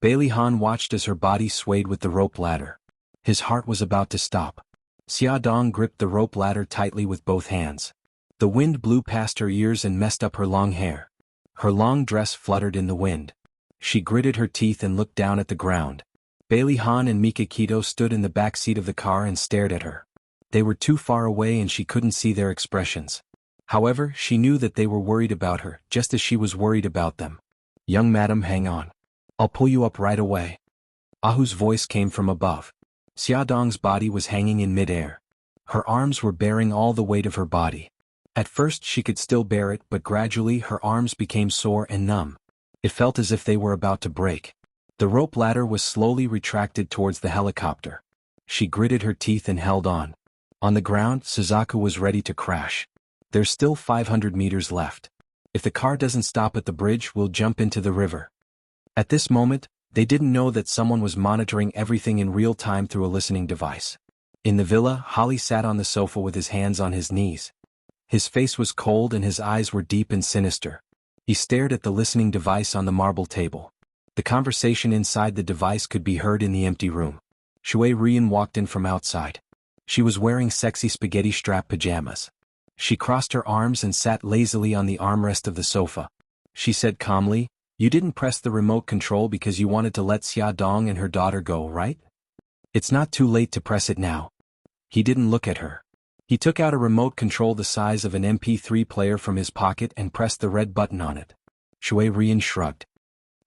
Speaker 1: Bailey Han watched as her body swayed with the rope ladder. His heart was about to stop. Xia Dong gripped the rope ladder tightly with both hands. The wind blew past her ears and messed up her long hair. Her long dress fluttered in the wind. She gritted her teeth and looked down at the ground. Bailey Han and Mika Kito stood in the back seat of the car and stared at her. They were too far away and she couldn't see their expressions. However, she knew that they were worried about her, just as she was worried about them. Young madam, hang on. I'll pull you up right away. Ahu's voice came from above. Xia Dong's body was hanging in midair. Her arms were bearing all the weight of her body. At first she could still bear it, but gradually her arms became sore and numb. It felt as if they were about to break. The rope ladder was slowly retracted towards the helicopter. She gritted her teeth and held on. On the ground, Suzaku was ready to crash. There's still 500 meters left. If the car doesn't stop at the bridge, we'll jump into the river. At this moment, they didn't know that someone was monitoring everything in real time through a listening device. In the villa, Holly sat on the sofa with his hands on his knees. His face was cold and his eyes were deep and sinister. He stared at the listening device on the marble table. The conversation inside the device could be heard in the empty room. Shui Rian walked in from outside. She was wearing sexy spaghetti strap pajamas. She crossed her arms and sat lazily on the armrest of the sofa. She said calmly, "You didn't press the remote control because you wanted to let Xia Dong and her daughter go, right? It's not too late to press it now." He didn't look at her. He took out a remote control the size of an MP3 player from his pocket and pressed the red button on it. Shui Rian shrugged.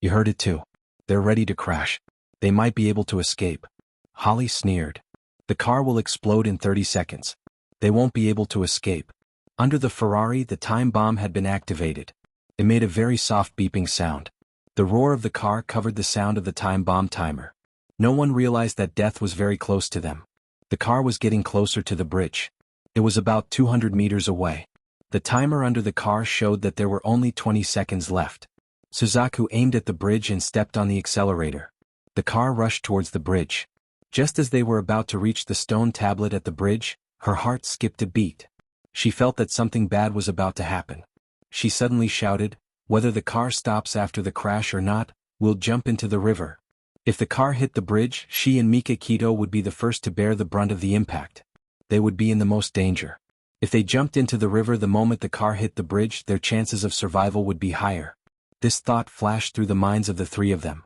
Speaker 1: "You heard it too. They're ready to crash. They might be able to escape." Holly sneered. "The car will explode in 30 seconds. They won't be able to escape." Under the Ferrari, the time bomb had been activated. It made a very soft beeping sound. The roar of the car covered the sound of the time bomb timer. No one realized that death was very close to them. The car was getting closer to the bridge. It was about 200 meters away. The timer under the car showed that there were only 20 seconds left. Suzaku aimed at the bridge and stepped on the accelerator. The car rushed towards the bridge. Just as they were about to reach the stone tablet at the bridge, her heart skipped a beat. She felt that something bad was about to happen. She suddenly shouted, "Whether the car stops after the crash or not, we'll jump into the river." If the car hit the bridge, she and Mika Kito would be the first to bear the brunt of the impact. They would be in the most danger. If they jumped into the river the moment the car hit the bridge, their chances of survival would be higher. This thought flashed through the minds of the three of them.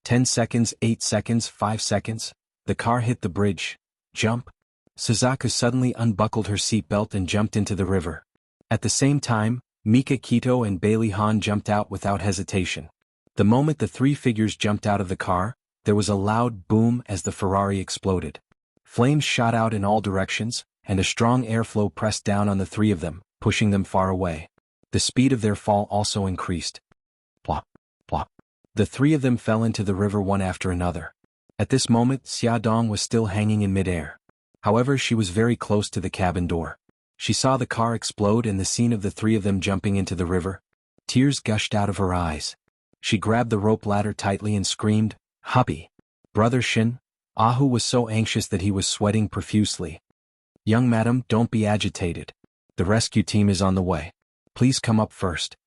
Speaker 1: 10 seconds, 8 seconds, 5 seconds. The car hit the bridge. Jump. Suzaku suddenly unbuckled her seatbelt and jumped into the river. At the same time, Mika Kito and Bailey Han jumped out without hesitation. The moment the three figures jumped out of the car, there was a loud boom as the Ferrari exploded. Flames shot out in all directions, and a strong airflow pressed down on the three of them, pushing them far away. The speed of their fall also increased. Plop, plop. The three of them fell into the river one after another. At this moment, Xia Dong was still hanging in midair. However, she was very close to the cabin door. She saw the car explode and the scene of the three of them jumping into the river. Tears gushed out of her eyes. She grabbed the rope ladder tightly and screamed, "Hubby! Brother Shin!" Ahu was so anxious that he was sweating profusely. "Young madam, don't be agitated. The rescue team is on the way. Please come up first."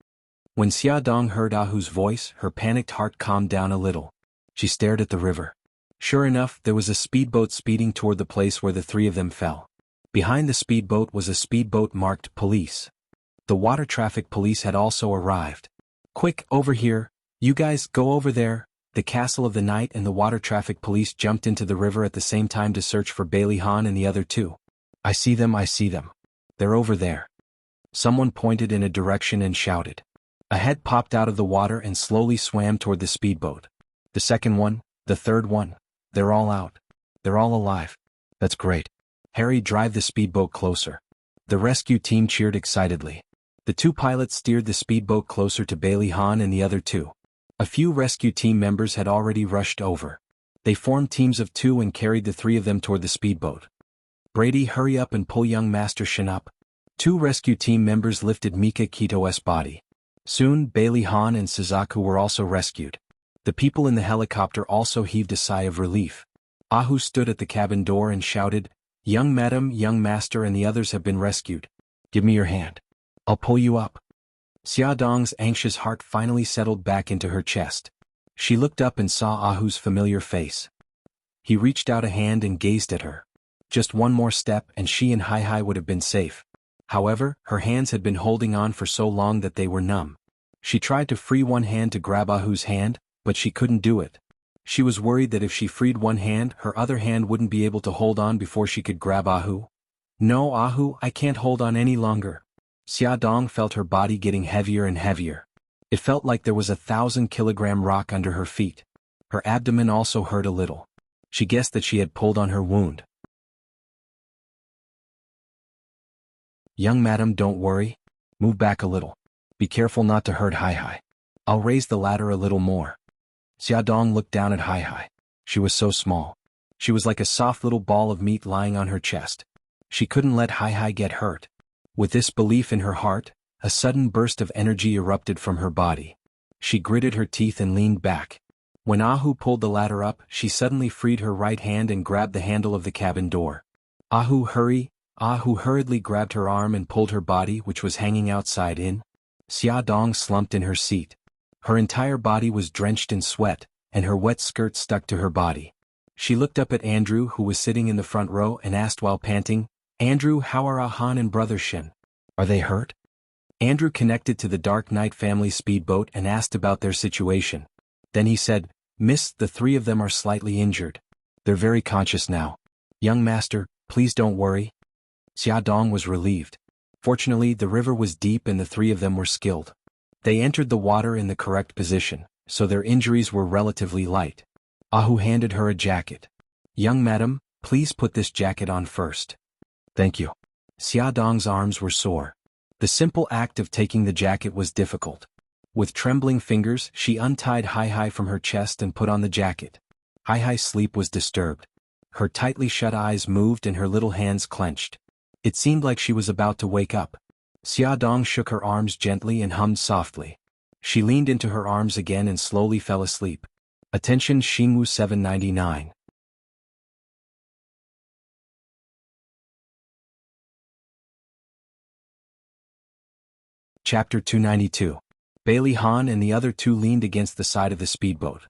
Speaker 1: When Xia Dong heard Ahu's voice, her panicked heart calmed down a little. She stared at the river. Sure enough, there was a speedboat speeding toward the place where the three of them fell. Behind the speedboat was a speedboat marked police. The water traffic police had also arrived. "Quick, over here, you guys, go over there." The Castle of the Night and the water traffic police jumped into the river at the same time to search for Bailey Han and the other two. I see them. They're over there." Someone pointed in a direction and shouted. A head popped out of the water and slowly swam toward the speedboat. The second one, the third one. They're all out. They're all alive. That's great. Harry, drive the speedboat closer. The rescue team cheered excitedly. The two pilots steered the speedboat closer to Bailey Han and the other two. A few rescue team members had already rushed over. They formed teams of 2 and carried the 3 of them toward the speedboat. Brady, hurry up and pull young Master Shin up. 2 rescue team members lifted Mika Kito's body. Soon, Bailey Han and Suzaku were also rescued. The people in the helicopter also heaved a sigh of relief. Ahu stood at the cabin door and shouted, "Young madam, young master and the others have been rescued. Give me your hand. I'll pull you up." Xia Dong's anxious heart finally settled back into her chest. She looked up and saw Ahu's familiar face. He reached out a hand and gazed at her. Just one more step and she and Hai Hai would have been safe. However, her hands had been holding on for so long that they were numb. She tried to free one hand to grab Ahu's hand, but she couldn't do it. She was worried that if she freed one hand, her other hand wouldn't be able to hold on before she could grab Ahu. "No, Ahu, I can't hold on any longer." Xia Dong felt her body getting heavier and heavier. It felt like there was a 1,000-kilogram rock under her feet. Her abdomen also hurt a little. She guessed that she had pulled on her wound. "Young madam, don't worry. Move back a little. Be careful not to hurt Hai Hai. I'll raise the ladder a little more." Xia Dong looked down at Hai Hai. She was so small. She was like a soft little ball of meat lying on her chest. She couldn't let Hai Hai get hurt. With this belief in her heart, a sudden burst of energy erupted from her body. She gritted her teeth and leaned back. When Ahu pulled the ladder up, she suddenly freed her right hand and grabbed the handle of the cabin door. "Ahu, hurry!" Ahu hurriedly grabbed her arm and pulled her body, which was hanging outside, in. Xia Dong slumped in her seat. Her entire body was drenched in sweat, and her wet skirt stuck to her body. She looked up at Andrew, who was sitting in the front row, and asked while panting, "Andrew, how are Ahan and brother Shin? Are they hurt?" Andrew connected to the Dark Knight family speedboat and asked about their situation. Then he said, "Miss, the 3 of them are slightly injured. They're very conscious now. Young master, please don't worry." Xia Dong was relieved. Fortunately, the river was deep and the 3 of them were skilled. They entered the water in the correct position, so their injuries were relatively light. Ahu handed her a jacket. "Young madam, please put this jacket on first." "Thank you." Xia Dong's arms were sore. The simple act of taking the jacket was difficult. With trembling fingers, she untied Hai Hai from her chest and put on the jacket. Hai Hai's sleep was disturbed. Her tightly shut eyes moved and her little hands clenched. It seemed like she was about to wake up. Xia Dong shook her arms gently and hummed softly. She leaned into her arms again and slowly fell asleep. Attention Jianghu 799. Chapter 292. Bailey Han and the other 2 leaned against the side of the speedboat.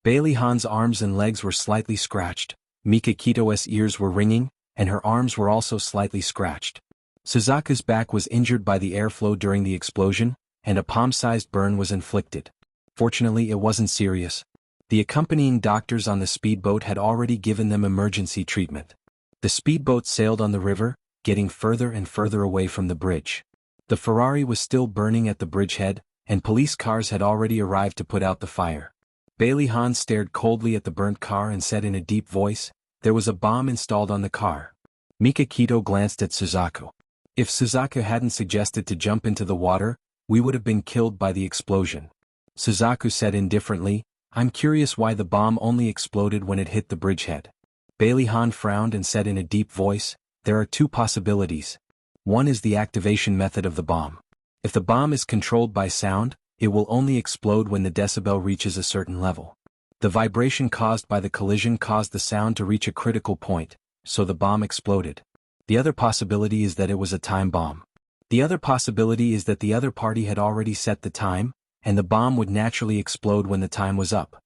Speaker 1: Bailey Han's arms and legs were slightly scratched, Mika Kito's ears were ringing, and her arms were also slightly scratched. Suzaku's back was injured by the airflow during the explosion, and a palm-sized burn was inflicted. Fortunately, it wasn't serious. The accompanying doctors on the speedboat had already given them emergency treatment. The speedboat sailed on the river, getting further and further away from the bridge. The Ferrari was still burning at the bridgehead, and police cars had already arrived to put out the fire. Bailey Han stared coldly at the burnt car and said in a deep voice, "There was a bomb installed on the car." Mika Kito glanced at Suzaku. If Suzaku hadn't suggested to jump into the water, we would have been killed by the explosion. Suzaku said indifferently, "I'm curious why the bomb only exploded when it hit the bridgehead." Bailey Han frowned and said in a deep voice, "There are 2 possibilities. One is the activation method of the bomb. If the bomb is controlled by sound, it will only explode when the decibel reaches a certain level. The vibration caused by the collision caused the sound to reach a critical point, so the bomb exploded. The other possibility is that it was a time bomb. The other possibility is that the other party had already set the time, and the bomb would naturally explode when the time was up.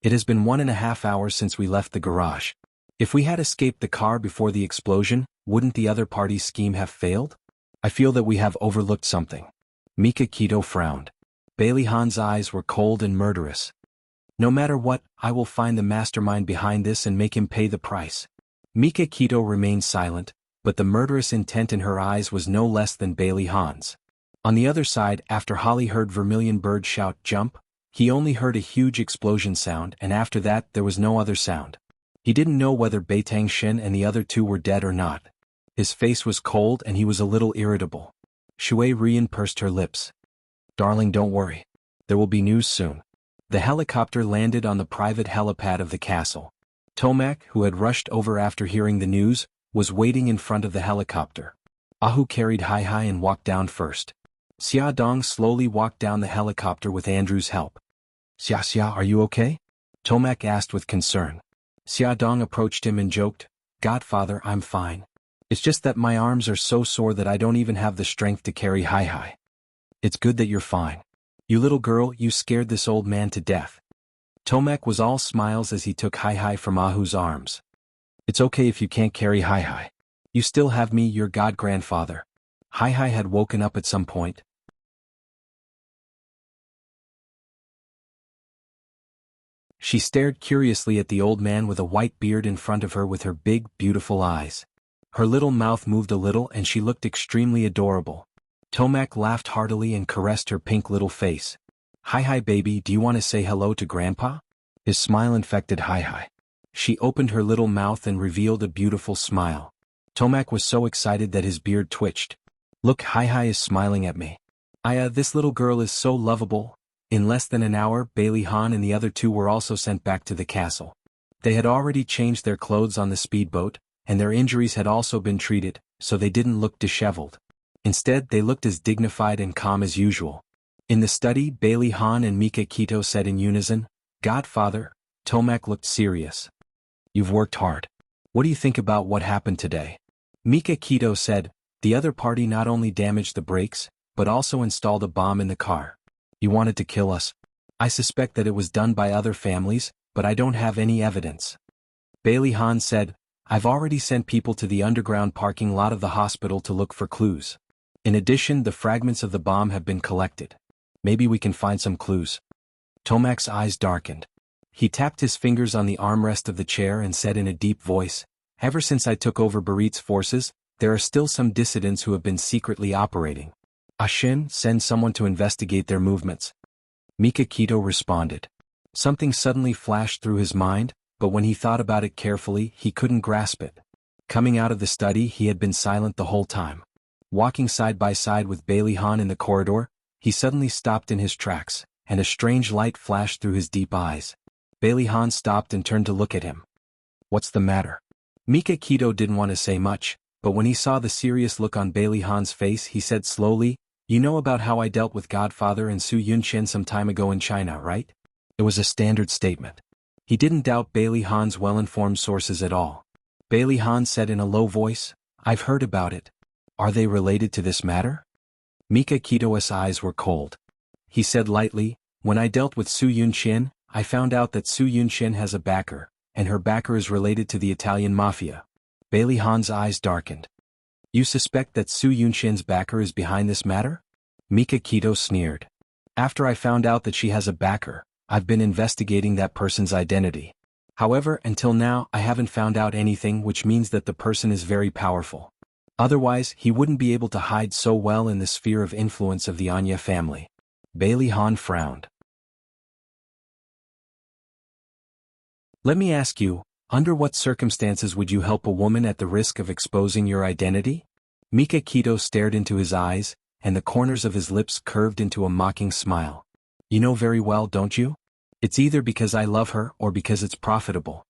Speaker 1: It has been 1.5 hours since we left the garage. If we had escaped the car before the explosion, wouldn't the other party's scheme have failed? I feel that we have overlooked something." Mika Kito frowned. Bailey Han's eyes were cold and murderous. "No matter what, I will find the mastermind behind this and make him pay the price." Mika Kito remained silent, but the murderous intent in her eyes was no less than Bailey Han's. On the other side, after Holly heard Vermilion Bird shout "jump," he only heard a huge explosion sound, and after that there was no other sound. He didn't know whether Beitang Shen and the other 2 were dead or not. His face was cold and he was a little irritable. Shui Rian pursed her lips. Darling, don't worry. There will be news soon. The helicopter landed on the private helipad of the castle. Tomac, who had rushed over after hearing the news, was waiting in front of the helicopter. Ahu carried Hai Hai and walked down first. Xia Dong slowly walked down the helicopter with Andrew's help. Xia, are you okay? Tomac asked with concern. Xia Dong approached him and joked, Godfather, I'm fine. It's just that my arms are so sore that I don't even have the strength to carry Hai Hai. It's good that you're fine. You little girl, you scared this old man to death. Tomac was all smiles as he took Hai Hai from Ahu's arms. It's okay if you can't carry Hai Hai. You still have me, your god-grandfather. Hai Hai had woken up at some point. She stared curiously at the old man with a white beard in front of her with her big, beautiful eyes. Her little mouth moved a little and she looked extremely adorable. Tomac laughed heartily and caressed her pink little face. Hai Hai baby, do you want to say hello to Grandpa? His smile infected Hai Hai. She opened her little mouth and revealed a beautiful smile. Tomac was so excited that his beard twitched. Look, Hai Hai is smiling at me. This little girl is so lovable. In less than an hour, Bailey Han and the other two were also sent back to the castle. They had already changed their clothes on the speedboat, and their injuries had also been treated, so they didn't look disheveled. Instead, they looked as dignified and calm as usual. In the study, Bailey Han and Mika Kito said in unison, Godfather. Tomac looked serious. You've worked hard. What do you think about what happened today? Mika Kito said, the other party not only damaged the brakes, but also installed a bomb in the car. You wanted to kill us. I suspect that it was done by other families, but I don't have any evidence. Bailey Han said, I've already sent people to the underground parking lot of the hospital to look for clues. In addition, the fragments of the bomb have been collected. Maybe we can find some clues. Tomac's eyes darkened. He tapped his fingers on the armrest of the chair and said in a deep voice, Ever since I took over Barit's forces, there are still some dissidents who have been secretly operating. Ashin, send someone to investigate their movements. Mika Kito responded. Something suddenly flashed through his mind, but when he thought about it carefully, he couldn't grasp it. Coming out of the study, he had been silent the whole time. Walking side by side with Bailey Han in the corridor, he suddenly stopped in his tracks, and a strange light flashed through his deep eyes. Bailey Han stopped and turned to look at him. What's the matter? Mika Kito didn't want to say much, but when he saw the serious look on Bailey Han's face, he said slowly, You know about how I dealt with Godfather and Su Yunqian some time ago in China, right? It was a standard statement. He didn't doubt Bailey Han's well-informed sources at all. Bailey Han said in a low voice, I've heard about it. Are they related to this matter? Mika Kito's eyes were cold. He said lightly, When I dealt with Su Yunqian, I found out that Su Yunqian has a backer, and her backer is related to the Italian mafia. Bailey Han's eyes darkened. You suspect that Su Yunqian's backer is behind this matter? Mika Kito sneered. After I found out that she has a backer, I've been investigating that person's identity. However, until now, I haven't found out anything, which means that the person is very powerful. Otherwise, he wouldn't be able to hide so well in the sphere of influence of the Anya family. Bailey Han frowned. Let me ask you, under what circumstances would you help a woman at the risk of exposing your identity? Mika Kito stared into his eyes, and the corners of his lips curved into a mocking smile. You know very well, don't you? It's either because I love her or because it's profitable.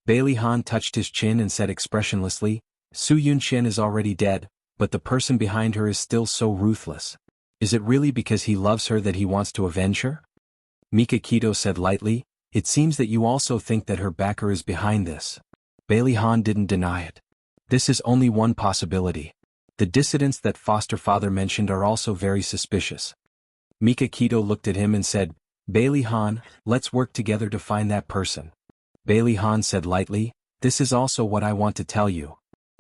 Speaker 1: Bailey Han touched his chin and said expressionlessly, Su Yunqian is already dead, but the person behind her is still so ruthless. Is it really because he loves her that he wants to avenge her? Mika Kito said lightly, It seems that you also think that her backer is behind this. Bailey Han didn't deny it. This is only one possibility. The dissidents that foster father mentioned are also very suspicious. Mika Kito looked at him and said, Bailey Han, let's work together to find that person. Bailey Han said lightly, This is also what I want to tell you.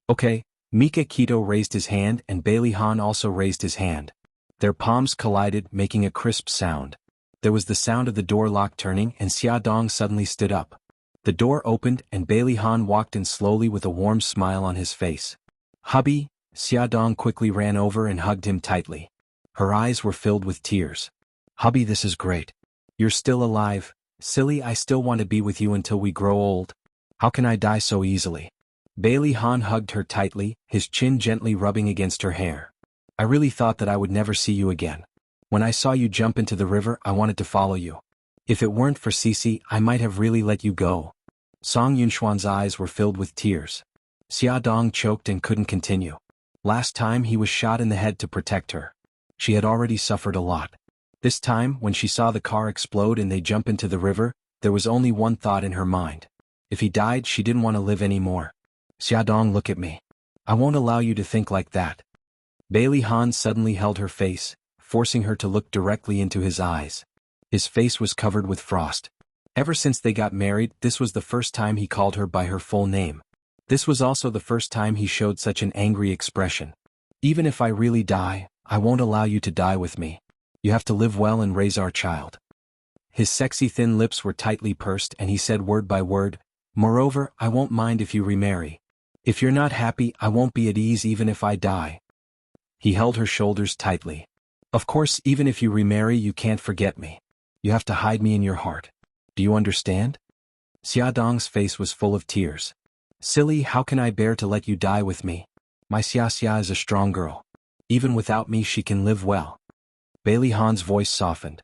Speaker 1: Okay. Mika Kito raised his hand and Bailey Han also raised his hand. Their palms collided, making a crisp sound. There was the sound of the door lock turning and Xia Dong suddenly stood up. The door opened and Bailey Han walked in slowly with a warm smile on his face. Hubby, Xia Dong quickly ran over and hugged him tightly. Her eyes were filled with tears. Hubby, this is great. You're still alive. Silly, I still want to be with you until we grow old. How can I die so easily? Bailey Han hugged her tightly, his chin gently rubbing against her hair. I really thought that I would never see you again. When I saw you jump into the river, I wanted to follow you. If it weren't for Cece, I might have really let you go. Song Yunxuan's eyes were filled with tears. Xia Dong choked and couldn't continue. Last time he was shot in the head to protect her. She had already suffered a lot. This time, when she saw the car explode and they jump into the river, there was only one thought in her mind. If he died, she didn't want to live anymore. Xia Dong, look at me. I won't allow you to think like that. Bailey Han suddenly held her face, forcing her to look directly into his eyes. His face was covered with frost. Ever since they got married, this was the first time he called her by her full name. This was also the first time he showed such an angry expression. Even if I really die, I won't allow you to die with me. You have to live well and raise our child. His sexy thin lips were tightly pursed and he said word by word, moreover, I won't mind if you remarry. If you're not happy, I won't be at ease even if I die. He held her shoulders tightly. Of course, even if you remarry, you can't forget me. You have to hide me in your heart. Do you understand? Xia Dong's face was full of tears. Silly, how can I bear to let you die with me? My Xia is a strong girl. Even without me, she can live well. Bailey Han's voice softened.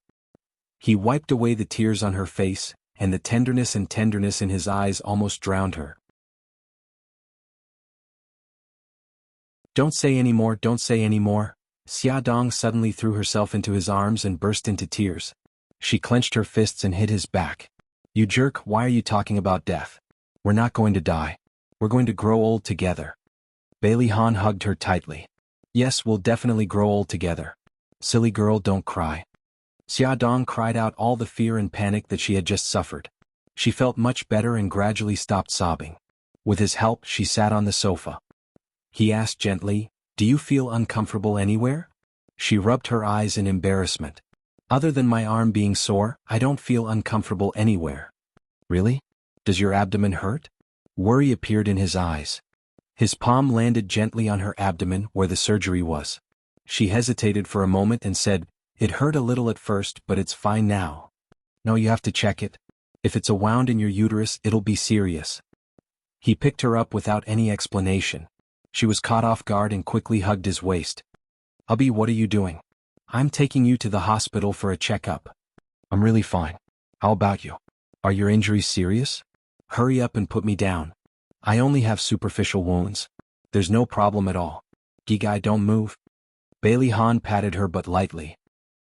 Speaker 1: He wiped away the tears on her face, and the tenderness in his eyes almost drowned her. Don't say any more, don't say any more. Xia Dong suddenly threw herself into his arms and burst into tears. She clenched her fists and hit his back. You jerk, why are you talking about death? We're not going to die. We're going to grow old together. Bailey Han hugged her tightly. Yes, we'll definitely grow old together. Silly girl, don't cry. Xia Dong cried out all the fear and panic that she had just suffered. She felt much better and gradually stopped sobbing. With his help, she sat on the sofa. He asked gently, do you feel uncomfortable anywhere? She rubbed her eyes in embarrassment. Other than my arm being sore, I don't feel uncomfortable anywhere. Really? Does your abdomen hurt? Worry appeared in his eyes. His palm landed gently on her abdomen where the surgery was. She hesitated for a moment and said, it hurt a little at first, but it's fine now. No, you have to check it. If it's a wound in your uterus, it'll be serious. He picked her up without any explanation. She was caught off guard and quickly hugged his waist. Hubby, what are you doing? I'm taking you to the hospital for a checkup. I'm really fine. How about you? Are your injuries serious? Hurry up and put me down. I only have superficial wounds. There's no problem at all. Gigai, don't move. Bailey Han patted her but lightly.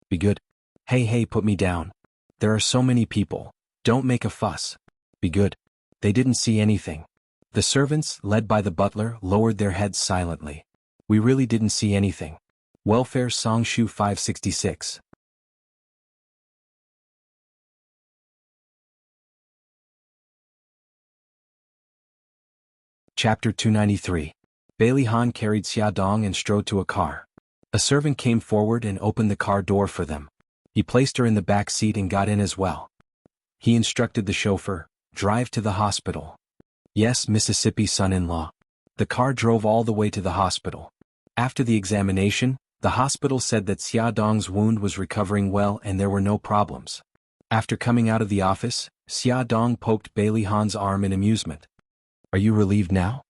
Speaker 1: Be good. Hey, put me down. There are so many people. Don't make a fuss. Be good. They didn't see anything. The servants, led by the butler, lowered their heads silently. We really didn't see anything. Welfare Songshu 566. Chapter 293. Bailey Han carried Xia Dong and strode to a car. A servant came forward and opened the car door for them. He placed her in the back seat and got in as well. He instructed the chauffeur, drive to the hospital. Yes, Mississippi son-in-law. The car drove all the way to the hospital. After the examination, the hospital said that Xia Dong's wound was recovering well and there were no problems. After coming out of the office, Xia Dong poked Bailey Han's arm in amusement. Are you relieved now?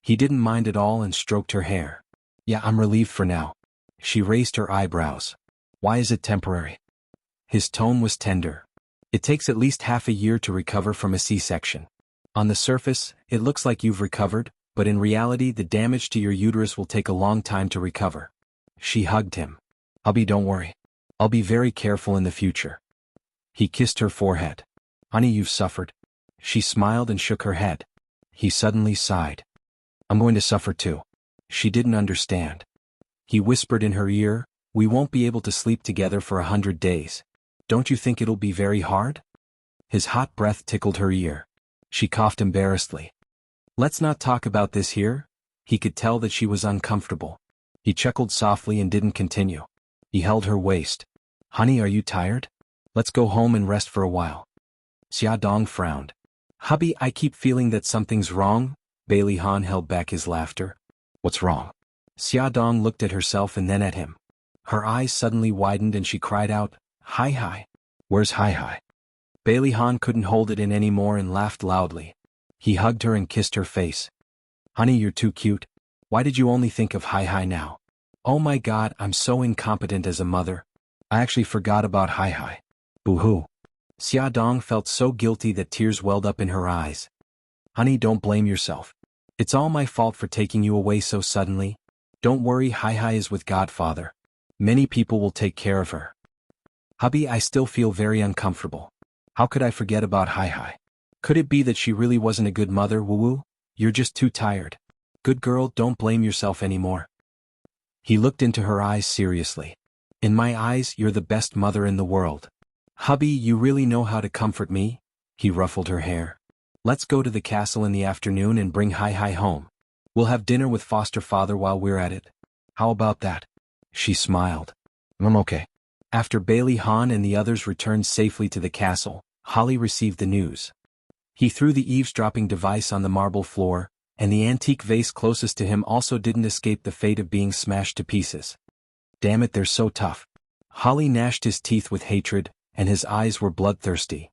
Speaker 1: He didn't mind at all and stroked her hair. Yeah, I'm relieved for now. She raised her eyebrows. Why is it temporary? His tone was tender. It takes at least half a year to recover from a C-section. On the surface, it looks like you've recovered, but in reality the damage to your uterus will take a long time to recover. She hugged him. Hubby, don't worry. I'll be very careful in the future. He kissed her forehead. Honey, you've suffered. She smiled and shook her head. He suddenly sighed. I'm going to suffer too. She didn't understand. He whispered in her ear, we won't be able to sleep together for 100 days. Don't you think it'll be very hard? His hot breath tickled her ear. She coughed embarrassedly. Let's not talk about this here. He could tell that she was uncomfortable. He chuckled softly and didn't continue. He held her waist. Honey, are you tired? Let's go home and rest for a while. Xia Dong frowned. Hubby, I keep feeling that something's wrong. Bailey Han held back his laughter. What's wrong? Xia Dong looked at herself and then at him. Her eyes suddenly widened and she cried out, Hi. Where's Hi? Bailey Han couldn't hold it in anymore and laughed loudly. He hugged her and kissed her face. Honey, you're too cute. Why did you only think of Hi now? Oh my god, I'm so incompetent as a mother. I actually forgot about Hai Hai. Boo-hoo. Xia Dong felt so guilty that tears welled up in her eyes. Honey, don't blame yourself. It's all my fault for taking you away so suddenly. Don't worry, Hai Hai is with Godfather. Many people will take care of her. Hubby, I still feel very uncomfortable. How could I forget about Hai Hai? Could it be that she really wasn't a good mother, Woo-woo? You're just too tired. Good girl, don't blame yourself anymore. He looked into her eyes seriously. In my eyes, you're the best mother in the world. Hubby, you really know how to comfort me? He ruffled her hair. Let's go to the castle in the afternoon and bring Hai Hai home. We'll have dinner with foster father while we're at it. How about that? She smiled. I'm okay. After Bailey Han and the others returned safely to the castle, Holly received the news. He threw the eavesdropping device on the marble floor, and the antique vase closest to him also didn't escape the fate of being smashed to pieces. Damn it, they're so tough. Holly gnashed his teeth with hatred, and his eyes were bloodthirsty.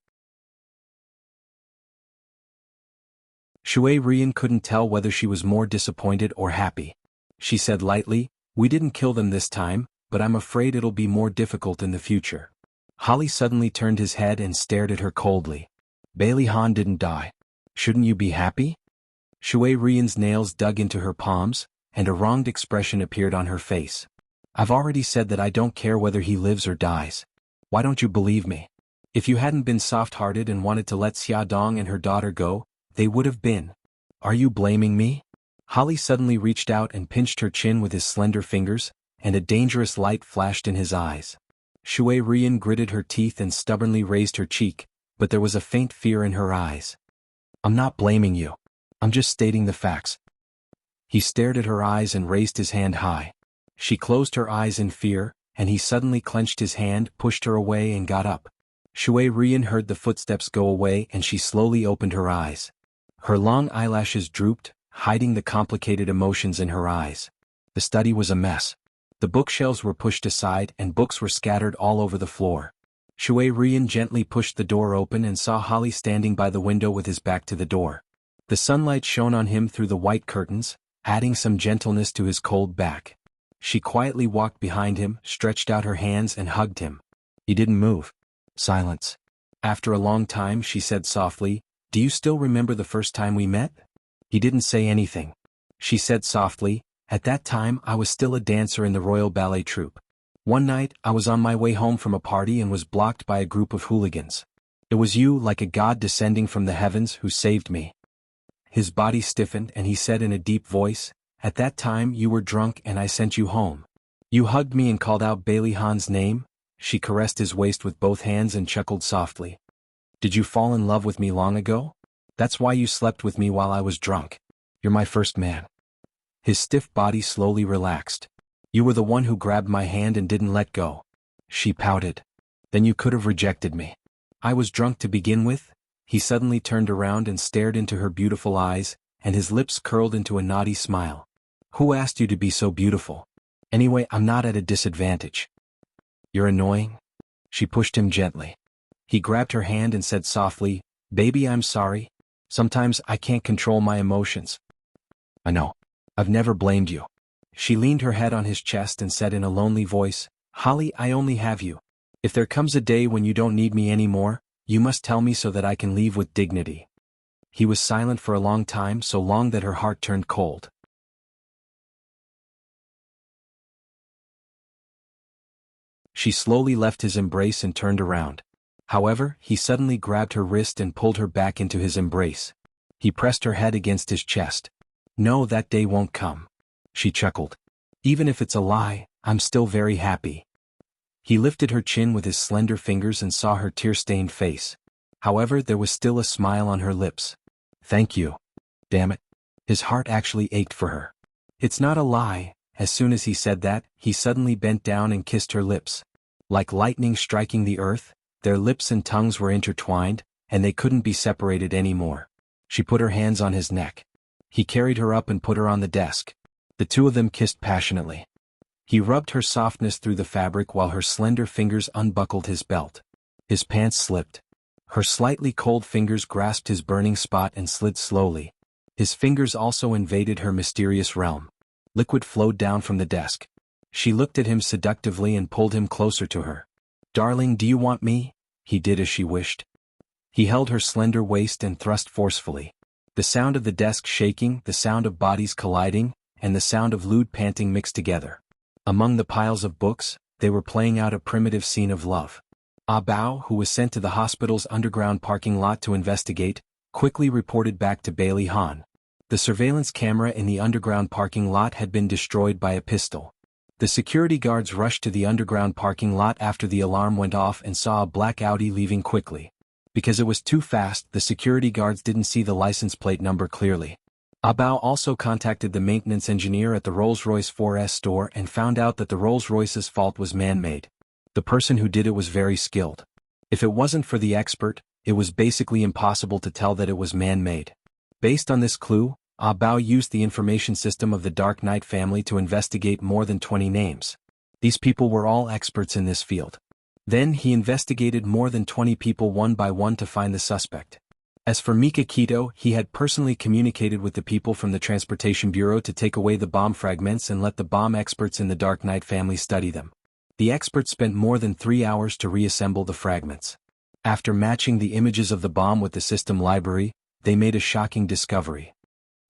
Speaker 1: Shui Rian couldn't tell whether she was more disappointed or happy. She said lightly, "We didn't kill them this time, but I'm afraid it'll be more difficult in the future." Holly suddenly turned his head and stared at her coldly. Bailey Han didn't die. Shouldn't you be happy? Shui Rian's nails dug into her palms, and a wronged expression appeared on her face. I've already said that I don't care whether he lives or dies. Why don't you believe me? If you hadn't been soft-hearted and wanted to let Xia Dong and her daughter go, they would have been. Are you blaming me? Holly suddenly reached out and pinched her chin with his slender fingers, and a dangerous light flashed in his eyes. Shui Rian gritted her teeth and stubbornly raised her cheek, but there was a faint fear in her eyes. I'm not blaming you. I'm just stating the facts. He stared at her eyes and raised his hand high. She closed her eyes in fear, and he suddenly clenched his hand, pushed her away and got up. Shui Rian heard the footsteps go away and she slowly opened her eyes. Her long eyelashes drooped, hiding the complicated emotions in her eyes. The study was a mess. The bookshelves were pushed aside and books were scattered all over the floor. Shui Rian gently pushed the door open and saw Holly standing by the window with his back to the door. The sunlight shone on him through the white curtains, adding some gentleness to his cold back. She quietly walked behind him, stretched out her hands and hugged him. He didn't move. Silence. After a long time she said softly, "Do you still remember the first time we met?" He didn't say anything. She said softly, "At that time I was still a dancer in the Royal Ballet Troupe. One night I was on my way home from a party and was blocked by a group of hooligans. It was you, like a god descending from the heavens, who saved me." His body stiffened and he said in a deep voice, "At that time you were drunk and I sent you home. You hugged me and called out Bailey Han's name." She caressed his waist with both hands and chuckled softly. "Did you fall in love with me long ago? That's why you slept with me while I was drunk. You're my first man." His stiff body slowly relaxed. "You were the one who grabbed my hand and didn't let go." She pouted. "Then you could have rejected me. I was drunk to begin with." He suddenly turned around and stared into her beautiful eyes, and his lips curled into a naughty smile. "Who asked you to be so beautiful? Anyway, I'm not at a disadvantage." "You're annoying." She pushed him gently. He grabbed her hand and said softly, "Baby, I'm sorry. Sometimes I can't control my emotions." "I know. I've never blamed you." She leaned her head on his chest and said in a lonely voice, "Holly, I only have you. If there comes a day when you don't need me anymore, you must tell me so that I can leave with dignity." He was silent for a long time, so long that her heart turned cold. She slowly left his embrace and turned around. However, he suddenly grabbed her wrist and pulled her back into his embrace. He pressed her head against his chest. "No, that day won't come." She chuckled. "Even if it's a lie, I'm still very happy." He lifted her chin with his slender fingers and saw her tear-stained face. However, there was still a smile on her lips. "Thank you." Damn it. His heart actually ached for her. "It's not a lie." As soon as he said that, he suddenly bent down and kissed her lips. Like lightning striking the earth, their lips and tongues were intertwined, and they couldn't be separated anymore. She put her hands on his neck. He carried her up and put her on the desk. The two of them kissed passionately. He rubbed her softness through the fabric while her slender fingers unbuckled his belt. His pants slipped. Her slightly cold fingers grasped his burning spot and slid slowly. His fingers also invaded her mysterious realm. Liquid flowed down from the desk. She looked at him seductively and pulled him closer to her. "Darling, do you want me?" He did as she wished. He held her slender waist and thrust forcefully. The sound of the desk shaking, the sound of bodies colliding, and the sound of lewd panting mixed together. Among the piles of books, they were playing out a primitive scene of love. Ah Bao, who was sent to the hospital's underground parking lot to investigate, quickly reported back to Bailey Han. The surveillance camera in the underground parking lot had been destroyed by a pistol. The security guards rushed to the underground parking lot after the alarm went off and saw a black Audi leaving quickly. Because it was too fast, the security guards didn't see the license plate number clearly. Ah Bao also contacted the maintenance engineer at the Rolls-Royce 4S store and found out that the Rolls-Royce's fault was man-made. The person who did it was very skilled. If it wasn't for the expert, it was basically impossible to tell that it was man-made. Based on this clue, Ah Bao used the information system of the Dark Knight family to investigate more than 20 names. These people were all experts in this field. Then he investigated more than 20 people one by one to find the suspect. As for Mika Kito, he had personally communicated with the people from the Transportation Bureau to take away the bomb fragments and let the bomb experts in the Dark Knight family study them. The experts spent more than 3 hours to reassemble the fragments. After matching the images of the bomb with the system library, they made a shocking discovery.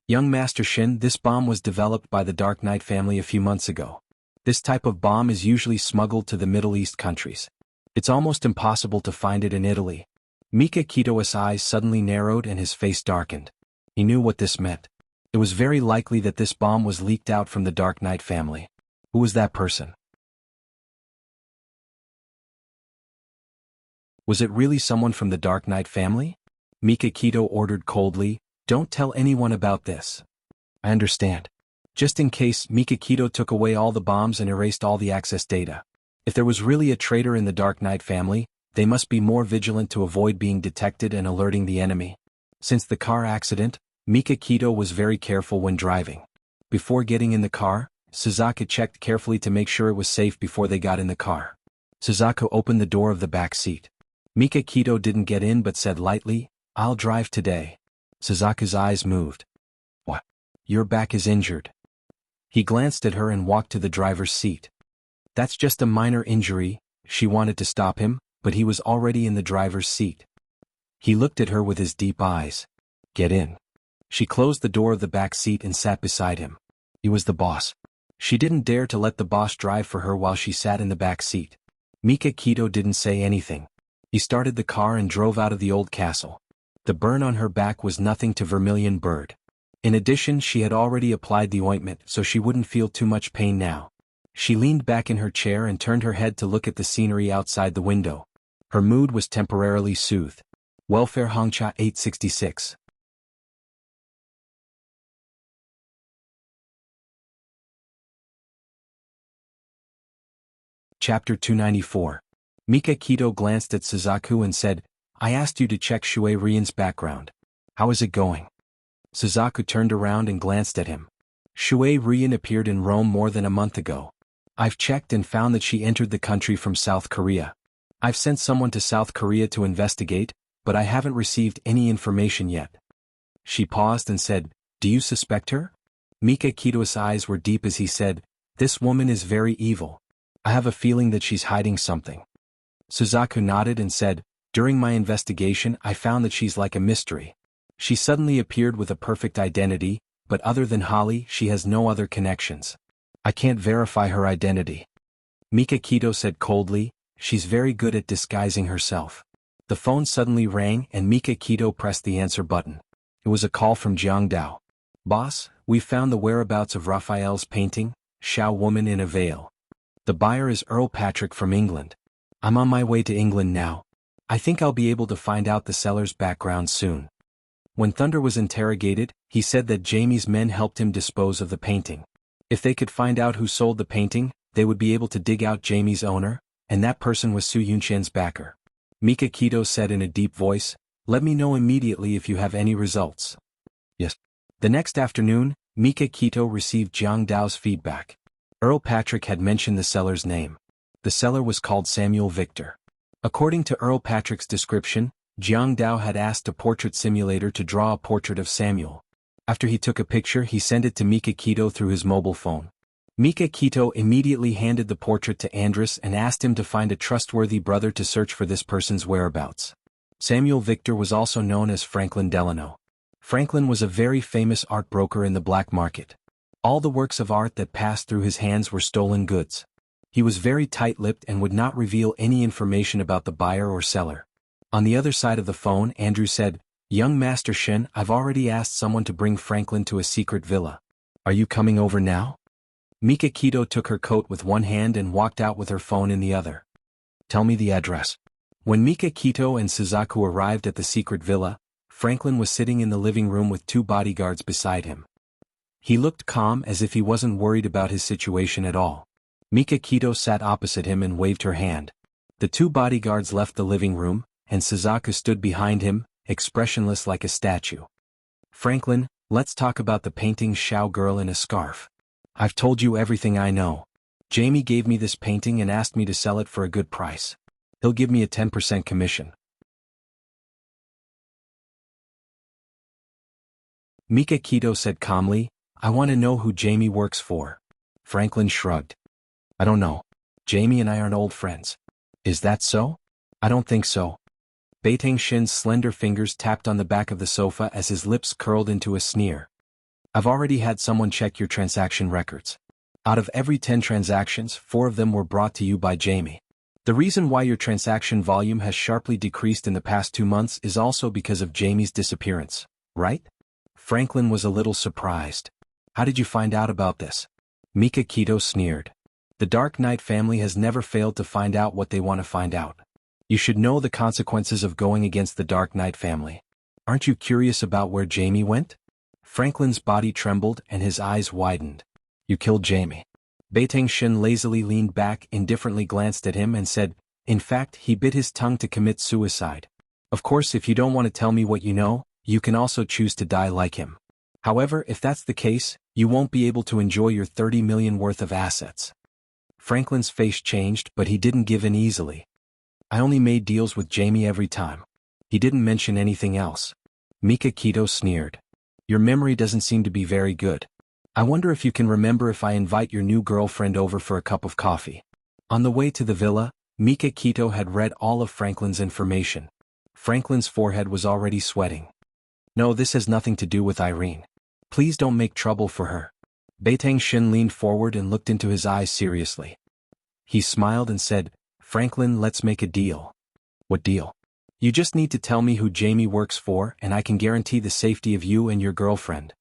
Speaker 1: Young Master Shin, this bomb was developed by the Dark Knight family a few months ago. This type of bomb is usually smuggled to the Middle East countries. It's almost impossible to find it in Italy. Mika Kito's eyes suddenly narrowed and his face darkened. He knew what this meant. It was very likely that this bomb was leaked out from the Dark Knight family. Who was that person? Was it really someone from the Dark Knight family? Mika Kito ordered coldly, "Don't tell anyone about this." "I understand." Just in case, Mika Kito took away all the bombs and erased all the access data. If there was really a traitor in the Dark Knight family, they must be more vigilant to avoid being detected and alerting the enemy. Since the car accident, Mika Kito was very careful when driving. Before getting in the car, Suzaku checked carefully to make sure it was safe before they got in the car. Suzaku opened the door of the back seat. Mika Kito didn't get in but said lightly, "I'll drive today." Suzaku's eyes moved. "What? Your back is injured." He glanced at her and walked to the driver's seat. "That's just a minor injury." She wanted to stop him, but he was already in the driver's seat. He looked at her with his deep eyes. "Get in." She closed the door of the back seat and sat beside him. He was the boss. She didn't dare to let the boss drive for her while she sat in the back seat. Mika Kito didn't say anything. He started the car and drove out of the old castle. The burn on her back was nothing to Vermilion Bird. In addition, she had already applied the ointment, so she wouldn't feel too much pain now. She leaned back in her chair and turned her head to look at the scenery outside the window. Her mood was temporarily soothed. Welfare Hongcha 866. Chapter 294. Mika Kito glanced at Suzaku and said, "I asked you to check Shui Rian's background. How is it going?" Suzaku turned around and glanced at him. "Shui Rian appeared in Rome more than a month ago. I've checked and found that she entered the country from South Korea. I've sent someone to South Korea to investigate, but I haven't received any information yet." She paused and said, "Do you suspect her?" Mika Kito's eyes were deep as he said, "This woman is very evil. I have a feeling that she's hiding something." Suzaku nodded and said, "During my investigation I found that she's like a mystery. She suddenly appeared with a perfect identity, but other than Holly she has no other connections. I can't verify her identity." Mika Kito said coldly, "She's very good at disguising herself." The phone suddenly rang and Mika Kito pressed the answer button. It was a call from Jianghu. "Boss, we found the whereabouts of Raphael's painting, Shao Woman in a Veil. The buyer is Earl Patrick from England. I'm on my way to England now. I think I'll be able to find out the seller's background soon." When Thunder was interrogated, he said that Jamie's men helped him dispose of the painting. If they could find out who sold the painting, they would be able to dig out Jamie's owner, and that person was Su Yunshan's backer. Mika Kito said in a deep voice, "Let me know immediately if you have any results." "Yes." The next afternoon, Mika Kito received Jiang Dao's feedback. Earl Patrick had mentioned the seller's name. The seller was called Samuel Victor. According to Earl Patrick's description, Jiang Dao had asked a portrait simulator to draw a portrait of Samuel. After he took a picture, he sent it to Mika Kito through his mobile phone. Mika Kito immediately handed the portrait to Andrus and asked him to find a trustworthy brother to search for this person's whereabouts. Samuel Victor was also known as Franklin Delano. Franklin was a very famous art broker in the black market. All the works of art that passed through his hands were stolen goods. He was very tight-lipped and would not reveal any information about the buyer or seller. On the other side of the phone, Andrew said, "Young Master Shin, I've already asked someone to bring Franklin to a secret villa. Are you coming over now?" Mika Kito took her coat with one hand and walked out with her phone in the other. "Tell me the address." When Mika Kito and Suzaku arrived at the secret villa, Franklin was sitting in the living room with 2 bodyguards beside him. He looked calm, as if he wasn't worried about his situation at all. Mika Kito sat opposite him and waved her hand. The 2 bodyguards left the living room, and Suzaku stood behind him, expressionless like a statue. "Franklin, let's talk about the painting Shao Girl in a Scarf. I've told you everything I know. Jamie gave me this painting and asked me to sell it for a good price. He'll give me a 10% commission." Mika Kito said calmly, "I want to know who Jamie works for." Franklin shrugged. "I don't know. Jamie and I aren't old friends." "Is that so?" "I don't think so." Beiteng Shin's slender fingers tapped on the back of the sofa as his lips curled into a sneer. "I've already had someone check your transaction records. Out of every 10 transactions, 4 of them were brought to you by Jamie. The reason why your transaction volume has sharply decreased in the past 2 months is also because of Jamie's disappearance, right?" Franklin was a little surprised. "How did you find out about this?" Mika Kito sneered. "The Dark Knight family has never failed to find out what they want to find out. You should know the consequences of going against the Dark Knight family. Aren't you curious about where Jamie went?" Franklin's body trembled and his eyes widened. "You killed Jamie." Beiteng Shin lazily leaned back, indifferently glanced at him and said, "In fact, he bit his tongue to commit suicide. Of course, if you don't want to tell me what you know, you can also choose to die like him. However, if that's the case, you won't be able to enjoy your 30 million worth of assets." Franklin's face changed, but he didn't give in easily. "I only made deals with Jamie every time. He didn't mention anything else." Mika Kito sneered. "Your memory doesn't seem to be very good. I wonder if you can remember if I invite your new girlfriend over for a cup of coffee." On the way to the villa, Mika Kito had read all of Franklin's information. Franklin's forehead was already sweating. "No, this has nothing to do with Irene. Please don't make trouble for her." Beiteng Shin leaned forward and looked into his eyes seriously. He smiled and said, "Franklin, let's make a deal." "What deal?" "You just need to tell me who Jamie works for and I can guarantee the safety of you and your girlfriend."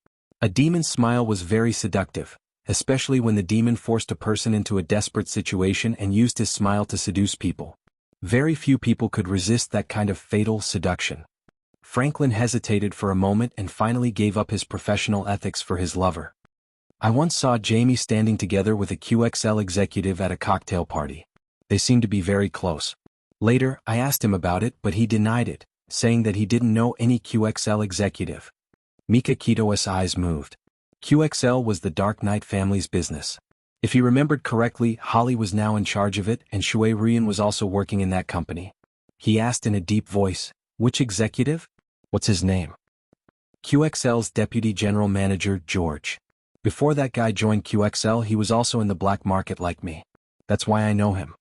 Speaker 1: A demon's smile was very seductive, especially when the demon forced a person into a desperate situation and used his smile to seduce people. Very few people could resist that kind of fatal seduction. Franklin hesitated for a moment and finally gave up his professional ethics for his lover. "I once saw Jamie standing together with a QXL executive at a cocktail party. They seemed to be very close. Later, I asked him about it, but he denied it, saying that he didn't know any QXL executive." Mika Kito's eyes moved. QXL was the Dark Knight family's business. If he remembered correctly, Holly was now in charge of it and Shui Rian was also working in that company. He asked in a deep voice, "Which executive?" "What's his name?" "QXL's Deputy General Manager, George. Before that guy joined QXL, he was also in the black market like me. That's why I know him."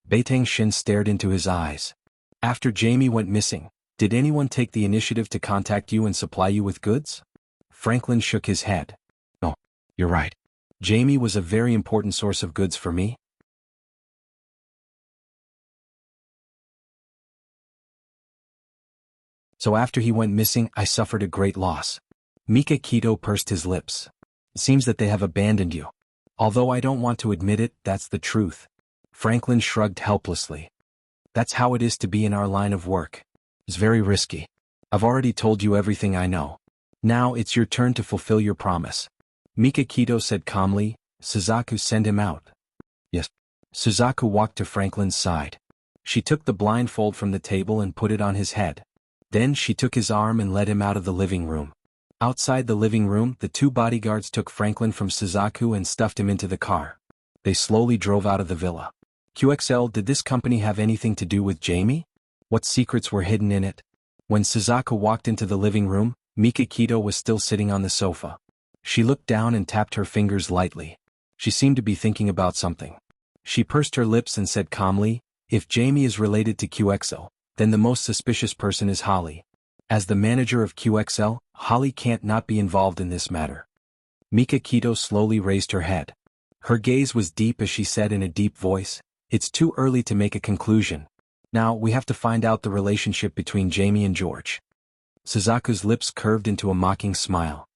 Speaker 1: Beiteng Shin stared into his eyes. "After Jamie went missing, did anyone take the initiative to contact you and supply you with goods?" Franklin shook his head. "No, you're right. Jamie was a very important source of goods for me. So after he went missing, I suffered a great loss." Mika Kito pursed his lips. "It seems that they have abandoned you. Although I don't want to admit it, that's the truth." Franklin shrugged helplessly. "That's how it is to be in our line of work. It's very risky. I've already told you everything I know. Now it's your turn to fulfill your promise." Mika Kito said calmly, "Suzaku, send him out." "Yes." Suzaku walked to Franklin's side. She took the blindfold from the table and put it on his head. Then she took his arm and led him out of the living room. Outside the living room, the 2 bodyguards took Franklin from Suzaku and stuffed him into the car. They slowly drove out of the villa. QXL, did this company have anything to do with Jamie? What secrets were hidden in it? When Suzaku walked into the living room, Mika Kito was still sitting on the sofa. She looked down and tapped her fingers lightly. She seemed to be thinking about something. She pursed her lips and said calmly, "If Jamie is related to QXL, then the most suspicious person is Holly. As the manager of QXL, Holly can't not be involved in this matter." Mika Kito slowly raised her head. Her gaze was deep as she said in a deep voice, "It's too early to make a conclusion. Now we have to find out the relationship between Jamie and George." Suzaku's lips curved into a mocking smile.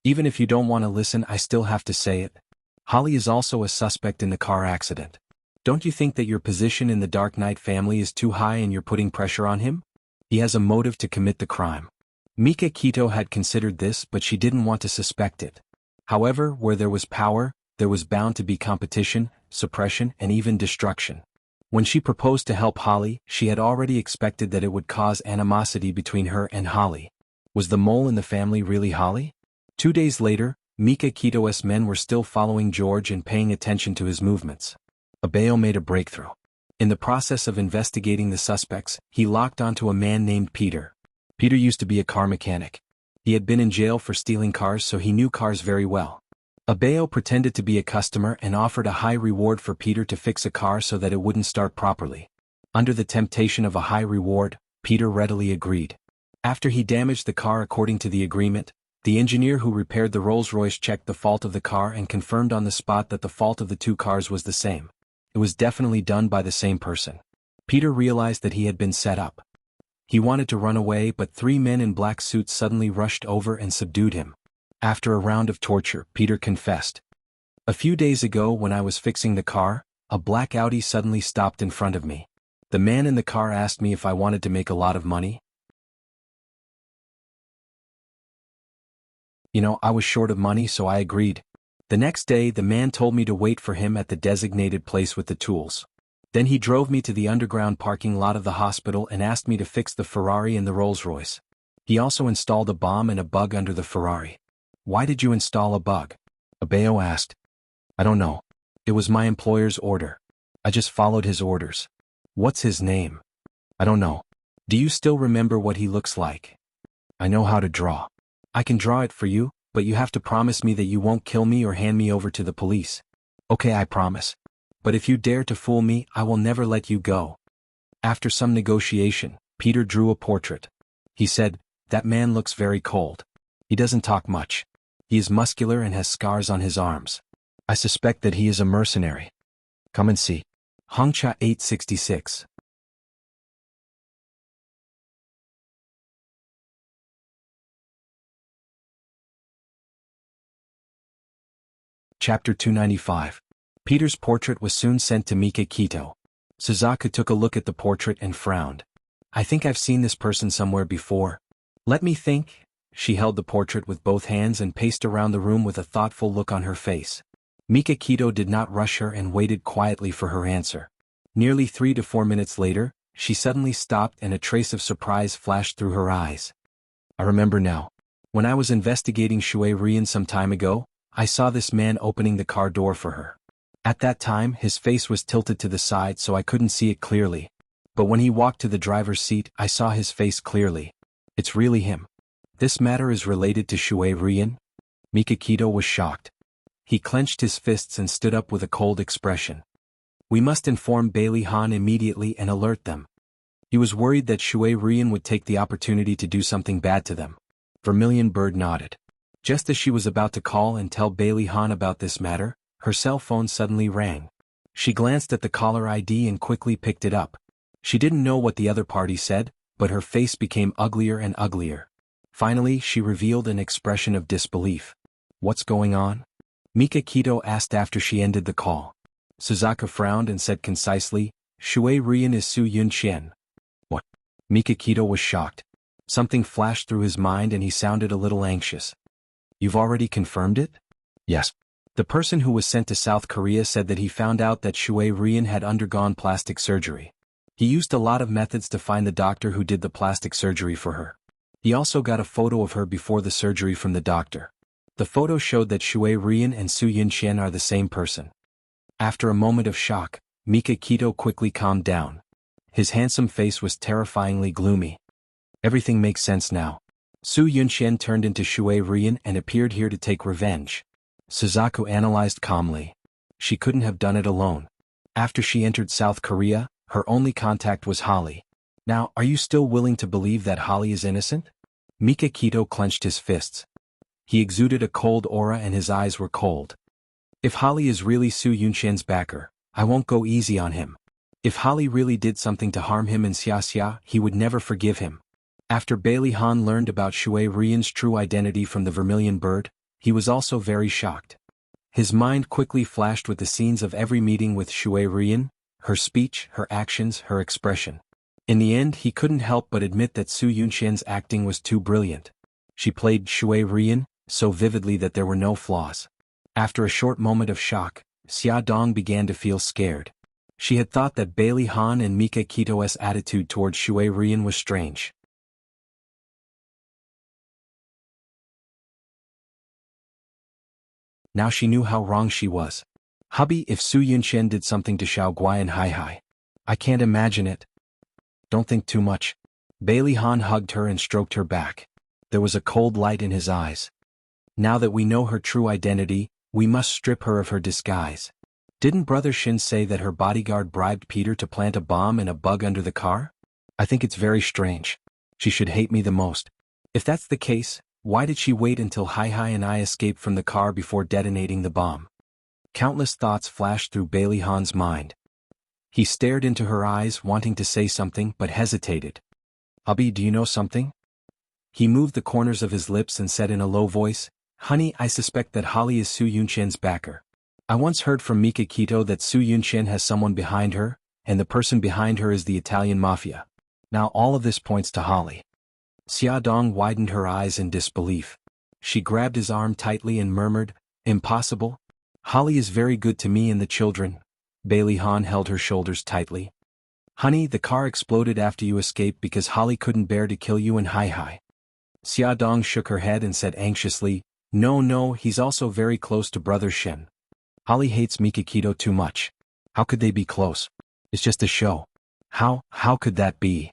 Speaker 1: "Even if you don't want to listen, I still have to say it. Holly is also a suspect in the car accident. Don't you think that your position in the Dark Knight family is too high and you're putting pressure on him? He has a motive to commit the crime." Mika Kito had considered this, but she didn't want to suspect it. However, where there was power, there was bound to be competition, suppression, and even destruction. When she proposed to help Holly, she had already expected that it would cause animosity between her and Holly. Was the mole in the family really Holly? 2 days later, Mika Kito's men were still following George and paying attention to his movements. Abeo made a breakthrough. In the process of investigating the suspects, he locked onto a man named Peter. Peter used to be a car mechanic. He had been in jail for stealing cars, so he knew cars very well. Abeo pretended to be a customer and offered a high reward for Peter to fix a car so that it wouldn't start properly. Under the temptation of a high reward, Peter readily agreed. After he damaged the car according to the agreement, the engineer who repaired the Rolls-Royce checked the fault of the car and confirmed on the spot that the fault of the two cars was the same. It was definitely done by the same person. Peter realized that he had been set up. He wanted to run away, but 3 men in black suits suddenly rushed over and subdued him. After a round of torture, Peter confessed. "A few days ago when I was fixing the car, a black Audi suddenly stopped in front of me. The man in the car asked me if I wanted to make a lot of money. I was short of money, so I agreed. The next day the man told me to wait for him at the designated place with the tools. Then he drove me to the underground parking lot of the hospital and asked me to fix the Ferrari and the Rolls-Royce. He also installed a bomb and a bug under the Ferrari." "Why did you install a bug?" Abeo asked. "I don't know. It was my employer's order. I just followed his orders." "What's his name?" "I don't know." "Do you still remember what he looks like?" "I know how to draw." "I can draw it for you, but you have to promise me that you won't kill me or hand me over to the police." "Okay, I promise. But if you dare to fool me, I will never let you go." After some negotiation, Peter drew a portrait. He said, "That man looks very cold. He doesn't talk much. He is muscular and has scars on his arms. I suspect that he is a mercenary. Come and see." Hongcha 866. Chapter 295. Peter's portrait was soon sent to Mika Kito. Suzaku took a look at the portrait and frowned. "I think I've seen this person somewhere before. Let me think." She held the portrait with both hands and paced around the room with a thoughtful look on her face. Mika Kito did not rush her and waited quietly for her answer. Nearly 3 to 4 minutes later, she suddenly stopped and a trace of surprise flashed through her eyes. "I remember now. When I was investigating Shui Rian some time ago, I saw this man opening the car door for her. At that time, his face was tilted to the side so I couldn't see it clearly. But when he walked to the driver's seat, I saw his face clearly. It's really him." "This matter is related to Shui Rian?" Mika Kito was shocked. He clenched his fists and stood up with a cold expression. "We must inform Bailey Han immediately and alert them." He was worried that Shui Rian would take the opportunity to do something bad to them. Vermilion Bird nodded. Just as she was about to call and tell Bailey Han about this matter, her cell phone suddenly rang. She glanced at the caller ID and quickly picked it up. She didn't know what the other party said, but her face became uglier and uglier. Finally, she revealed an expression of disbelief. "What's going on?" Mika Kito asked after she ended the call. Suzaku frowned and said concisely, "Shui Rian is Su Yunqian." "What?" Mika Kito was shocked. Something flashed through his mind and he sounded a little anxious. "You've already confirmed it?" "Yes." The person who was sent to South Korea said that he found out that Shui Rian had undergone plastic surgery. He used a lot of methods to find the doctor who did the plastic surgery for her. He also got a photo of her before the surgery from the doctor. The photo showed that Shui Rian and Su Yunqian are the same person. After a moment of shock, Mika Kito quickly calmed down. His handsome face was terrifyingly gloomy. "Everything makes sense now. Su Yunqian turned into Shui Rian and appeared here to take revenge." Suzaku analyzed calmly. She couldn't have done it alone. After she entered South Korea, her only contact was Holly. Now, are you still willing to believe that Holly is innocent? Mikakito clenched his fists. He exuded a cold aura and his eyes were cold. If Holly is really Su Yunqian's backer, I won't go easy on him. If Holly really did something to harm him in Xiaxia, he would never forgive him. After Bailey Han learned about Shui Rian's true identity from the Vermilion Bird, he was also very shocked. His mind quickly flashed with the scenes of every meeting with Shui Rian, her speech, her actions, her expression. In the end, he couldn't help but admit that Su Yunqian's acting was too brilliant. She played Shui Rian so vividly that there were no flaws. After a short moment of shock, Xia Dong began to feel scared. She had thought that Bailey Han and Mika Kito's attitude toward Shui Rian was strange. Now she knew how wrong she was. Hubby, if Su Yunqian did something to Xiao Guai and Hai Hai. I can't imagine it. Don't think too much. Bailey Han hugged her and stroked her back. There was a cold light in his eyes. Now that we know her true identity, we must strip her of her disguise. Didn't Brother Shin say that her bodyguard bribed Peter to plant a bomb and a bug under the car? I think it's very strange. She should hate me the most. If that's the case, why did she wait until Hai Hai and I escaped from the car before detonating the bomb? Countless thoughts flashed through Bailey Han's mind. He stared into her eyes, wanting to say something but hesitated. Hubby, do you know something? He moved the corners of his lips and said in a low voice, Honey, I suspect that Holly is Su Yunqian's backer. I once heard from Mika Kito that Su Yunqian has someone behind her, and the person behind her is the Italian mafia. Now all of this points to Holly. Xia Dong widened her eyes in disbelief. She grabbed his arm tightly and murmured, Impossible? Holly is very good to me and the children. Bailey Han held her shoulders tightly. Honey, the car exploded after you escaped because Holly couldn't bear to kill you and Hai Hai. Xia Dong shook her head and said anxiously, No, he's also very close to Brother Shin. Holly hates Mika Kito too much. How could they be close? It's just a show. How could that be?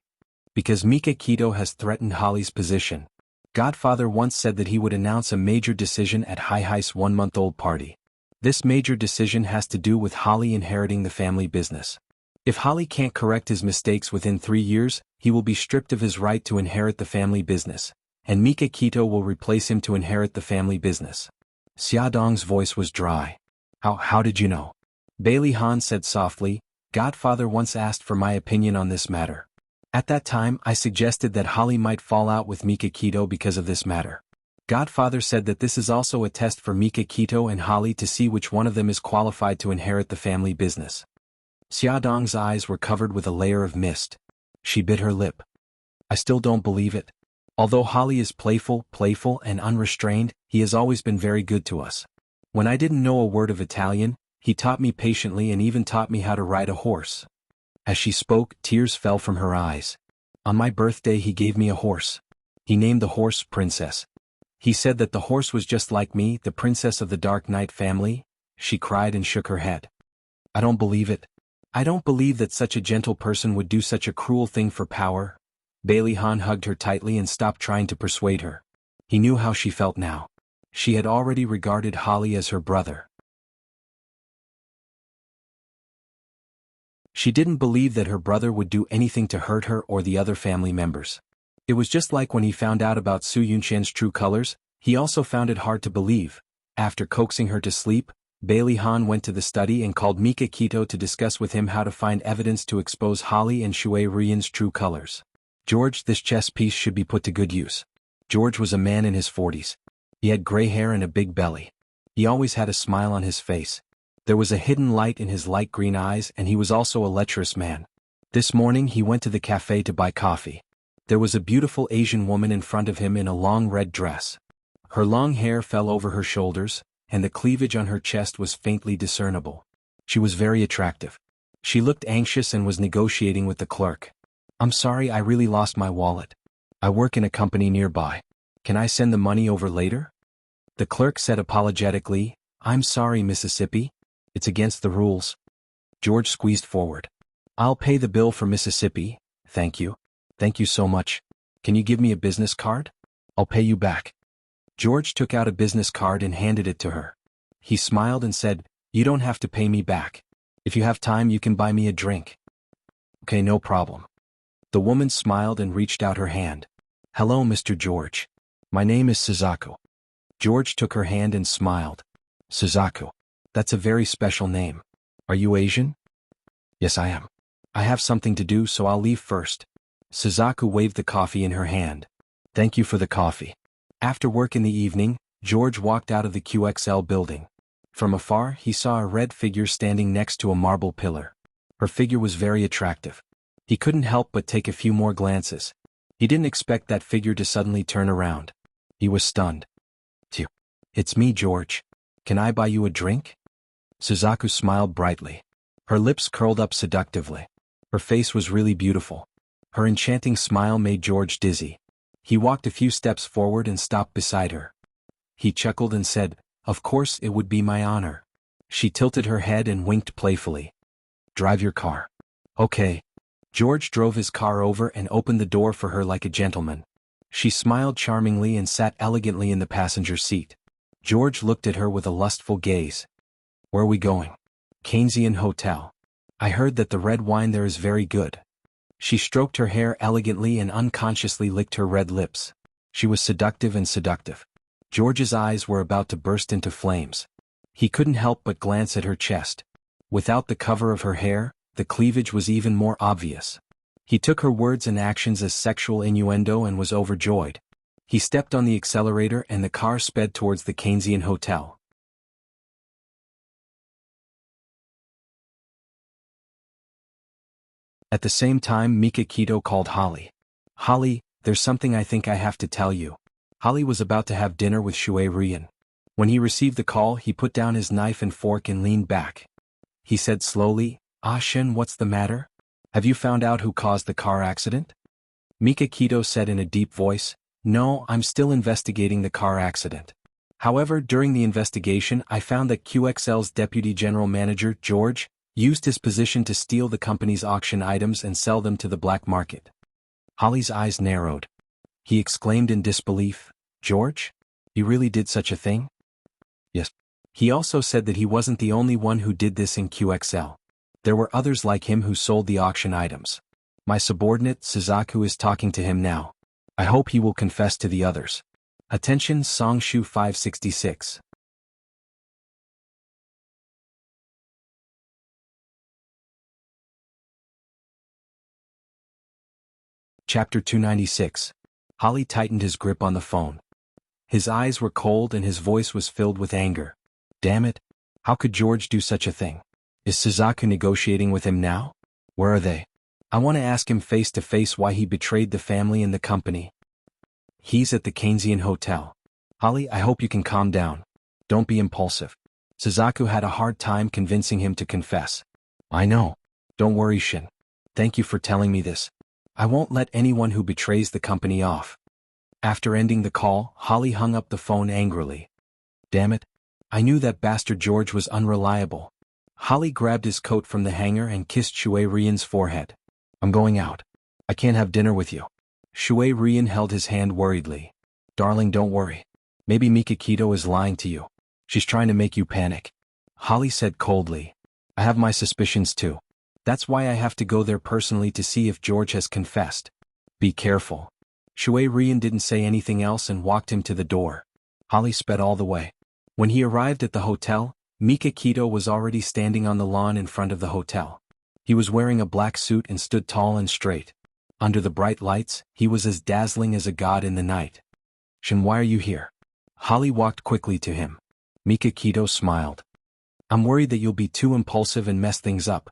Speaker 1: Because Mika Kito has threatened Holly's position. Godfather once said that he would announce a major decision at Hai Hai's 1-month-old party. This major decision has to do with Holly inheriting the family business. If Holly can't correct his mistakes within 3 years, he will be stripped of his right to inherit the family business, and Mika Kito will replace him to inherit the family business. Xia Dong's voice was dry. How did you know? Bailey Han said softly, Godfather once asked for my opinion on this matter. At that time, I suggested that Holly might fall out with Mika Kito because of this matter. Godfather said that this is also a test for Mika Kito and Holly to see which one of them is qualified to inherit the family business. Xia Dong's eyes were covered with a layer of mist. She bit her lip. I still don't believe it. Although Holly is playful and unrestrained, he has always been very good to us. When I didn't know a word of Italian, he taught me patiently and even taught me how to ride a horse. As she spoke, tears fell from her eyes. On my birthday he gave me a horse. He named the horse Princess. He said that the horse was just like me, the princess of the Dark Knight family. She cried and shook her head. I don't believe it. I don't believe that such a gentle person would do such a cruel thing for power. Bailey Han hugged her tightly and stopped trying to persuade her. He knew how she felt now. She had already regarded Holly as her brother. She didn't believe that her brother would do anything to hurt her or the other family members. It was just like when he found out about Su Yunqian's true colors, he also found it hard to believe. After coaxing her to sleep, Bailey Han went to the study and called Mika Kito to discuss with him how to find evidence to expose Holly and Shui Rian's true colors. George, this chess piece should be put to good use. George was a man in his 40s. He had gray hair and a big belly. He always had a smile on his face. There was a hidden light in his light green eyes and he was also a lecherous man. This morning he went to the cafe to buy coffee. There was a beautiful Asian woman in front of him in a long red dress. Her long hair fell over her shoulders, and the cleavage on her chest was faintly discernible. She was very attractive. She looked anxious and was negotiating with the clerk. I'm sorry, I really lost my wallet. I work in a company nearby. Can I send the money over later? The clerk said apologetically, I'm sorry, Mississippi. It's against the rules. George squeezed forward. I'll pay the bill for Mississippi, thank you. Thank you so much. Can you give me a business card? I'll pay you back. George took out a business card and handed it to her. He smiled and said, You don't have to pay me back. If you have time you can buy me a drink. Okay, no problem. The woman smiled and reached out her hand. Hello, Mr. George. My name is Suzaku. George took her hand and smiled. Suzaku. That's a very special name. Are you Asian? Yes, I am. I have something to do, so I'll leave first. Suzaku waved the coffee in her hand. Thank you for the coffee. After work in the evening, George walked out of the QXL building. From afar, he saw a red figure standing next to a marble pillar. Her figure was very attractive. He couldn't help but take a few more glances. He didn't expect that figure to suddenly turn around. He was stunned. Phew. It's me, George. Can I buy you a drink? Suzaku smiled brightly. Her lips curled up seductively. Her face was really beautiful. Her enchanting smile made George dizzy. He walked a few steps forward and stopped beside her. He chuckled and said, "Of course, it would be my honor." She tilted her head and winked playfully. "Drive your car." Okay. George drove his car over and opened the door for her like a gentleman. She smiled charmingly and sat elegantly in the passenger seat. George looked at her with a lustful gaze. Where are we going? Keynesian Hotel. I heard that the red wine there is very good. She stroked her hair elegantly and unconsciously licked her red lips. She was seductive and seductive. George's eyes were about to burst into flames. He couldn't help but glance at her chest. Without the cover of her hair, the cleavage was even more obvious. He took her words and actions as sexual innuendo and was overjoyed. He stepped on the accelerator and the car sped towards the Keynesian Hotel. At the same time, Mika Kito called Holly. Holly, there's something I think I have to tell you. Holly was about to have dinner with Shui Rian. When he received the call, he put down his knife and fork and leaned back. He said slowly, "Ah Shen, what's the matter? Have you found out who caused the car accident?" Mika Kito said in a deep voice, "No, I'm still investigating the car accident. However, during the investigation I found that QXL's Deputy General Manager, George, used his position to steal the company's auction items and sell them to the black market." Holly's eyes narrowed. He exclaimed in disbelief, "George? He really did such a thing?" "Yes." He also said that he wasn't the only one who did this in QXL. There were others like him who sold the auction items. My subordinate, Suzaku, is talking to him now. I hope he will confess to the others. Attention, Songshu 566. Chapter 296. Holly tightened his grip on the phone. His eyes were cold and his voice was filled with anger. Damn it. How could George do such a thing? Is Suzaku negotiating with him now? Where are they? I want to ask him face to face why he betrayed the family and the company. He's at the Keynesian Hotel. Holly, I hope you can calm down. Don't be impulsive. Suzaku had a hard time convincing him to confess. I know. Don't worry, Shin. Thank you for telling me this. I won't let anyone who betrays the company off. After ending the call, Holly hung up the phone angrily. Damn it. I knew that bastard George was unreliable. Holly grabbed his coat from the hanger and kissed Shui Rian's forehead. I'm going out. I can't have dinner with you. Shui Rian held his hand worriedly. Darling, don't worry. Maybe Mika Kito is lying to you. She's trying to make you panic. Holly said coldly. I have my suspicions too. That's why I have to go there personally to see if George has confessed. Be careful. Shui Rian didn't say anything else and walked him to the door. Holly sped all the way. When he arrived at the hotel, Mika Kito was already standing on the lawn in front of the hotel. He was wearing a black suit and stood tall and straight. Under the bright lights, he was as dazzling as a god in the night. Shin, why are you here? Holly walked quickly to him. Mika Kito smiled. I'm worried that you'll be too impulsive and mess things up.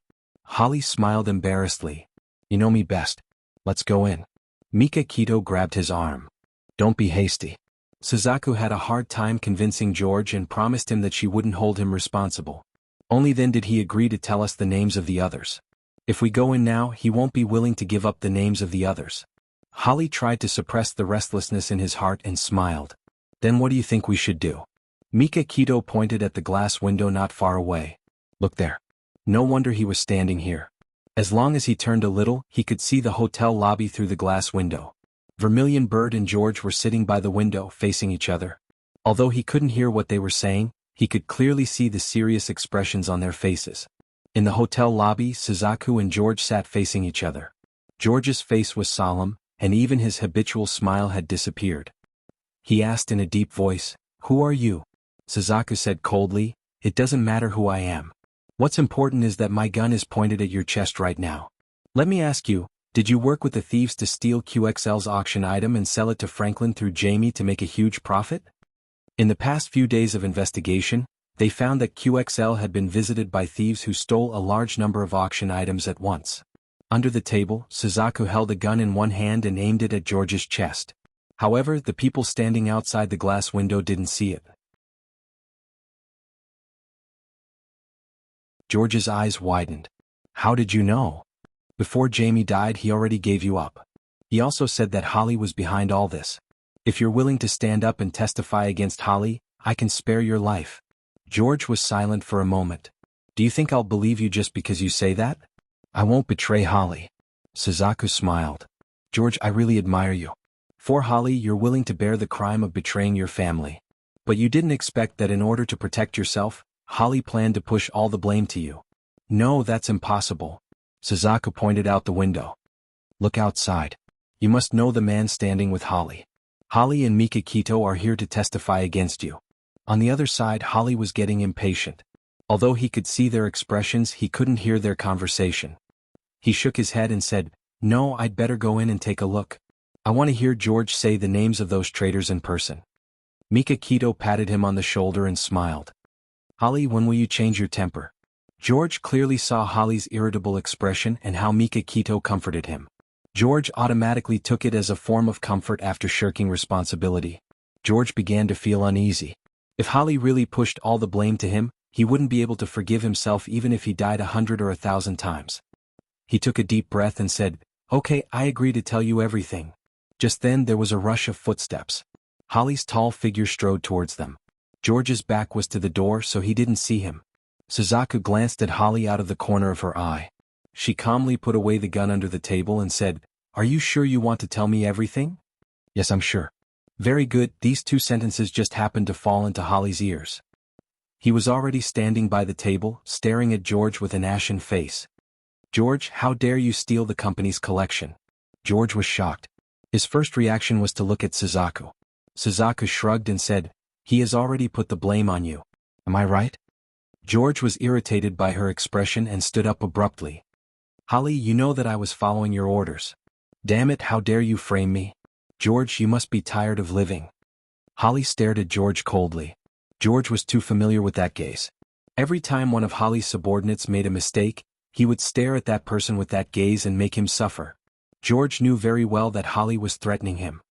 Speaker 1: Holly smiled embarrassedly. You know me best. Let's go in. Mika Kito grabbed his arm. Don't be hasty. Suzaku had a hard time convincing George and promised him that she wouldn't hold him responsible. Only then did he agree to tell us the names of the others. If we go in now, he won't be willing to give up the names of the others. Holly tried to suppress the restlessness in his heart and smiled. Then what do you think we should do? Mika Kito pointed at the glass window not far away. Look there. No wonder he was standing here. As long as he turned a little, he could see the hotel lobby through the glass window. Vermilion Bird and George were sitting by the window facing each other. Although he couldn't hear what they were saying, He could clearly see the serious expressions on their faces. In the hotel lobby, Suzaku and George sat facing each other. George's face was solemn, and even his habitual smile had disappeared. He asked in a deep voice, "Who are you?" Suzaku said coldly, "It doesn't matter who I am. What's important is that my gun is pointed at your chest right now. Let me ask you, did you work with the thieves to steal QXL's auction item and sell it to Franklin through Jamie to make a huge profit?" In the past few days of investigation, they found that QXL had been visited by thieves who stole a large number of auction items at once. Under the table, Suzaku held a gun in one hand and aimed it at George's chest. However, the people standing outside the glass window didn't see it. George's eyes widened. "How did you know? Before Jamie died, he already gave you up. He also said that Holly was behind all this. If you're willing to stand up and testify against Holly, I can spare your life." George was silent for a moment. "Do you think I'll believe you just because you say that?" "I won't betray Holly." Suzaku smiled. "George, I really admire you. For Holly, you're willing to bear the crime of betraying your family. But you didn't expect that in order to protect yourself, Holly planned to push all the blame to you." "No, that's impossible." Suzaku pointed out the window. "Look outside. You must know the man standing with Holly. Holly and Mika Kito are here to testify against you." On the other side, Holly was getting impatient. Although he could see their expressions, he couldn't hear their conversation. He shook his head and said, "No, I'd better go in and take a look. I want to hear George say the names of those traitors in person." Mika Kito patted him on the shoulder and smiled. "Holly, when will you change your temper?" George clearly saw Holly's irritable expression and how Mika Kito comforted him. George automatically took it as a form of comfort after shirking responsibility. George began to feel uneasy. If Holly really pushed all the blame to him, he wouldn't be able to forgive himself even if he died 100 or 1,000 times. He took a deep breath and said, "Okay, I agree to tell you everything." Just then there was a rush of footsteps. Holly's tall figure strode towards them. George's back was to the door, so he didn't see him. Suzaku glanced at Holly out of the corner of her eye. She calmly put away the gun under the table and said, "Are you sure you want to tell me everything?" "Yes, I'm sure." "Very good." These two sentences just happened to fall into Holly's ears. He was already standing by the table, staring at George with an ashen face. "George, how dare you steal the company's collection?" George was shocked. His first reaction was to look at Suzaku. Suzaku shrugged and said, "He has already put the blame on you. Am I right?" George was irritated by her expression and stood up abruptly. "Holly, you know that I was following your orders. Damn it, how dare you frame me? George, you must be tired of living." Holly stared at George coldly. George was too familiar with that gaze. Every time one of Holly's subordinates made a mistake, he would stare at that person with that gaze and make him suffer. George knew very well that Holly was threatening him.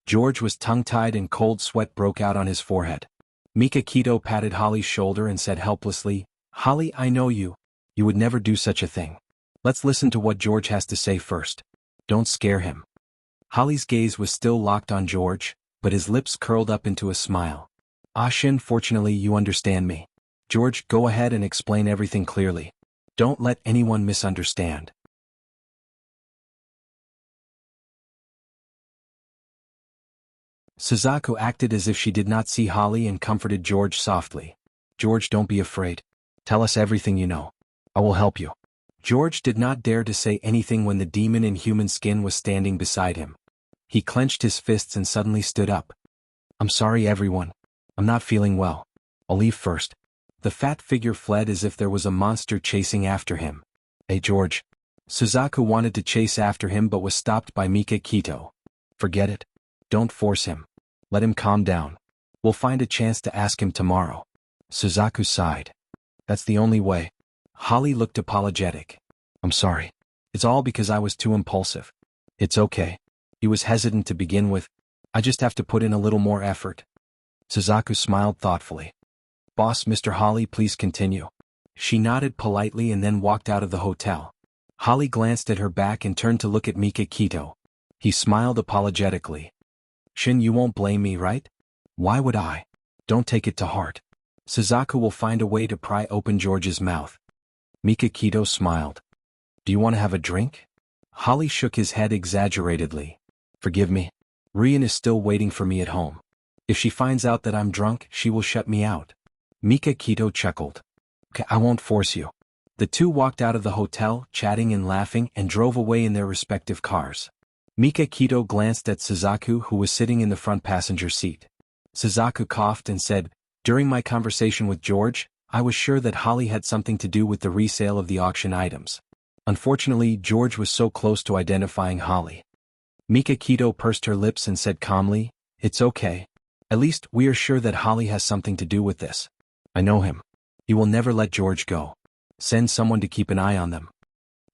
Speaker 1: George was tongue-tied and cold sweat broke out on his forehead. Mika Kito patted Holly's shoulder and said helplessly, "Holly, I know you. You would never do such a thing. Let's listen to what George has to say first. Don't scare him." Holly's gaze was still locked on George, but his lips curled up into a smile. "Shin, fortunately you understand me. George, go ahead and explain everything clearly. Don't let anyone misunderstand." Suzaku acted as if she did not see Holly and comforted George softly. "George, don't be afraid. Tell us everything you know. I will help you." George did not dare to say anything when the demon in human skin was standing beside him. He clenched his fists and suddenly stood up. "I'm sorry everyone. I'm not feeling well. I'll leave first." The fat figure fled as if there was a monster chasing after him. "Hey George." Suzaku wanted to chase after him but was stopped by Mika Kito. "Forget it. Don't force him. Let him calm down. We'll find a chance to ask him tomorrow." Suzaku sighed. "That's the only way." Holly looked apologetic. "I'm sorry. It's all because I was too impulsive." "It's okay. He was hesitant to begin with. I just have to put in a little more effort." Suzaku smiled thoughtfully. "Boss, Mr. Holly, please continue." She nodded politely and then walked out of the hotel. Holly glanced at her back and turned to look at Mika Kito. He smiled apologetically. "Shin, you won't blame me, right?" "Why would I? Don't take it to heart. Suzaku will find a way to pry open George's mouth." Mika Kito smiled. "Do you want to have a drink?" Holly shook his head exaggeratedly. "Forgive me. Rian is still waiting for me at home. If she finds out that I'm drunk, she will shut me out. Mika Kito chuckled. Okay, I won't force you. The two walked out of the hotel, chatting and laughing, and drove away in their respective cars. Mika Kito glanced at Suzaku, who was sitting in the front passenger seat. Suzaku coughed and said, "During my conversation with George, I was sure that Holly had something to do with the resale of the auction items. Unfortunately, George was so close to identifying Holly." Mika Kito pursed her lips and said calmly, "It's okay. At least, we are sure that Holly has something to do with this. I know him. He will never let George go. Send someone to keep an eye on them."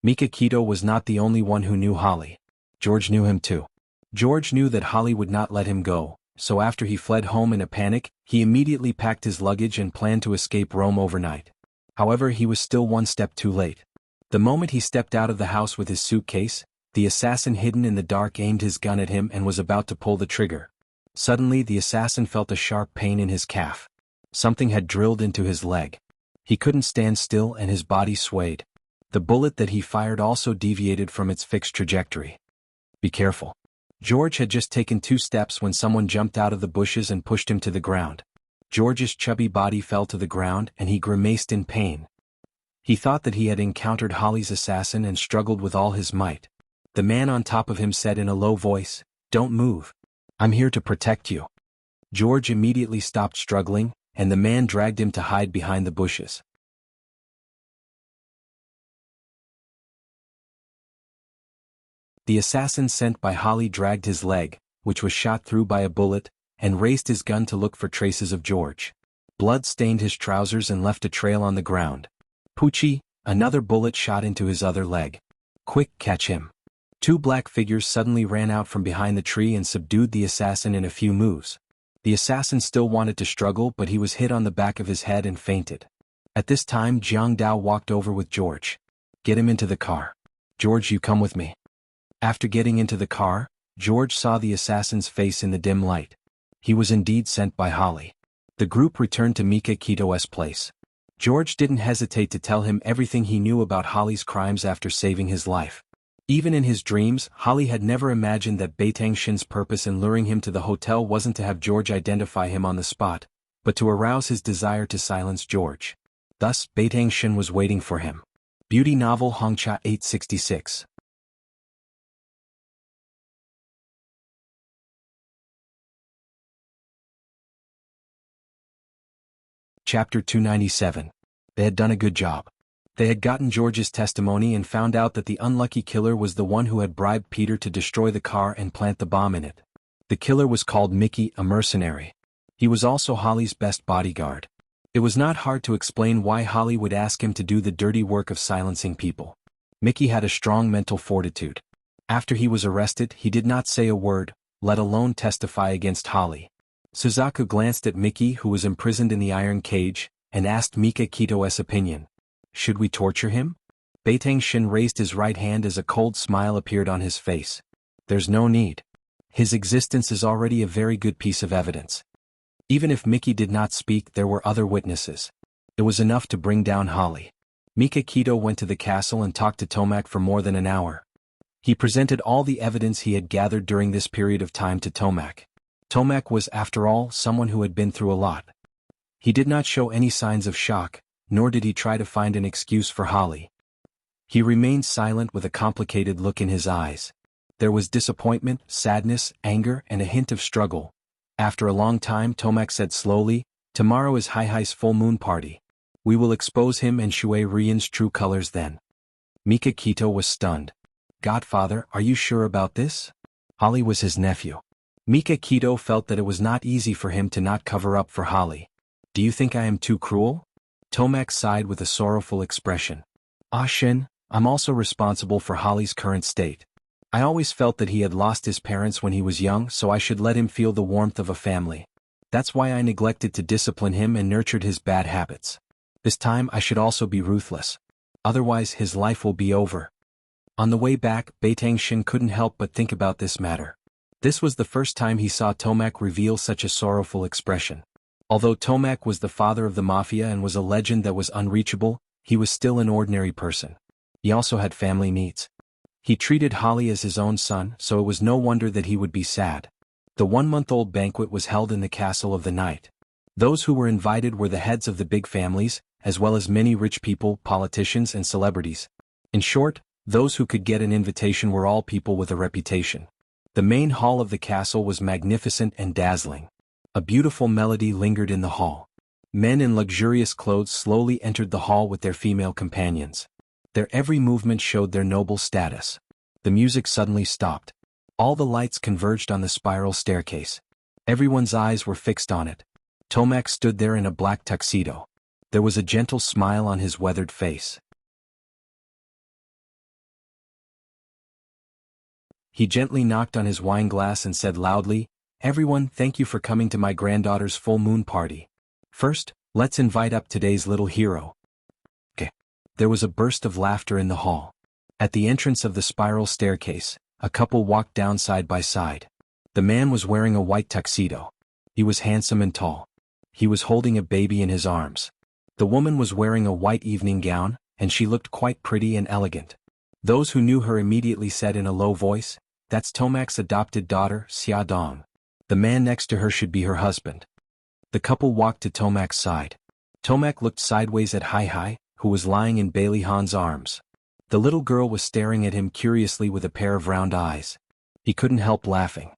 Speaker 1: Mika Kito was not the only one who knew Holly. George knew him too. George knew that Holly would not let him go, so after he fled home in a panic, he immediately packed his luggage and planned to escape Rome overnight. However, he was still one step too late. The moment he stepped out of the house with his suitcase, the assassin hidden in the dark aimed his gun at him and was about to pull the trigger. Suddenly, the assassin felt a sharp pain in his calf. Something had drilled into his leg. He couldn't stand still and his body swayed. The bullet that he fired also deviated from its fixed trajectory. "Be careful." George had just taken 2 steps when someone jumped out of the bushes and pushed him to the ground. George's chubby body fell to the ground and he grimaced in pain. He thought that he had encountered Holly's assassin and struggled with all his might. The man on top of him said in a low voice, "Don't move. I'm here to protect you." George immediately stopped struggling, and the man dragged him to hide behind the bushes. The assassin sent by Holly dragged his leg, which was shot through by a bullet, and raised his gun to look for traces of George. Blood stained his trousers and left a trail on the ground. "Poochie," another bullet shot into his other leg. "Quick, catch him." 2 black figures suddenly ran out from behind the tree and subdued the assassin in a few moves. The assassin still wanted to struggle, but he was hit on the back of his head and fainted. At this time, Jianghu walked over with George. "Get him into the car. George, you come with me." After getting into the car, George saw the assassin's face in the dim light. He was indeed sent by Holly. The group returned to Mika Kito's place. George didn't hesitate to tell him everything he knew about Holly's crimes after saving his life. Even in his dreams, Holly had never imagined that Beitangshin's purpose in luring him to the hotel wasn't to have George identify him on the spot, but to arouse his desire to silence George. Thus, Beitangshin was waiting for him. Beauty novel Hongcha 866. Chapter 297. They had done a good job. They had gotten George's testimony and found out that the unlucky killer was the one who had bribed Peter to destroy the car and plant the bomb in it. The killer was called Mickey, a mercenary. He was also Holly's best bodyguard. It was not hard to explain why Holly would ask him to do the dirty work of silencing people. Mickey had a strong mental fortitude. After he was arrested, he did not say a word, let alone testify against Holly. Suzaku glanced at Mickey, who was imprisoned in the iron cage, and asked Mika Kito's opinion. "Should we torture him?" Beitangshin raised his right hand as a cold smile appeared on his face. "There's no need. His existence is already a very good piece of evidence." Even if Mickey did not speak, there were other witnesses. It was enough to bring down Holly. Mika Kito went to the castle and talked to Tomak for more than an hour. He presented all the evidence he had gathered during this period of time to Tomak. Tomak was, after all, someone who had been through a lot. He did not show any signs of shock, nor did he try to find an excuse for Holly. He remained silent with a complicated look in his eyes. There was disappointment, sadness, anger, and a hint of struggle. After a long time, Tomak said slowly, "Tomorrow is Haihai's full moon party. We will expose him and Shui Rian's true colors then." Mika Kito was stunned. "Godfather, are you sure about this?" Holly was his nephew. Mika Kito felt that it was not easy for him to not cover up for Holly. "Do you think I am too cruel?" Tomak sighed with a sorrowful expression. "Ah Shin, I'm also responsible for Holly's current state. I always felt that he had lost his parents when he was young, so I should let him feel the warmth of a family. That's why I neglected to discipline him and nurtured his bad habits. This time I should also be ruthless. Otherwise his life will be over." On the way back, Beitangshin couldn't help but think about this matter. This was the first time he saw Tomak reveal such a sorrowful expression. Although Tomak was the father of the mafia and was a legend that was unreachable, he was still an ordinary person. He also had family needs. He treated Holly as his own son, so it was no wonder that he would be sad. The 1-month-old banquet was held in the castle of the night. Those who were invited were the heads of the big families, as well as many rich people, politicians and celebrities. In short, those who could get an invitation were all people with a reputation. The main hall of the castle was magnificent and dazzling. A beautiful melody lingered in the hall. Men in luxurious clothes slowly entered the hall with their female companions. Their every movement showed their noble status. The music suddenly stopped. All the lights converged on the spiral staircase. Everyone's eyes were fixed on it. Tomac stood there in a black tuxedo. There was a gentle smile on his weathered face. He gently knocked on his wine glass and said loudly, "Everyone, thank you for coming to my granddaughter's full moon party. First, let's invite up today's little hero." Okay. There was a burst of laughter in the hall. At the entrance of the spiral staircase, a couple walked down side by side. The man was wearing a white tuxedo. He was handsome and tall. He was holding a baby in his arms. The woman was wearing a white evening gown, and she looked quite pretty and elegant. Those who knew her immediately said in a low voice, "That's Tomac's adopted daughter, Xia Dong. The man next to her should be her husband." The couple walked to Tomac's side. Tomac looked sideways at Hai Hai, who was lying in Bailey Han's arms. The little girl was staring at him curiously with a pair of round eyes. He couldn't help laughing.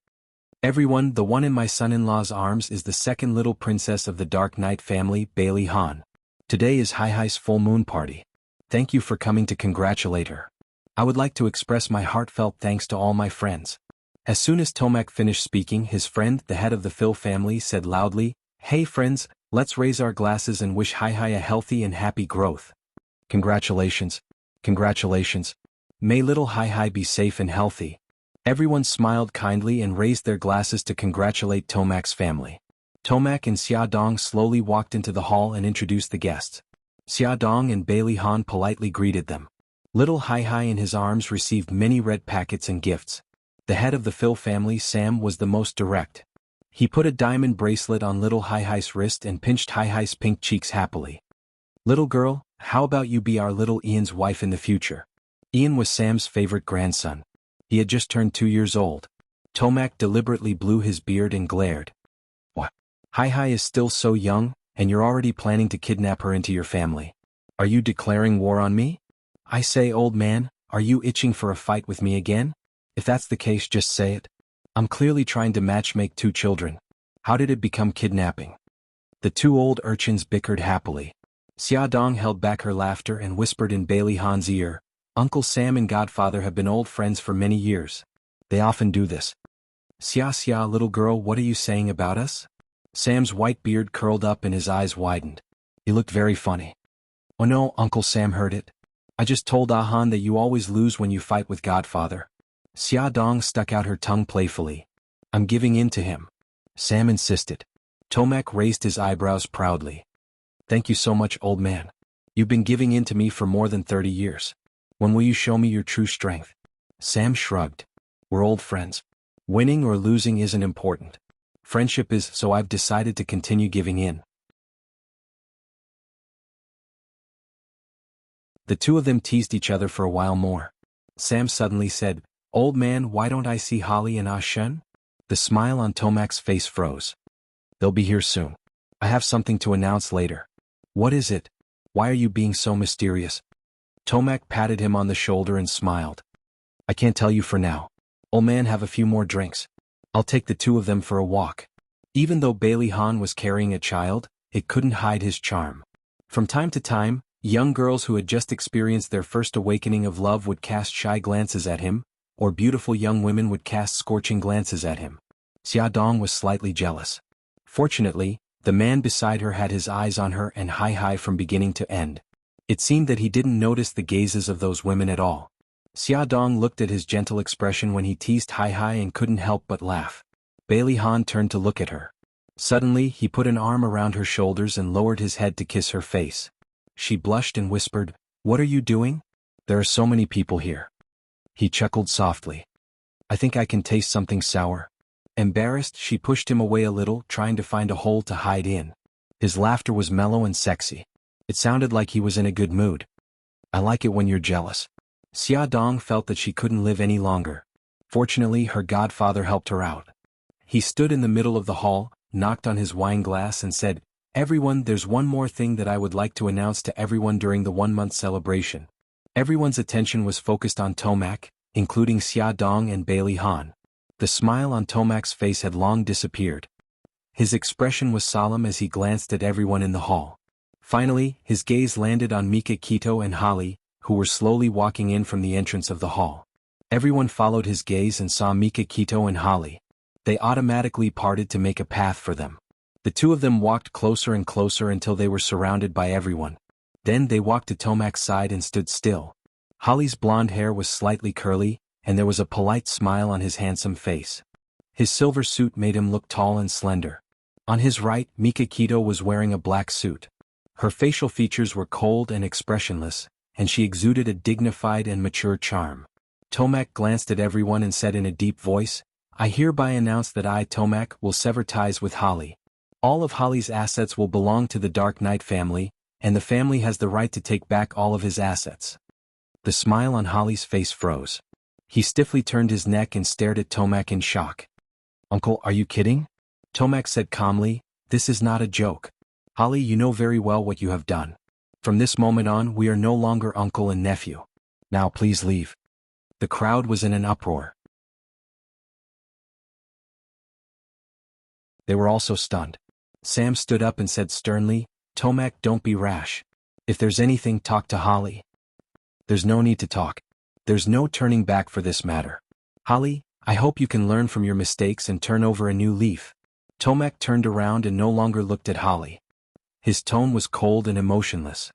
Speaker 1: "Everyone, the one in my son-in-law's arms is the second little princess of the Dark Knight family, Bailey Han. Today is Hai Hai's full moon party. Thank you for coming to congratulate her. I would like to express my heartfelt thanks to all my friends." As soon as Tomac finished speaking, his friend, the head of the Phil family, said loudly, "Hey friends, let's raise our glasses and wish Hai Hai a healthy and happy growth. Congratulations. Congratulations. May little Hai Hai be safe and healthy." Everyone smiled kindly and raised their glasses to congratulate Tomac's family. Tomac and Xia Dong slowly walked into the hall and introduced the guests. Xia Dong and Bailey Han politely greeted them. Little Hai Hai in his arms received many red packets and gifts. The head of the Phil family, Sam, was the most direct. He put a diamond bracelet on little Hai Hai's wrist and pinched Hai Hai's pink cheeks happily. "Little girl, how about you be our little Ian's wife in the future?" Ian was Sam's favorite grandson. He had just turned 2 years old. Tomac deliberately blew his beard and glared. "What? Hai Hai is still so young, and you're already planning to kidnap her into your family. Are you declaring war on me? I say, old man, are you itching for a fight with me again? If that's the case, just say it. I'm clearly trying to matchmake 2 children. How did it become kidnapping?" The 2 old urchins bickered happily. Xia Dong held back her laughter and whispered in Bailey Han's ear, "Uncle Sam and Godfather have been old friends for many years. They often do this." Xia, little girl, what are you saying about us?" Sam's white beard curled up and his eyes widened. He looked very funny. "Oh no, Uncle Sam heard it. I just told Ahan that you always lose when you fight with Godfather." Xia Dong stuck out her tongue playfully. "I'm giving in to him." Sam insisted. Tomac raised his eyebrows proudly. "Thank you so much, old man. You've been giving in to me for more than 30 years. When will you show me your true strength?" Sam shrugged. "We're old friends. Winning or losing isn't important. Friendship is, so I've decided to continue giving in." The 2 of them teased each other for a while more. Sam suddenly said, "Old man, why don't I see Holly and Ah Shun?" The smile on Tomac's face froze. "They'll be here soon. I have something to announce later." "What is it? Why are you being so mysterious?" Tomac patted him on the shoulder and smiled. "I can't tell you for now. Old man, have a few more drinks. I'll take the 2 of them for a walk." Even though Bailey Han was carrying a child, it couldn't hide his charm. From time to time, young girls who had just experienced their first awakening of love would cast shy glances at him, or beautiful young women would cast scorching glances at him. Xia Dong was slightly jealous. Fortunately, the man beside her had his eyes on her and Hai Hai from beginning to end. It seemed that he didn't notice the gazes of those women at all. Xia Dong looked at his gentle expression when he teased Hai Hai and couldn't help but laugh. Bailey Han turned to look at her. Suddenly, he put an arm around her shoulders and lowered his head to kiss her face. She blushed and whispered, "What are you doing? There are so many people here." He chuckled softly. "I think I can taste something sour." Embarrassed, she pushed him away a little, trying to find a hole to hide in. His laughter was mellow and sexy. It sounded like he was in a good mood. "I like it when you're jealous." Xia Dong felt that she couldn't live any longer. Fortunately, her godfather helped her out. He stood in the middle of the hall, knocked on his wine glass and said, "Everyone, there's one more thing that I would like to announce to everyone during the 1-month celebration." Everyone's attention was focused on Tomac, including Xia Dong and Bailey Han. The smile on Tomac's face had long disappeared. His expression was solemn as he glanced at everyone in the hall. Finally, his gaze landed on Mika Kito and Holly, who were slowly walking in from the entrance of the hall. Everyone followed his gaze and saw Mika Kito and Holly. They automatically parted to make a path for them. The two of them walked closer and closer until they were surrounded by everyone. Then they walked to Tomac's side and stood still. Holly's blonde hair was slightly curly, and there was a polite smile on his handsome face. His silver suit made him look tall and slender. On his right, Mika Kito was wearing a black suit. Her facial features were cold and expressionless, and she exuded a dignified and mature charm. Tomac glanced at everyone and said in a deep voice, "I hereby announce that I, Tomac, will sever ties with Holly. All of Holly's assets will belong to the Dark Knight family, and the family has the right to take back all of his assets." The smile on Holly's face froze. He stiffly turned his neck and stared at Tomac in shock. "Uncle, are you kidding?" Tomac said calmly, "This is not a joke. Holly, you know very well what you have done. From this moment on, we are no longer uncle and nephew. Now please leave." The crowd was in an uproar. They were also stunned. Sam stood up and said sternly, "Tomac, don't be rash. If there's anything, talk to Holly." "There's no need to talk. There's no turning back for this matter. Holly, I hope you can learn from your mistakes and turn over a new leaf." Tomac turned around and no longer looked at Holly. His tone was cold and emotionless.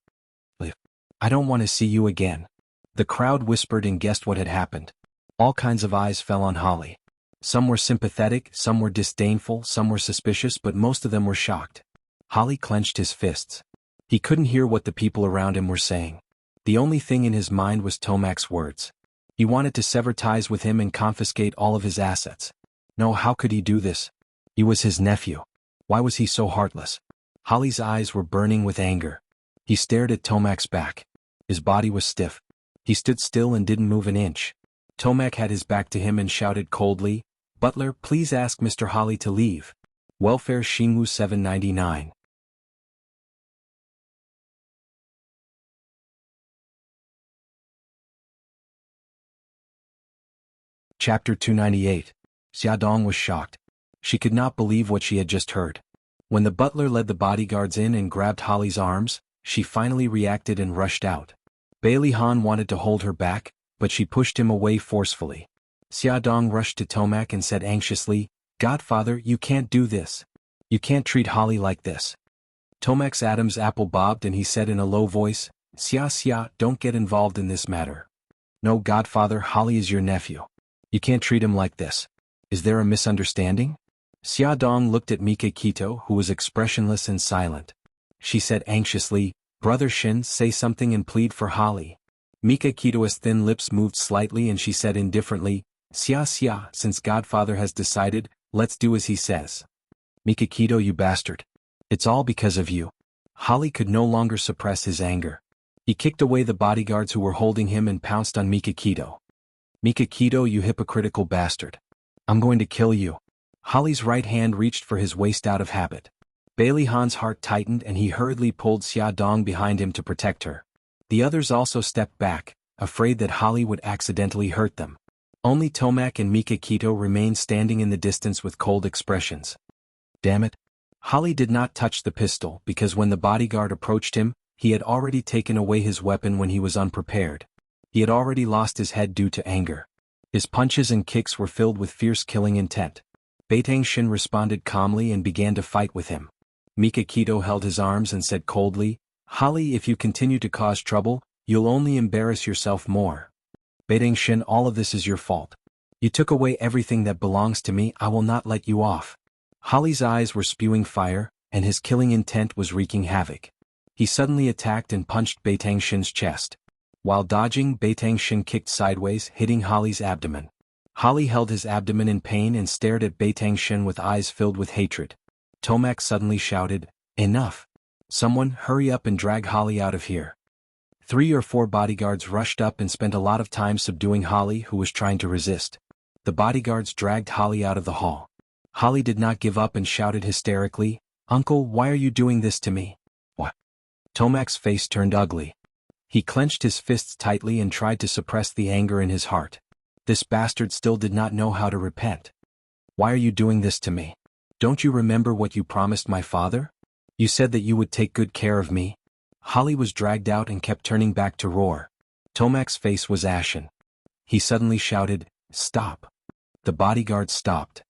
Speaker 1: "I don't want to see you again." The crowd whispered and guessed what had happened. All kinds of eyes fell on Holly. Some were sympathetic, some were disdainful, some were suspicious, but most of them were shocked. Holly clenched his fists. He couldn't hear what the people around him were saying. The only thing in his mind was Tomac's words. He wanted to sever ties with him and confiscate all of his assets. No, how could he do this? He was his nephew. Why was he so heartless? Holly's eyes were burning with anger. He stared at Tomac's back. His body was stiff. He stood still and didn't move an inch. Tomac had his back to him and shouted coldly, "Butler, please ask Mr. Holly to leave. Welfare Jianghu 799. Chapter 298. Xiaodong was shocked. She could not believe what she had just heard. When the butler led the bodyguards in and grabbed Holly's arms, she finally reacted and rushed out. Bailey Han wanted to hold her back, but she pushed him away forcefully. Xiaodong rushed to Tomac and said anxiously, "Godfather, you can't do this. You can't treat Holly like this." Tomac's Adam's apple bobbed and he said in a low voice, Xia, don't get involved in this matter. No, Godfather, Holly is your nephew. You can't treat him like this. Is there a misunderstanding?" Xiaodong looked at Mika Kito, who was expressionless and silent. She said anxiously, "Brother Shin, say something and plead for Holly." Mika Kito's thin lips moved slightly and she said indifferently, Xia, since Godfather has decided, let's do as he says." "Mika Kito, you bastard. It's all because of you." Holly could no longer suppress his anger. He kicked away the bodyguards who were holding him and pounced on Mika Kito. "Mika Kito, you hypocritical bastard. I'm going to kill you." Holly's right hand reached for his waist out of habit. Bailey Han's heart tightened and he hurriedly pulled Xiaodong behind him to protect her. The others also stepped back, afraid that Holly would accidentally hurt them. Only Tomac and Mika Kito remained standing in the distance with cold expressions. Damn it. Holly did not touch the pistol because when the bodyguard approached him, he had already taken away his weapon when he was unprepared. He had already lost his head due to anger. His punches and kicks were filled with fierce killing intent. Beitang responded calmly and began to fight with him. Mika Kito held his arms and said coldly, "Holly, if you continue to cause trouble, you'll only embarrass yourself more. Beitang, all of this is your fault. You took away everything that belongs to me. I will not let you off." Holly's eyes were spewing fire, and his killing intent was wreaking havoc. He suddenly attacked and punched Beitang's chest. While dodging, Beitang kicked sideways, hitting Holly's abdomen. Holly held his abdomen in pain and stared at Beitang with eyes filled with hatred. Tomac suddenly shouted, "Enough! Someone, hurry up and drag Holly out of here." 3 or 4 bodyguards rushed up and spent a lot of time subduing Holly, who was trying to resist. The bodyguards dragged Holly out of the hall. Holly did not give up and shouted hysterically, "Uncle, why are you doing this to me?" What? Tomac's face turned ugly. He clenched his fists tightly and tried to suppress the anger in his heart. This bastard still did not know how to repent. "Why are you doing this to me? Don't you remember what you promised my father? You said that you would take good care of me." Holly was dragged out and kept turning back to roar. Tomac's face was ashen. He suddenly shouted, "Stop." The bodyguard stopped.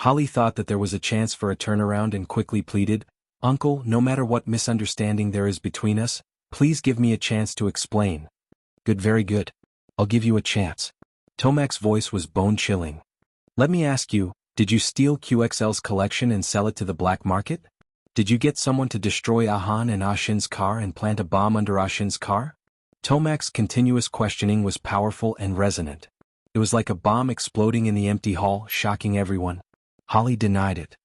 Speaker 1: Holly thought that there was a chance for a turnaround and quickly pleaded, "Uncle, no matter what misunderstanding there is between us, please give me a chance to explain." "Good, very good. I'll give you a chance." Tomac's voice was bone-chilling. "Let me ask you, did you steal QXL's collection and sell it to the black market? Did you get someone to destroy Ahan and Ashin's car and plant a bomb under Ashin's car?" Tomac's continuous questioning was powerful and resonant. It was like a bomb exploding in the empty hall, shocking everyone. Holly denied it.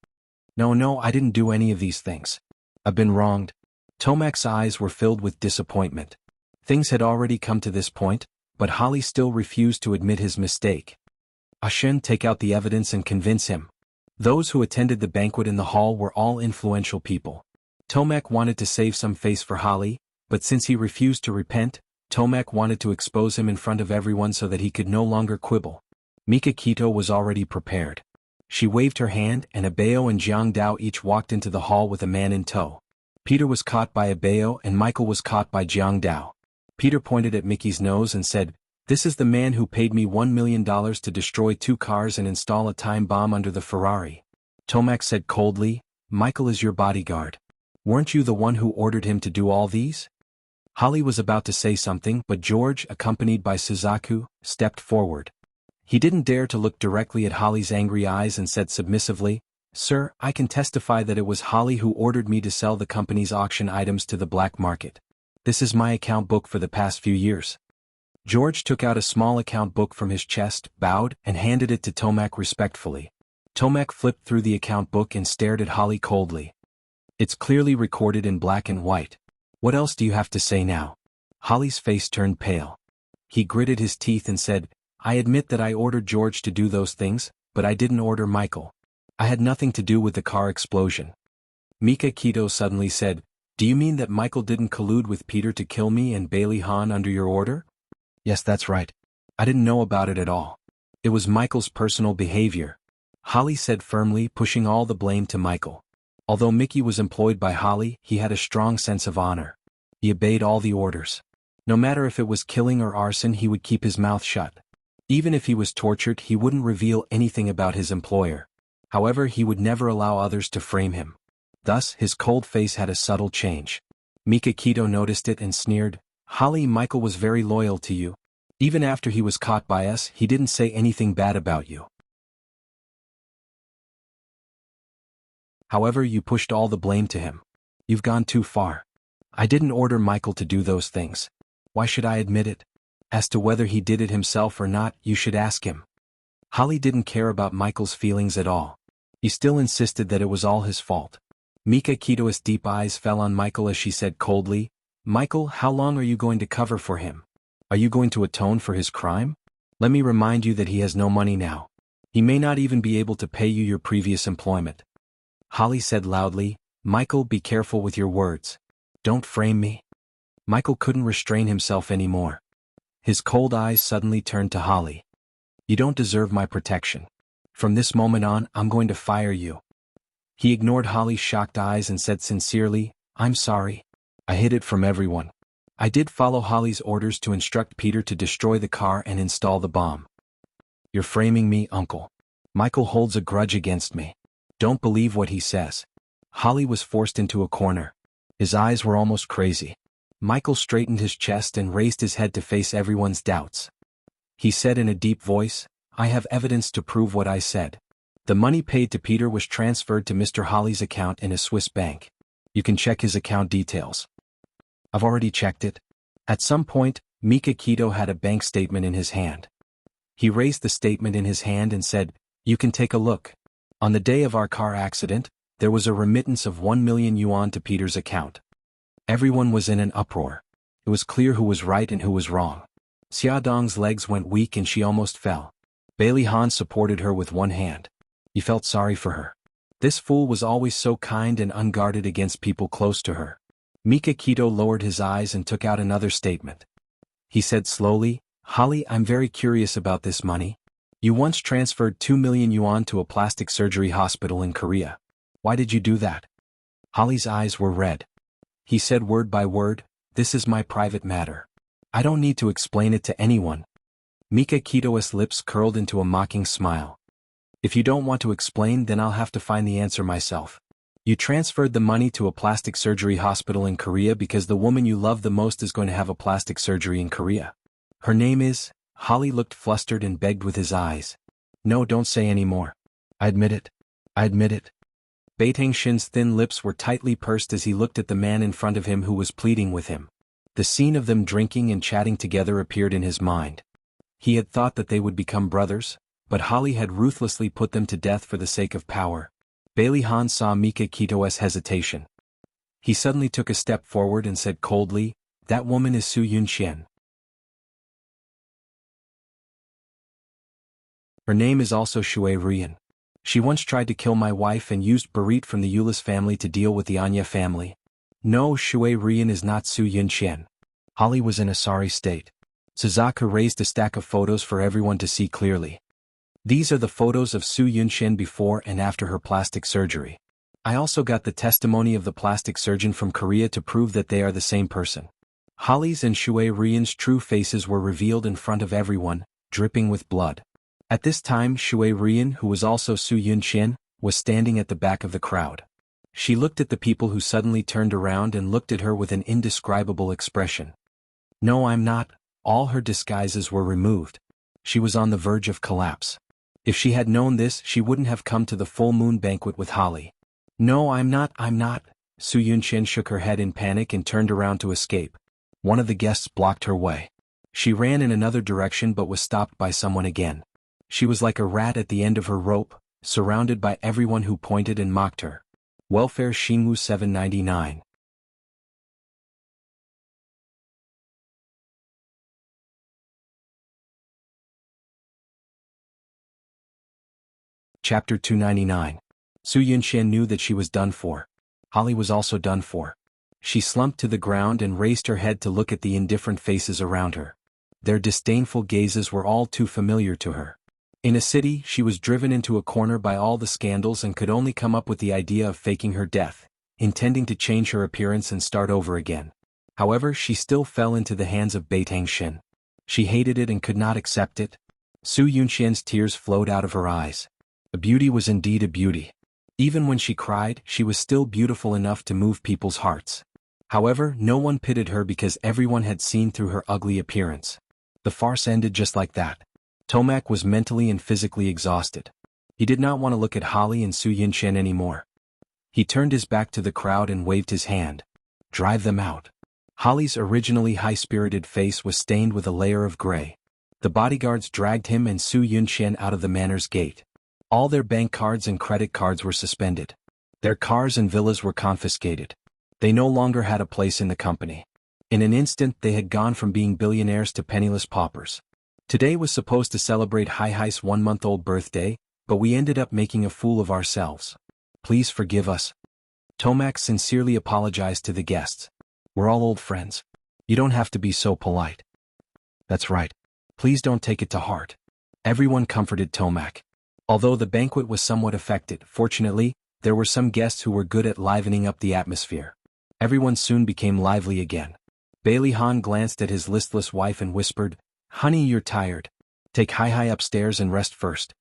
Speaker 1: No, I didn't do any of these things. I've been wronged." Tomac's eyes were filled with disappointment. Things had already come to this point, but Holly still refused to admit his mistake. Ashin, take out the evidence and convince him. Those who attended the banquet in the hall were all influential people. Tomac wanted to save some face for Holly, but since he refused to repent, Tomac wanted to expose him in front of everyone so that he could no longer quibble. Mika Kito was already prepared. She waved her hand and Abeo and Jianghu each walked into the hall with a man in tow. Peter was caught by Abeo and Michael was caught by Jianghu. Peter pointed at Mickey's nose and said, "This is the man who paid me $1 million to destroy 2 cars and install a time bomb under the Ferrari." Tomac said coldly, "Michael is your bodyguard. Weren't you the one who ordered him to do all these?" Holly was about to say something, but George, accompanied by Suzaku, stepped forward. He didn't dare to look directly at Holly's angry eyes and said submissively, "Sir, I can testify that it was Holly who ordered me to sell the company's auction items to the black market. This is my account book for the past few years." George took out a small account book from his chest, bowed, and handed it to Tomac respectfully. Tomac flipped through the account book and stared at Holly coldly. "It's clearly recorded in black and white. What else do you have to say now?" Holly's face turned pale. He gritted his teeth and said, "I admit that I ordered George to do those things, but I didn't order Michael. I had nothing to do with the car explosion." Mika Kito suddenly said, "Do you mean that Michael didn't collude with Peter to kill me and Bailey Han under your order?" "Yes, that's right. I didn't know about it at all. It was Michael's personal behavior," Holly said firmly, pushing all the blame to Michael. Although Mickey was employed by Holly, he had a strong sense of honor. He obeyed all the orders. No matter if it was killing or arson, he would keep his mouth shut. Even if he was tortured, he wouldn't reveal anything about his employer. However, he would never allow others to frame him. Thus, his cold face had a subtle change. Mika Kito noticed it and sneered, "Holly, Michael was very loyal to you. Even after he was caught by us, he didn't say anything bad about you. However, you pushed all the blame to him. You've gone too far. I didn't order Michael to do those things. Why should I admit it? As to whether he did it himself or not, you should ask him." Holly didn't care about Michael's feelings at all. He still insisted that it was all his fault. Mika Kito's deep eyes fell on Michael as she said coldly, "Michael, how long are you going to cover for him? Are you going to atone for his crime? Let me remind you that he has no money now. He may not even be able to pay you your previous employment." Holly said loudly, "Michael, be careful with your words. Don't frame me." Michael couldn't restrain himself anymore. His cold eyes suddenly turned to Holly. "You don't deserve my protection. From this moment on, I'm going to fire you." He ignored Holly's shocked eyes and said sincerely, "I'm sorry. I hid it from everyone. I did follow Holly's orders to instruct Peter to destroy the car and install the bomb." "You're framing me, Uncle. Michael holds a grudge against me. Don't believe what he says." Holly was forced into a corner. His eyes were almost crazy. Michael straightened his chest and raised his head to face everyone's doubts. He said in a deep voice, "I have evidence to prove what I said. The money paid to Peter was transferred to Mr. Holly's account in a Swiss bank. You can check his account details." "I've already checked it." At some point, Mika Kito had a bank statement in his hand. He raised the statement in his hand and said, "You can take a look. On the day of our car accident, there was a remittance of 1 million yuan to Peter's account." Everyone was in an uproar. It was clear who was right and who was wrong. Xia Dong's legs went weak and she almost fell. Bailey Han supported her with one hand. He felt sorry for her. This fool was always so kind and unguarded against people close to her. Mika Kito lowered his eyes and took out another statement. He said slowly, Holly, I'm very curious about this money. You once transferred 2 million yuan to a plastic surgery hospital in Korea. Why did you do that? Holly's eyes were red. He said word by word, this is my private matter. I don't need to explain it to anyone. Mika Kito's lips curled into a mocking smile. If you don't want to explain, then I'll have to find the answer myself. You transferred the money to a plastic surgery hospital in Korea because the woman you love the most is going to have a plastic surgery in Korea. Her name is... Holly looked flustered and begged with his eyes. No, don't say any more. I admit it. I admit it. Beitang Shin's thin lips were tightly pursed as he looked at the man in front of him who was pleading with him. The scene of them drinking and chatting together appeared in his mind. He had thought that they would become brothers, but Holly had ruthlessly put them to death for the sake of power. Bailey Han saw Mika Kito's hesitation. He suddenly took a step forward and said coldly, that woman is Su Yunxian. Her name is also Shui Rian. She once tried to kill my wife and used Barit from the Eulis family to deal with the Anya family. No, Shui Rian is not Su Yunxian. Holly was in a sorry state. Suzaku raised a stack of photos for everyone to see clearly. These are the photos of Su Yunxian before and after her plastic surgery. I also got the testimony of the plastic surgeon from Korea to prove that they are the same person. Holly's and Shui Rian's true faces were revealed in front of everyone, dripping with blood. At this time Shui Rian, who was also Su Yunxian, was standing at the back of the crowd. She looked at the people who suddenly turned around and looked at her with an indescribable expression. No, I'm not. All her disguises were removed. She was on the verge of collapse. If she had known this, she wouldn't have come to the full moon banquet with Holly. No, I'm not. Su Yunxian shook her head in panic and turned around to escape. One of the guests blocked her way. She ran in another direction but was stopped by someone again. She was like a rat at the end of her rope, surrounded by everyone who pointed and mocked her. Welfare Xinwu 799. Chapter 299. Su Yunxian knew that she was done for. Holly was also done for. She slumped to the ground and raised her head to look at the indifferent faces around her. Their disdainful gazes were all too familiar to her. In a city, she was driven into a corner by all the scandals and could only come up with the idea of faking her death, intending to change her appearance and start over again. However, she still fell into the hands of Beitang Shin. She hated it and could not accept it. Su Yunxian's tears flowed out of her eyes. A beauty was indeed a beauty. Even when she cried, she was still beautiful enough to move people's hearts. However, no one pitied her because everyone had seen through her ugly appearance. The farce ended just like that. Tomac was mentally and physically exhausted. He did not want to look at Holly and Su Yunxian anymore. He turned his back to the crowd and waved his hand. Drive them out. Holly's originally high-spirited face was stained with a layer of gray. The bodyguards dragged him and Su Yunxian out of the manor's gate. All their bank cards and credit cards were suspended. Their cars and villas were confiscated. They no longer had a place in the company. In an instant they had gone from being billionaires to penniless paupers. Today was supposed to celebrate Hai-Hai's 1-month-old birthday, but we ended up making a fool of ourselves. Please forgive us. Tomac sincerely apologized to the guests. We're all old friends. You don't have to be so polite. That's right. Please don't take it to heart. Everyone comforted Tomac. Although the banquet was somewhat affected, fortunately, there were some guests who were good at livening up the atmosphere. Everyone soon became lively again. Bailey Han glanced at his listless wife and whispered, Honey, you're tired. Take Hai-Hai upstairs and rest first.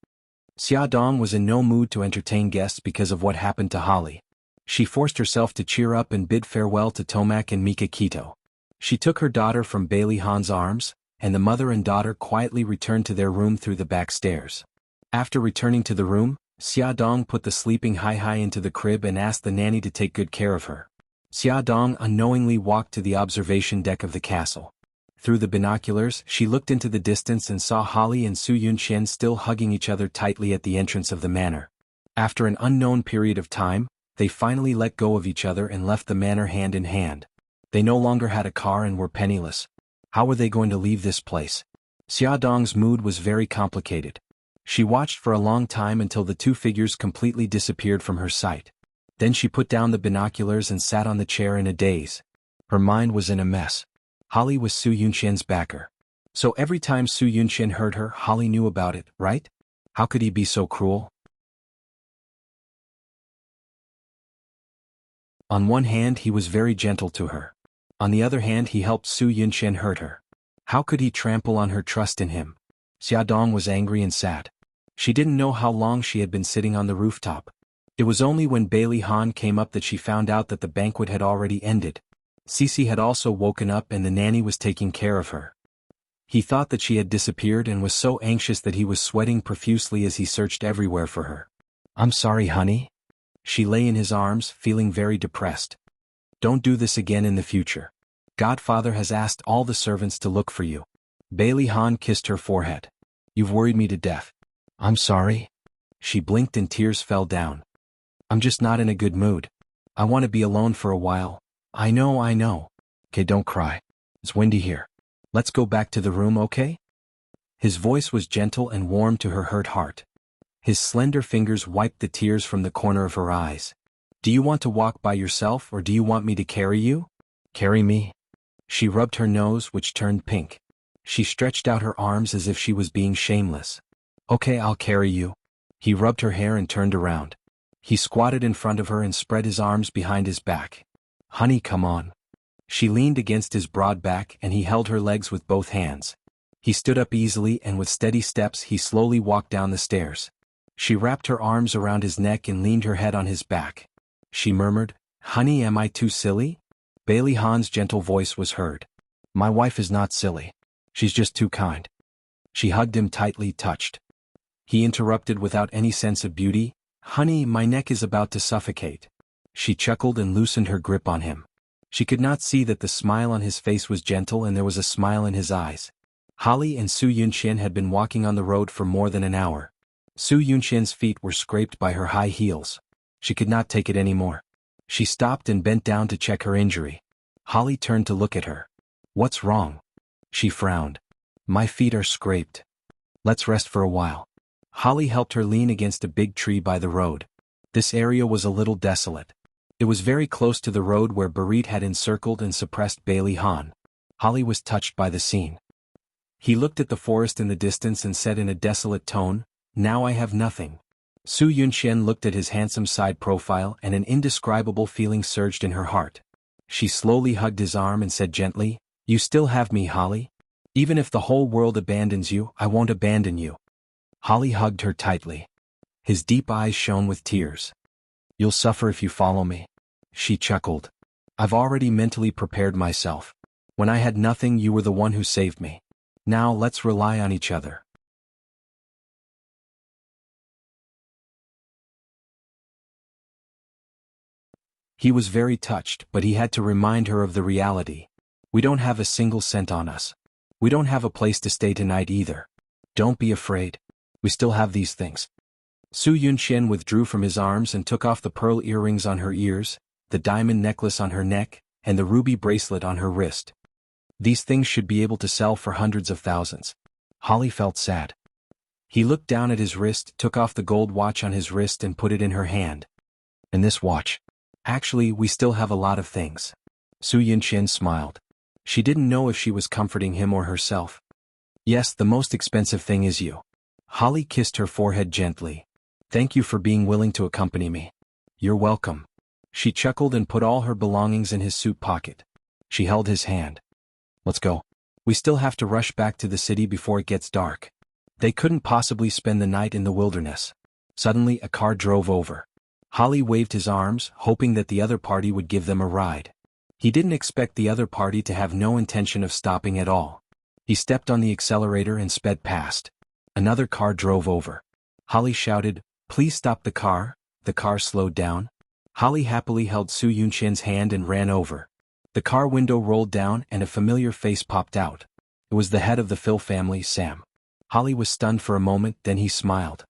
Speaker 1: Xia Dong was in no mood to entertain guests because of what happened to Holly. She forced herself to cheer up and bid farewell to Tomac and Mika Kito. She took her daughter from Bailey Han's arms, and the mother and daughter quietly returned to their room through the back stairs. After returning to the room, Xia Dong put the sleeping Hai-Hai into the crib and asked the nanny to take good care of her. Xia Dong unknowingly walked to the observation deck of the castle. Through the binoculars, she looked into the distance and saw Holly and Su Yunxian still hugging each other tightly at the entrance of the manor. After an unknown period of time, they finally let go of each other and left the manor hand in hand. They no longer had a car and were penniless. How were they going to leave this place? Xiaodong's mood was very complicated. She watched for a long time until the two figures completely disappeared from her sight. Then she put down the binoculars and sat on the chair in a daze. Her mind was in a mess. Holly was Su Yunqian's backer. So every time Su Yunqian hurt her, Holly knew about it, right? How could he be so cruel? On one hand he was very gentle to her. On the other hand he helped Su Yunqian hurt her. How could he trample on her trust in him? Xiaodong was angry and sad. She didn't know how long she had been sitting on the rooftop. It was only when Bailey Han came up that she found out that the banquet had already ended. Cece had also woken up and the nanny was taking care of her. He thought that she had disappeared and was so anxious that he was sweating profusely as he searched everywhere for her. "I'm sorry, honey." She lay in his arms, feeling very depressed. "Don't do this again in the future. Godfather has asked all the servants to look for you." Bailey Han kissed her forehead. "You've worried me to death." "I'm sorry." She blinked and tears fell down. "I'm just not in a good mood. I want to be alone for a while." I know. "Okay, don't cry. It's windy here. Let's go back to the room, okay?" His voice was gentle and warm to her hurt heart. His slender fingers wiped the tears from the corner of her eyes. "Do you want to walk by yourself or do you want me to carry you?" "Carry me." She rubbed her nose, which turned pink. She stretched out her arms as if she was being shameless. "Okay, I'll carry you." He rubbed her hair and turned around. He squatted in front of her and spread his arms behind his back. "Honey, come on." She leaned against his broad back and he held her legs with both hands. He stood up easily and with steady steps he slowly walked down the stairs. She wrapped her arms around his neck and leaned her head on his back. She murmured, "Honey, am I too silly?" Bailey Han's gentle voice was heard. "My wife is not silly. She's just too kind." She hugged him tightly, touched. He interrupted without any sense of beauty, "Honey, my neck is about to suffocate." She chuckled and loosened her grip on him. She could not see that the smile on his face was gentle and there was a smile in his eyes. Holly and Su Yunqian had been walking on the road for more than an hour. Su Yunqian's feet were scraped by her high heels. She could not take it anymore. She stopped and bent down to check her injury. Holly turned to look at her. "What's wrong?" She frowned. "My feet are scraped. Let's rest for a while." Holly helped her lean against a big tree by the road. This area was a little desolate. It was very close to the road where Barit had encircled and suppressed Bailey Han. Holly was touched by the scene. He looked at the forest in the distance and said in a desolate tone, "Now I have nothing." Su Yunqian looked at his handsome side profile and an indescribable feeling surged in her heart. She slowly hugged his arm and said gently, "You still have me, Holly. Even if the whole world abandons you, I won't abandon you." Holly hugged her tightly. His deep eyes shone with tears. "You'll suffer if you follow me." She chuckled. "I've already mentally prepared myself. When I had nothing, you were the one who saved me. Now let's rely on each other." He was very touched, but he had to remind her of the reality. "We don't have a single cent on us. We don't have a place to stay tonight either. Don't be afraid. We still have these things." Su Yunqian withdrew from his arms and took off the pearl earrings on her ears, the diamond necklace on her neck, and the ruby bracelet on her wrist. These things should be able to sell for hundreds of thousands. Holly felt sad. He looked down at his wrist, took off the gold watch on his wrist and put it in her hand. "And this watch? Actually, we still have a lot of things." Su Yunqian smiled. She didn't know if she was comforting him or herself. "Yes, the most expensive thing is you." Holly kissed her forehead gently. "Thank you for being willing to accompany me." "You're welcome." She chuckled and put all her belongings in his suit pocket. She held his hand. "Let's go. We still have to rush back to the city before it gets dark." They couldn't possibly spend the night in the wilderness. Suddenly a car drove over. Holly waved his arms, hoping that the other party would give them a ride. He didn't expect the other party to have no intention of stopping at all. He stepped on the accelerator and sped past. Another car drove over. Holly shouted, "Please stop the car." The car slowed down. Holly happily held Su Yunqian's hand and ran over. The car window rolled down and a familiar face popped out. It was the head of the Phil family, Sam. Holly was stunned for a moment, then he smiled.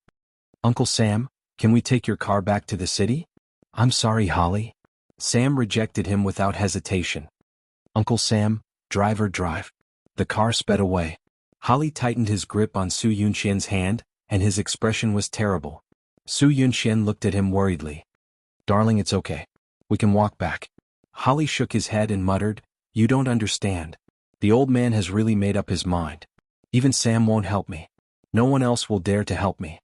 Speaker 1: "Uncle Sam, can we take your car back to the city?" "I'm sorry, Holly." Sam rejected him without hesitation. "Uncle Sam, drive or drive." The car sped away. Holly tightened his grip on Su Yunxian's hand, and his expression was terrible. Su Yunxian looked at him worriedly. Darling, it's okay. We can walk back. Holly shook his head and muttered, You don't understand. The old man has really made up his mind. Even Sam won't help me. No one else will dare to help me.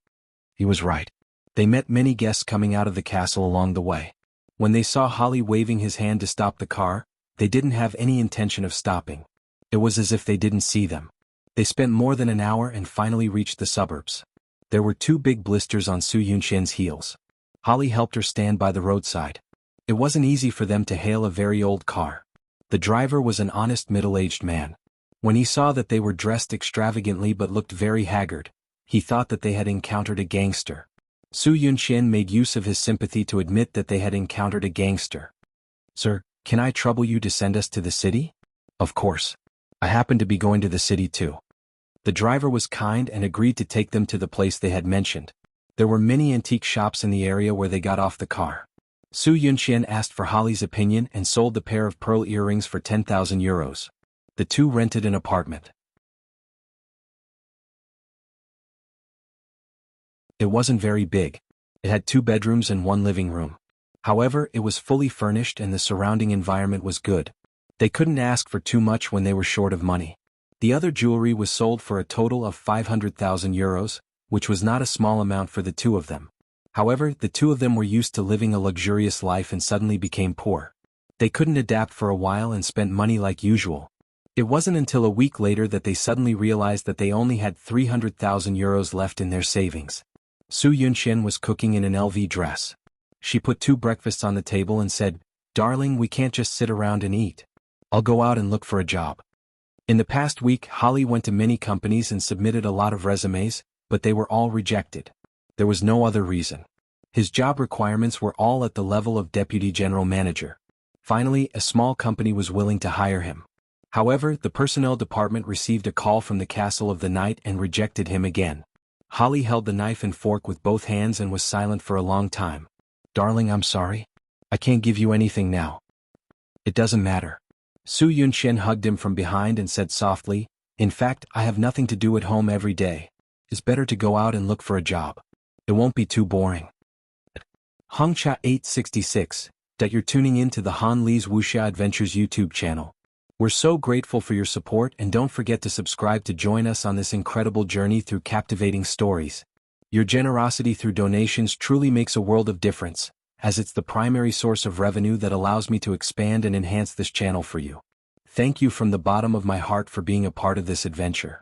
Speaker 1: He was right. They met many guests coming out of the castle along the way. When they saw Holly waving his hand to stop the car, they didn't have any intention of stopping. It was as if they didn't see them. They spent more than an hour and finally reached the suburbs. There were 2 big blisters on Su Yunxian's heels. Holly helped her stand by the roadside. It wasn't easy for them to hail a very old car. The driver was an honest middle-aged man. When he saw that they were dressed extravagantly but looked very haggard, he thought that they had encountered a gangster. Su Yunxian made use of his sympathy to admit that they had encountered a gangster. Sir, can I trouble you to send us to the city? Of course. I happen to be going to the city too. The driver was kind and agreed to take them to the place they had mentioned. There were many antique shops in the area where they got off the car. Su Yunxian asked for Holly's opinion and sold the pair of pearl earrings for 10,000 euros. The two rented an apartment. It wasn't very big. It had 2 bedrooms and 1 living room. However, it was fully furnished and the surrounding environment was good. They couldn't ask for too much when they were short of money. The other jewelry was sold for a total of 500,000 euros, which was not a small amount for the 2 of them. However, the 2 of them were used to living a luxurious life and suddenly became poor. They couldn't adapt for a while and spent money like usual. It wasn't until a week later that they suddenly realized that they only had 300,000 euros left in their savings. Su Yunxian was cooking in an LV dress. She put 2 breakfasts on the table and said, Darling, we can't just sit around and eat. I'll go out and look for a job. In the past week, Holly went to many companies and submitted a lot of resumes, but they were all rejected. There was no other reason. His job requirements were all at the level of deputy general manager. Finally, a small company was willing to hire him. However, the personnel department received a call from the castle of the night and rejected him again. Holly held the knife and fork with both hands and was silent for a long time. Darling, I'm sorry. I can't give you anything now. It doesn't matter. Su Yunxian hugged him from behind and said softly, In fact, I have nothing to do at home every day. It's better to go out and look for a job. It won't be too boring. Hongcha 866, that you're tuning in to the Han Li's Wuxia Adventures YouTube channel. We're so grateful for your support and don't forget to subscribe to join us on this incredible journey through captivating stories. Your generosity through donations truly makes a world of difference, as it's the primary source of revenue that allows me to expand and enhance this channel for you. Thank you from the bottom of my heart for being a part of this adventure.